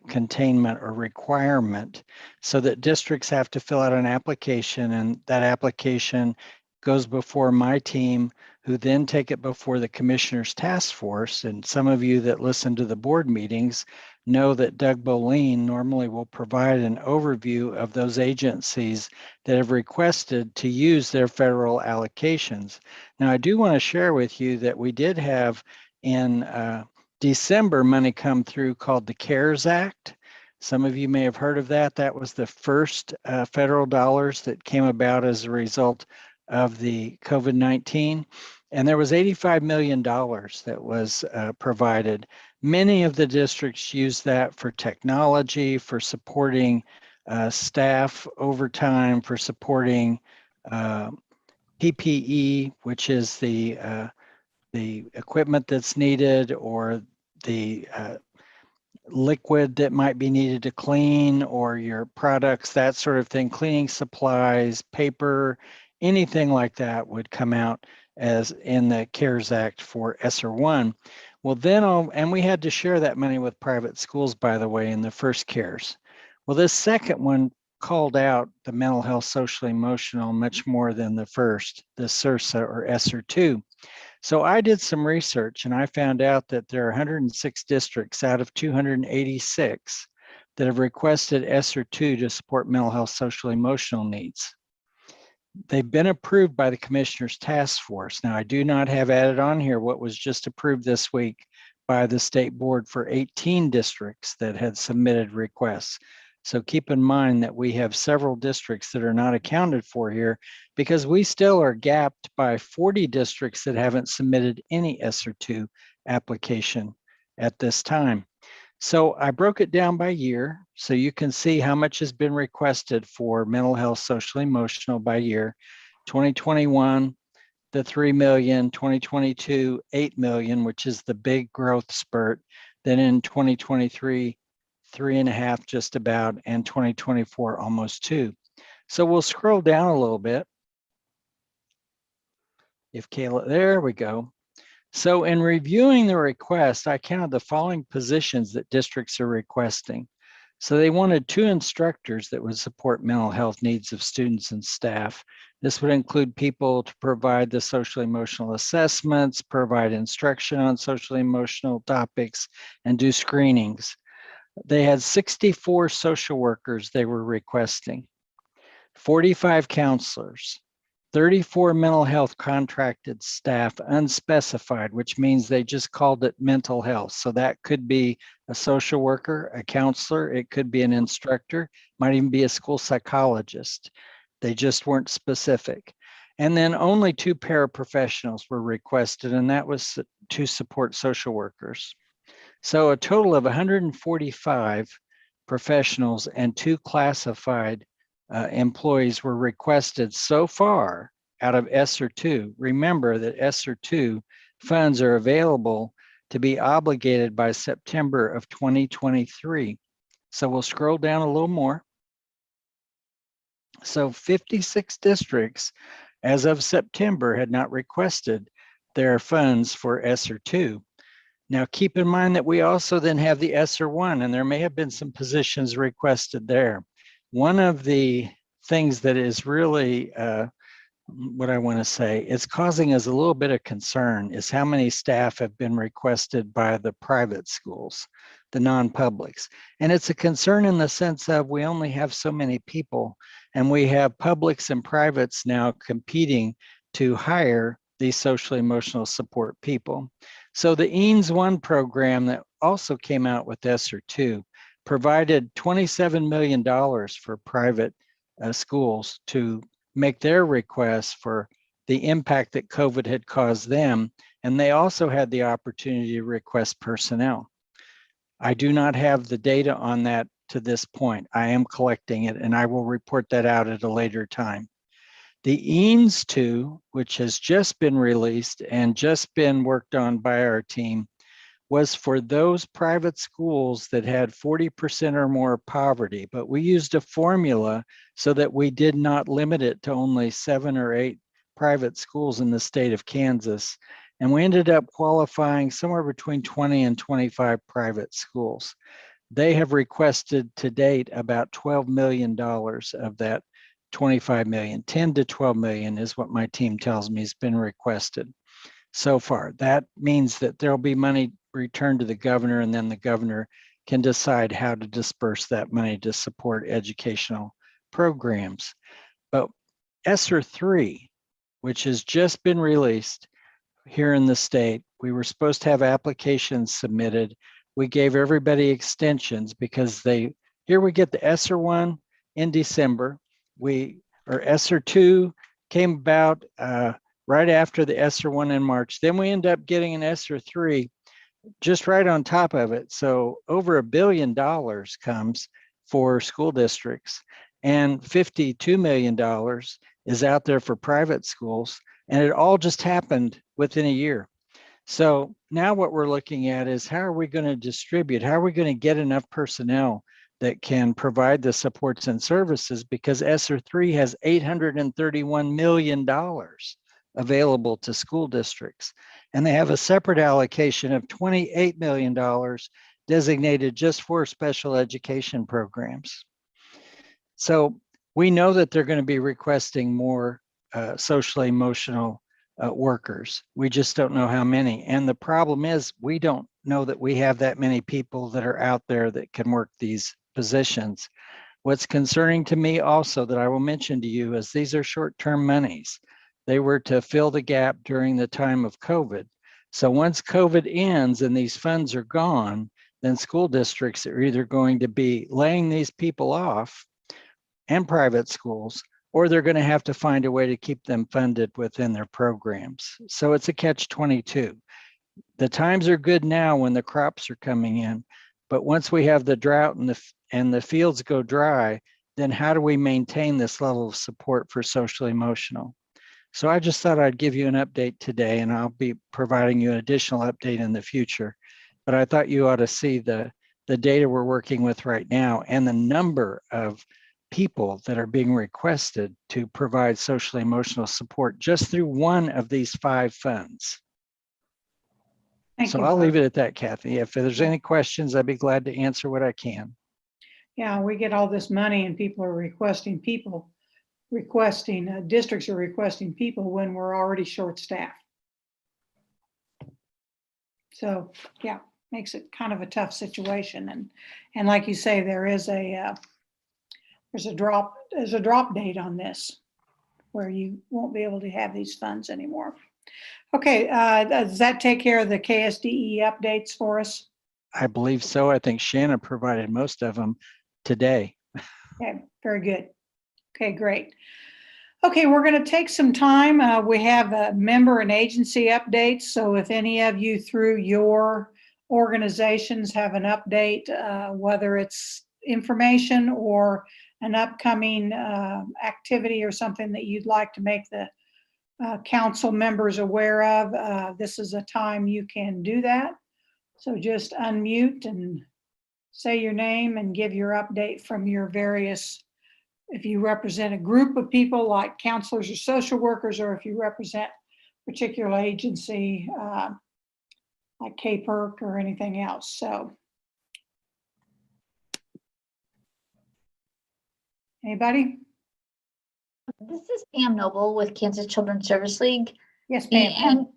containment or requirement, so that districts have to fill out an application, and that application goes before my team, who then take it before the Commissioner's Task Force. And some of you that listen to the board meetings know that Doug Boleen normally will provide an overview of those agencies that have requested to use their federal allocations. Now, I do want to share with you that we did have in December money come through called the CARES Act. Some of you may have heard of that. That was the first federal dollars that came about as a result of the COVID-19. And there was $85 million that was provided. Many of the districts use that for technology, for supporting staff overtime, for supporting PPE, which is the equipment that's needed, or the liquid that might be needed to clean, or your products, that sort of thing, cleaning supplies, paper, anything like that would come out as in the CARES Act for ESSER 1. Well, then, and we had to share that money with private schools, by the way, in the first CARES. Well, this second one called out the mental health, social, emotional much more than the first, the SERSA or ESSER 2. So I did some research and I found out that there are 106 districts out of 286 that have requested ESSER 2 to support mental health, social, emotional needs. They've been approved by the Commissioner's Task Force. Now, I do not have added on here what was just approved this week by the State Board for 18 districts that had submitted requests. So keep in mind that we have several districts that are not accounted for here because we still are gapped by 40 districts that haven't submitted any ESSER 2 application at this time. So I broke it down by year so you can see how much has been requested for mental health, social, emotional by year. 2021, the 3 million, 2022, 8 million, which is the big growth spurt. Then in 2023, 3.5 just about, and 2024 almost 2. So we'll scroll down a little bit. If Kayla, there we go. So in reviewing the request, I counted the following positions that districts are requesting. So they wanted 2 instructors that would support mental health needs of students and staff. This would include people to provide the social emotional assessments, provide instruction on social emotional topics, and do screenings. They had 64 social workers they were requesting, 45 counselors, 34 mental health contracted staff, unspecified, which means they just called it mental health. So that could be a social worker, a counselor, it could be an instructor, might even be a school psychologist. They just weren't specific. And then only 2 paraprofessionals were requested, and that was to support social workers. So a total of 145 professionals and 2 classified employees were requested so far out of ESSER 2. Remember that ESSER 2 funds are available to be obligated by September of 2023. So we'll scroll down a little more. So 56 districts as of September had not requested their funds for ESSER 2. Now keep in mind that we also then have the ESSER 1, and there may have been some positions requested there. One of the things that is really, what I want to say, it's causing us a little bit of concern is how many staff have been requested by the private schools, the non-publics. And it's a concern in the sense of we only have so many people, and we have publics and privates now competing to hire these social emotional support people. So the EANS 1 program that also came out with ESSER 2 provided $27 million for private schools to make their requests for the impact that COVID had caused them. And they also had the opportunity to request personnel. I do not have the data on that to this point. I am collecting it and I will report that out at a later time. The EANS 2, which has just been released and just been worked on by our team, was for those private schools that had 40% or more poverty, but we used a formula so that we did not limit it to only 7 or 8 private schools in the state of Kansas. And we ended up qualifying somewhere between 20 and 25 private schools. They have requested to date about $12 million of that 25 million. 10 to 12 million is what my team tells me has been requested so far. That means that there'll be money returned to the governor, and then the governor can decide how to disperse that money to support educational programs. But ESSER 3, which has just been released here in the state, we were supposed to have applications submitted. We gave everybody extensions because here we get the ESSER 1 in December. ESSER 2 came about right after the ESSER 1 in March. Then we end up getting an ESSER 3 just right on top of it. So over $1 billion comes for school districts, and $52 million is out there for private schools. And it all just happened within a year. So now what we're looking at is how are we going to distribute? How are we going to get enough personnel that can provide the supports and services? Because ESSER 3 has $831 million available to school districts. And they have a separate allocation of $28 million designated just for special education programs. So we know that they're going to be requesting more socially emotional workers. We just don't know how many. And the problem is we don't know that we have that many people that are out there that can work these positions. What's concerning to me also that I will mention to you is these are short-term monies. They were to fill the gap during the time of COVID. So once COVID ends and these funds are gone, then school districts are either going to be laying these people off, and private schools, or they're going to have to find a way to keep them funded within their programs. So it's a catch-22. The times are good now when the crops are coming in, but once we have the drought and the fields go dry, then how do we maintain this level of support for social emotional? So I just thought I'd give you an update today, and I'll be providing you an additional update in the future. But I thought you ought to see the data we're working with right now and the number of people that are being requested to provide social emotional support just through one of these 5 funds. Thank So you, I'll Bob. leave it at that, Kathy. If there's any questions, I'd be glad to answer what I can. Yeah, we get all this money and people are requesting districts are requesting people when we're already short-staffed. So yeah, makes it kind of a tough situation. And like you say, there's a drop date on this where you won't be able to have these funds anymore. Okay, does that take care of the KSDE updates for us? I believe so. I think Shannon provided most of them today. Okay, very good. Okay, great. Okay, we're going to take some time. We have member and agency updates. So if any of you through your organizations have an update, whether it's information or an upcoming activity or something that you'd like to make the council members aware of, this is a time you can do that. So just unmute and say your name and give your update from your various, if you represent a group of people like counselors or social workers, or if you represent a particular agency like KPERC or anything else. So anybody? This is Pam Noble with Kansas Children's Service League. Yes, Pam.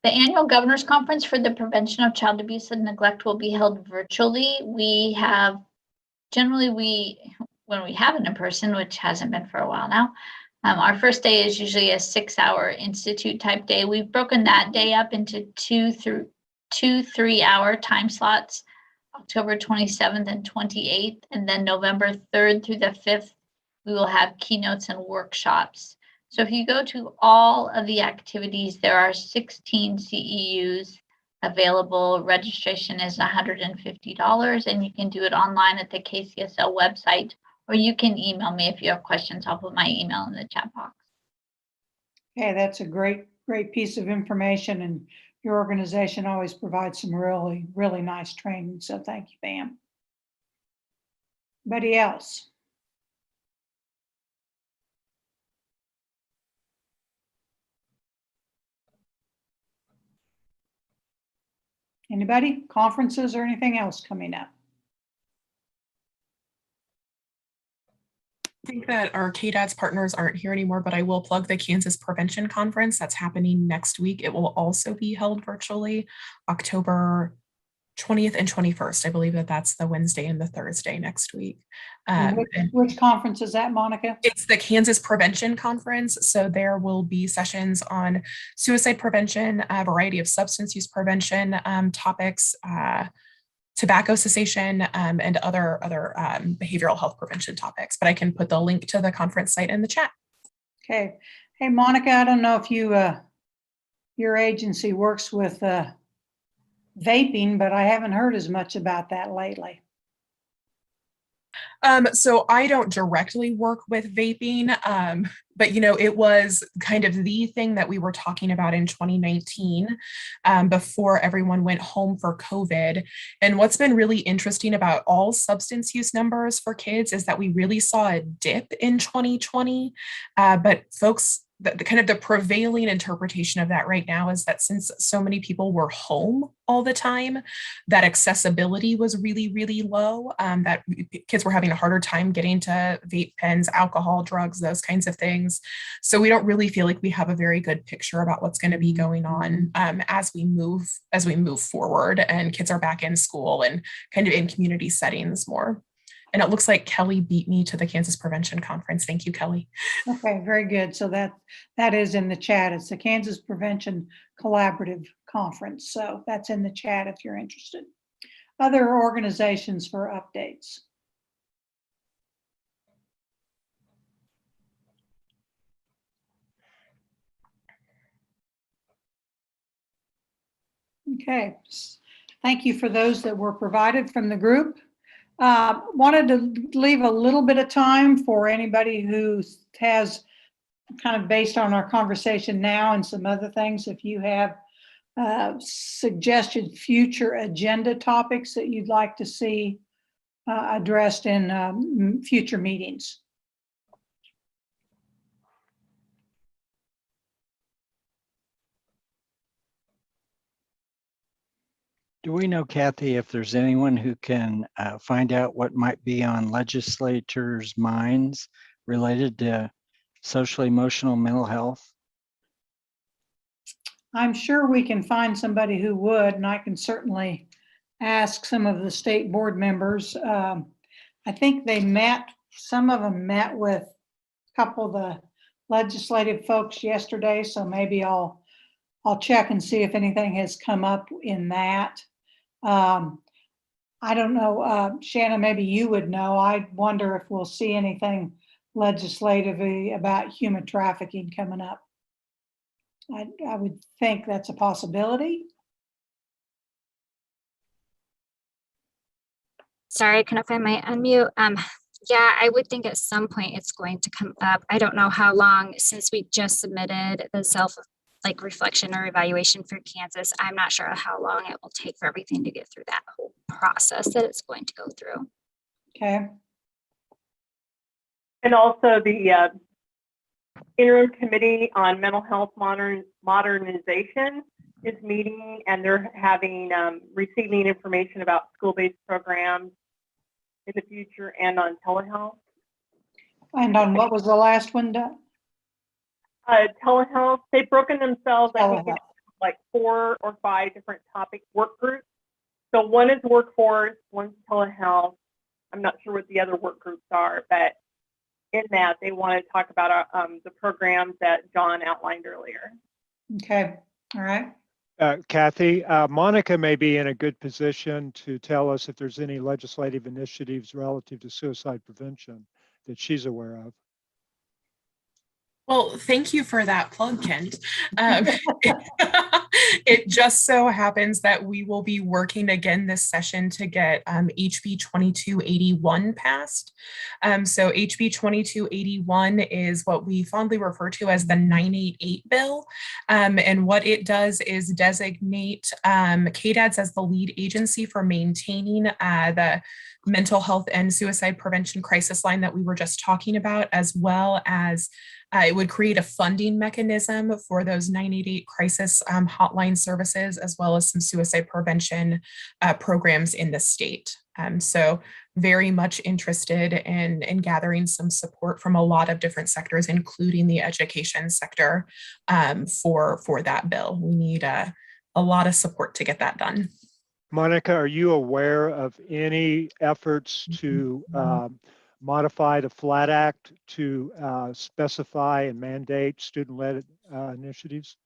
The annual Governor's Conference for the Prevention of Child Abuse and Neglect will be held virtually. We have, generally when we have it in person, which hasn't been for a while now, our first day is usually a 6-hour institute type day. We've broken that day up into 2 3-hour time slots, October 27th and 28th, and then November 3rd through the 5th, we will have keynotes and workshops. So if you go to all of the activities, there are 16 CEUs available. Registration is $150, and you can do it online at the KCSL website, or you can email me if you have questions. I'll put my email in the chat box. Okay, that's a great piece of information, and your organization always provides some really, really nice training. So thank you, Pam. Anybody else? Anybody? Conferences or anything else coming up? I think that our KDADS partners aren't here anymore, but I will plug the Kansas Prevention Conference that's happening next week. It will also be held virtually October 20th and 21st. I believe that's the Wednesday and the Thursday next week. Which conference is that, Monica? It's the Kansas Prevention Conference. So there will be sessions on suicide prevention, a variety of substance use prevention topics, tobacco cessation, and other behavioral health prevention topics. But I can put the link to the conference site in the chat. Okay. Hey, Monica, I don't know if your agency works with vaping, but I haven't heard as much about that lately. So I don't directly work with vaping, but it was kind of the thing that we were talking about in 2019 before everyone went home for COVID. And what's been really interesting about all substance use numbers for kids is that we really saw a dip in 2020, but folks the kind of the prevailing interpretation of that right now is that since so many people were home all the time, that accessibility was really, really low, that kids were having a harder time getting to vape pens, alcohol, drugs, those kinds of things. So we don't really feel like we have a very good picture about what's going to be going on as we move forward and kids are back in school and kind of in community settings more. And it looks like Kelly beat me to the Kansas Prevention Conference. Thank you, Kelly. Okay, very good. So that is in the chat. It's the Kansas Prevention Collaborative Conference. So that's in the chat if you're interested. Other organizations for updates. Okay, thank you for those that were provided from the group. Wanted to leave a little bit of time for anybody who has, kind of based on our conversation now and some other things, if you have suggested future agenda topics that you'd like to see addressed in future meetings. Do we know, Kathy, if there's anyone who can find out what might be on legislators' minds related to social, emotional, mental health? I'm sure we can find somebody who would, and I can certainly ask some of the state board members. I think they met, some of them met with a couple of the legislative folks yesterday, so maybe I'll check and see if anything has come up in that. I don't know, Shannon, maybe you would know. I wonder if we'll see anything legislatively about human trafficking coming up. I would think that's a possibility. Sorry, I couldn't find my unmute. Yeah, I would think at some point it's going to come up. I don't know how long, since we just submitted the reflection or evaluation for Kansas. I'm not sure how long it will take for everything to get through that whole process that it's going to go through. Okay. And also the interim committee on mental health modernization is meeting, and they're having receiving information about school-based programs in the future and on telehealth. And on what was the last one done? Telehealth. They've broken themselves, I think, into like 4 or 5 different topic work groups. So one is workforce, one's telehealth. I'm not sure what the other work groups are, but in that they want to talk about the programs that John outlined earlier. Okay, all right. Kathy, Monica may be in a good position to tell us if there's any legislative initiatives relative to suicide prevention that she's aware of. Well, thank you for that plug, Kent. It just so happens that we will be working again this session to get HB 2281 passed. So HB 2281 is what we fondly refer to as the 988 bill. And what it does is designate KDADS as the lead agency for maintaining the mental health and suicide prevention crisis line that we were just talking about, as well as it would create a funding mechanism for those 988 crisis hotline services, as well as some suicide prevention programs in the state. So very much interested in gathering some support from a lot of different sectors, including the education sector for that bill. We need a lot of support to get that done. Monica, are you aware of any efforts to modify the FLAT Act to specify and mandate student-led initiatives?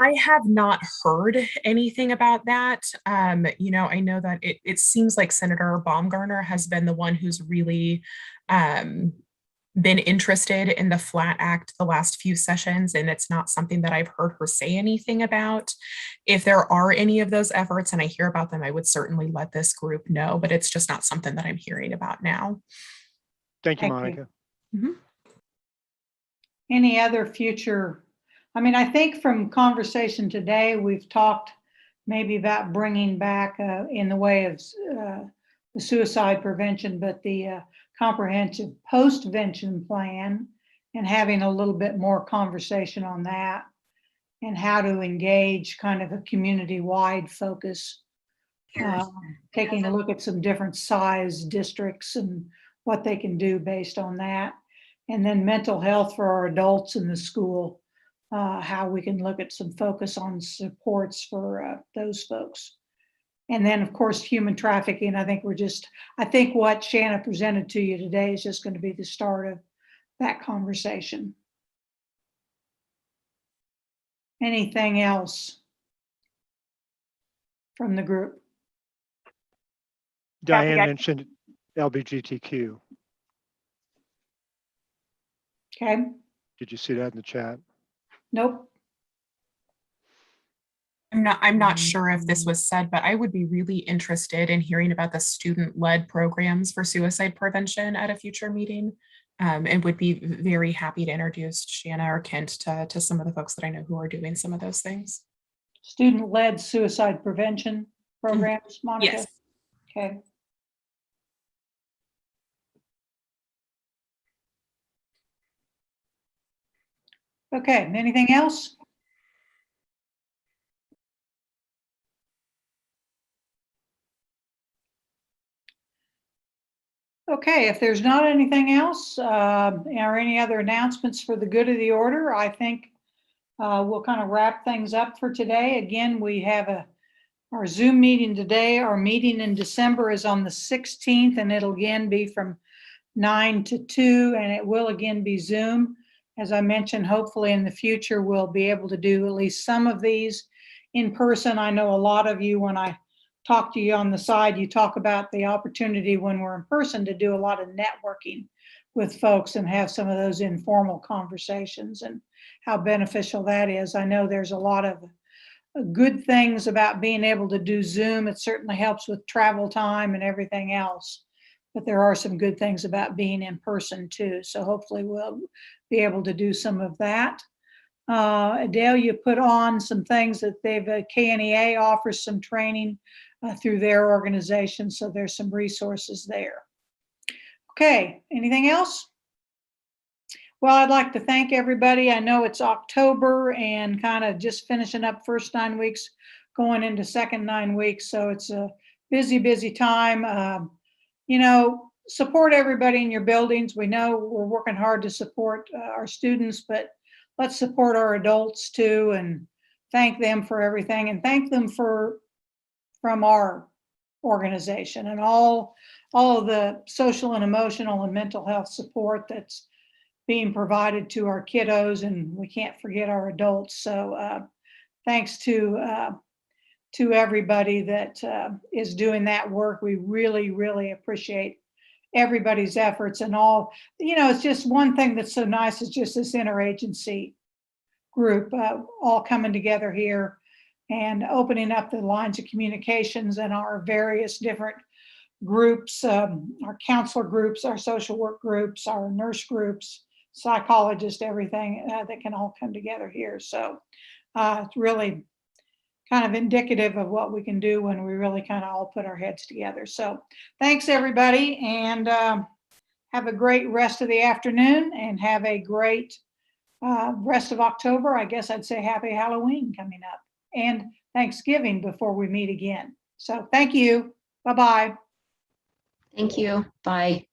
I have not heard anything about that. You know, I know that it seems like Senator Baumgartner has been the one who's really been interested in the FLAT Act the last few sessions, and it's not something that I've heard her say anything about. If there are any of those efforts and I hear about them, I would certainly let this group know, but it's just not something that I'm hearing about now. Thank you, Monica. Mm-hmm. Any other future? I mean, I think from conversation today, we've talked maybe about bringing back in the way of the suicide prevention, but the comprehensive postvention plan and having a little bit more conversation on that and how to engage kind of a community-wide focus. Taking a look at some different size districts and what they can do based on that. And then mental health for our adults in the school, how we can look at some focus on supports for those folks. And then, of course, human trafficking. I think what Shanna presented to you today is just going to be the start of that conversation. Anything else from the group? Diane mentioned LGBTQ. Okay. Did you see that in the chat? Nope. I'm not sure if this was said, but I would be really interested in hearing about the student-led programs for suicide prevention at a future meeting. And would be very happy to introduce Shanna or Kent to some of the folks that I know who are doing some of those things. Student-led suicide prevention programs, Monica? Yes. Okay. Okay, anything else? Okay, if there's not anything else or any other announcements for the good of the order, I think we'll kind of wrap things up for today. Again, we have our Zoom meeting today. Our meeting in December is on the 16th, and it'll again be from 9 to 2, and it will again be Zoom. As I mentioned, hopefully in the future, we'll be able to do at least some of these in person. I know a lot of you, when I talk to you on the side, you talk about the opportunity when we're in person to do a lot of networking with folks and have some of those informal conversations and how beneficial that is. I know there's a lot of good things about being able to do Zoom. It certainly helps with travel time and everything else, but there are some good things about being in person too. So hopefully we'll be able to do some of that. Adele, you put on some things that KNEA offers some training through their organization. So there's some resources there. Okay, anything else? Well, I'd like to thank everybody. I know it's October and kind of just finishing up first 9 weeks, going into second 9 weeks. So it's a busy, busy time. Support everybody in your buildings. We know we're working hard to support our students, but let's support our adults too and thank them for everything and thank them from our organization and all of the social and emotional and mental health support that's being provided to our kiddos, and we can't forget our adults. So thanks to everybody that is doing that work. We really, really appreciate everybody's efforts and all. It's just one thing that's so nice is just this interagency group all coming together here and opening up the lines of communications in our various different groups, our counselor groups, our social work groups, our nurse groups, psychologists, everything that can all come together here. So it's really kind of indicative of what we can do when we really kind of all put our heads together. So thanks everybody, and have a great rest of the afternoon and have a great rest of October. I guess I'd say happy Halloween coming up and Thanksgiving before we meet again. So thank you. Bye-bye. Thank you. Bye.